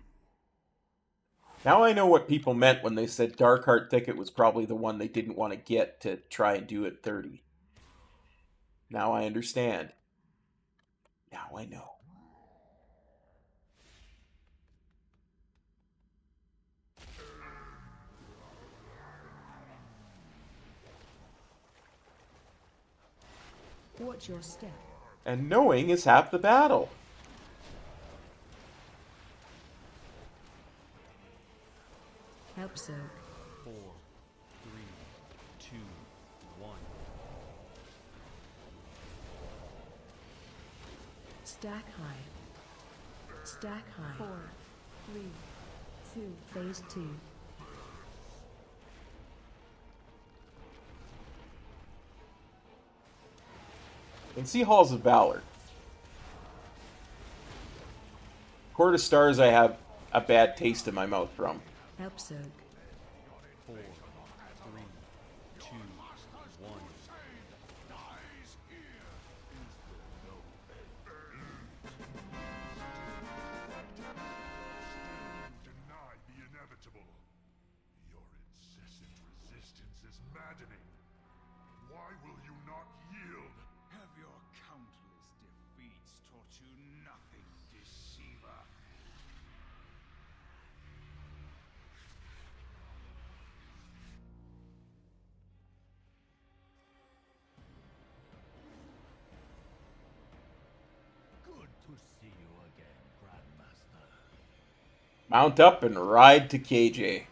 Now I know what people meant when they said Darkheart Thicket was probably the one they didn't want to get to try and do at 30. Now I understand. Now I know. Watch your step. And knowing is half the battle. Help Zerg. 4, 3, 2, 1. Stack high. Stack high. 4, 3, 2. Phase 2. And see Halls of Valor. Court of Stars I have a bad taste in my mouth from. Help Zerg. 4, 3, 2, 1. Deny the inevitable. Your incessant resistance is maddening. Why will you not yield? Have your countless defeats taught you nothing, deceiver? Good to see you again, Grandmaster. Mount up and ride to KJ.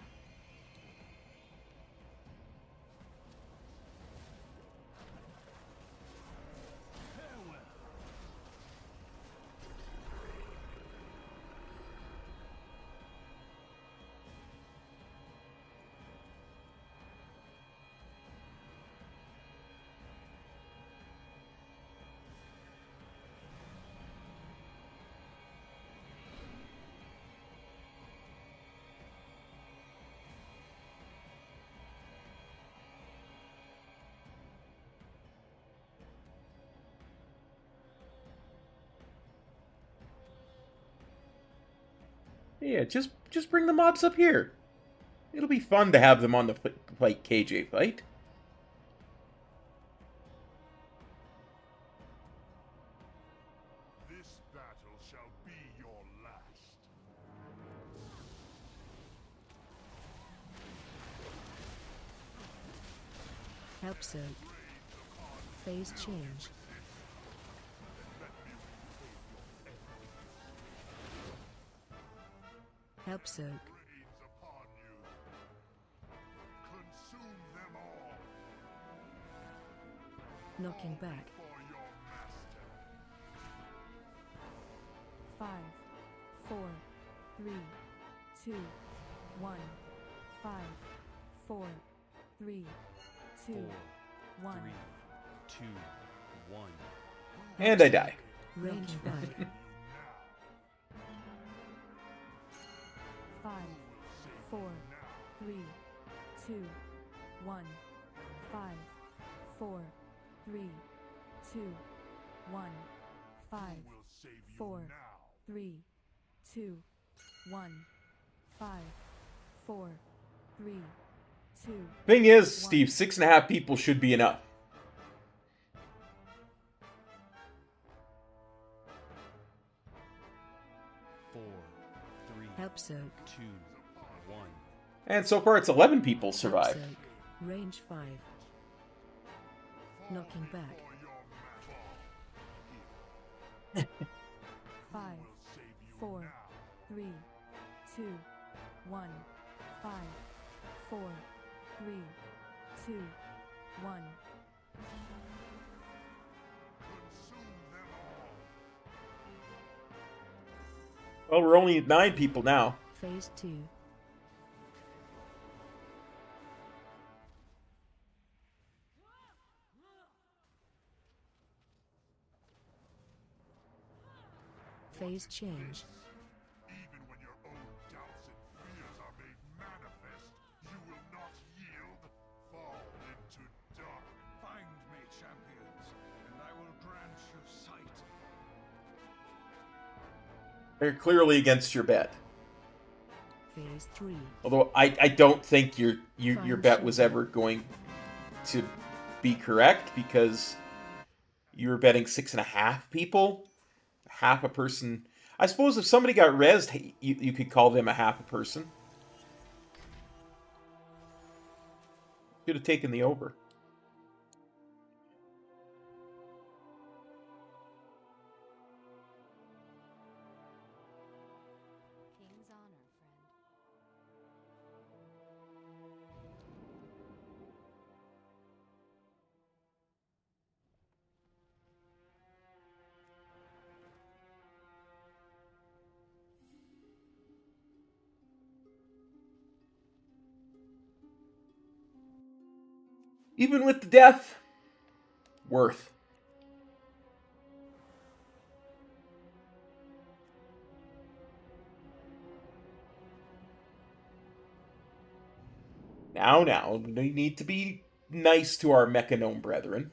Farewell. Yeah, just bring the mobs up here. It'll be fun to have them on the fight KJ fight. Help soak. Phase change. Help soak. Rains upon you. Consume them all Knocking back. for your master. 5, 4, 3, 2, 1. 5, 4, 3, 2, 4, 1. 3, 2, 1. And I die. Range back. 5, 4, 3, 2, 1. 5, 4, 3, 2, 1. 5, Will save you 4, now. 3, 2, 1. 5, 4, 3, 2. Thing is, Steve, 6.5 people should be enough. Four, 3, Help soak. 2, 1. And so far, it's 11 people Help survive. soak. Range 5. Knocking back. 5, 4, 3, 2, 1. 5, 4, 3, 2, 1. Well, we're only at 9 people now. Phase 2. Phase change. Even when your own doubts and fears are made manifest, you will not yield. Fall into dark. Find me, champions, and I will grant you sight. They're clearly against your bet. Phase 3. Although I don't think your bet was ever going to be correct, because you were betting 6.5 people. Half a person. I suppose if somebody got rezzed, you could call them a half a person. Could have taken the over. King's honor, friend. Even with the death, worth. Now, we need to be nice to our Mechanome brethren.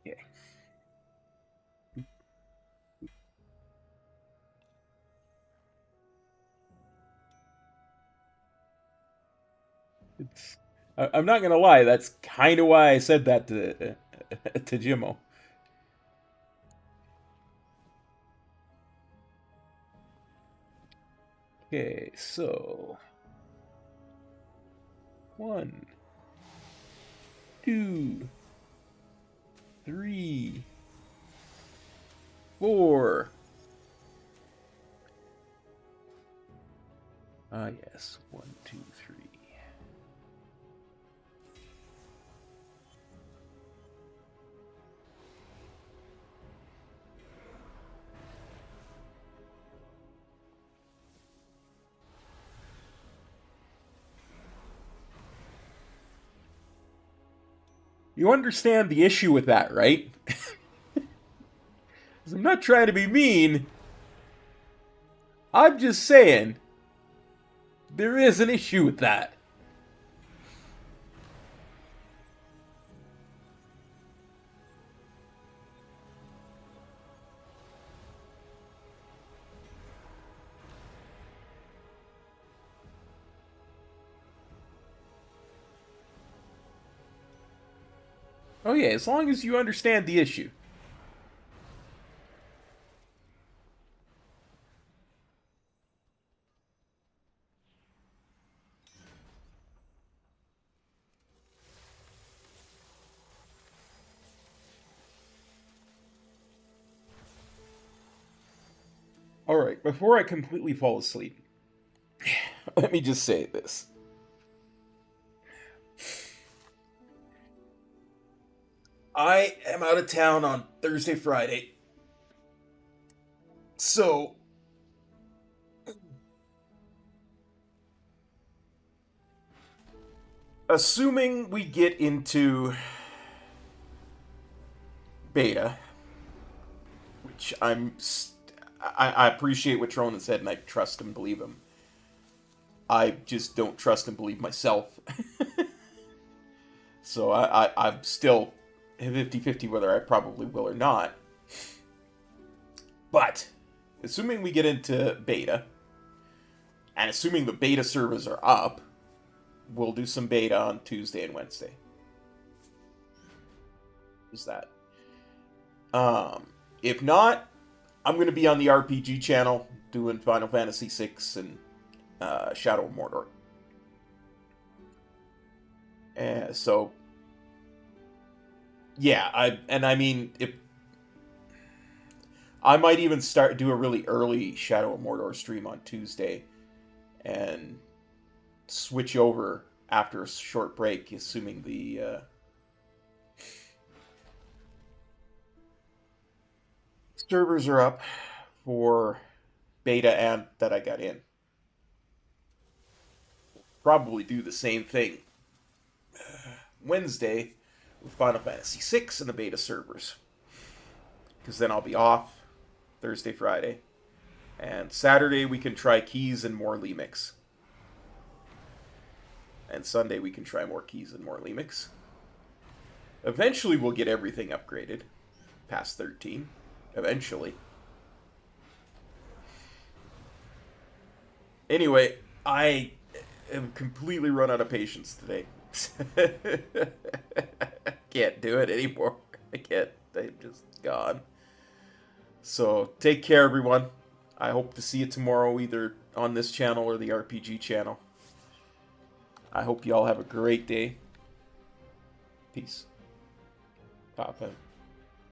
Okay. I'm not gonna lie, that's kind of why I said that to Jimmo. Okay, so 1, 2, 3, 4. Ah, yes. 1, 2, 3. You understand the issue with that, right? 'Cause I'm not trying to be mean. I'm just saying, there is an issue with that. Oh yeah, as long as you understand the issue. Alright, before I completely fall asleep, let me just say this. I am out of town on Thursday, Friday. So, assuming we get into beta, which I appreciate what Tronan said, and I trust and believe him. I just don't trust and believe myself. So I'm still 50-50 whether I probably will or not. But, assuming we get into beta, and assuming the beta servers are up, we'll do some beta on Tuesday and Wednesday. Is that? If not, I'm going to be on the RPG channel doing Final Fantasy VI and Shadow of Mordor. So, yeah, I mean, if I might even do a really early Shadow of Mordor stream on Tuesday, and switch over after a short break, assuming the servers are up for beta and that I got in. Probably do the same thing Wednesday with Final Fantasy VI and the beta servers. Because then I'll be off Thursday, Friday. And Saturday we can try Keys and more Lemix. And Sunday we can try more Keys and more Lemix. Eventually we'll get everything upgraded. Past 13. Eventually. Anyway, I am completely run out of patience today. Can't do it anymore. I can't. I'm just gone. So, take care, everyone. I hope to see you tomorrow, either on this channel or the RPG channel. I hope you all have a great day. Peace. Papa.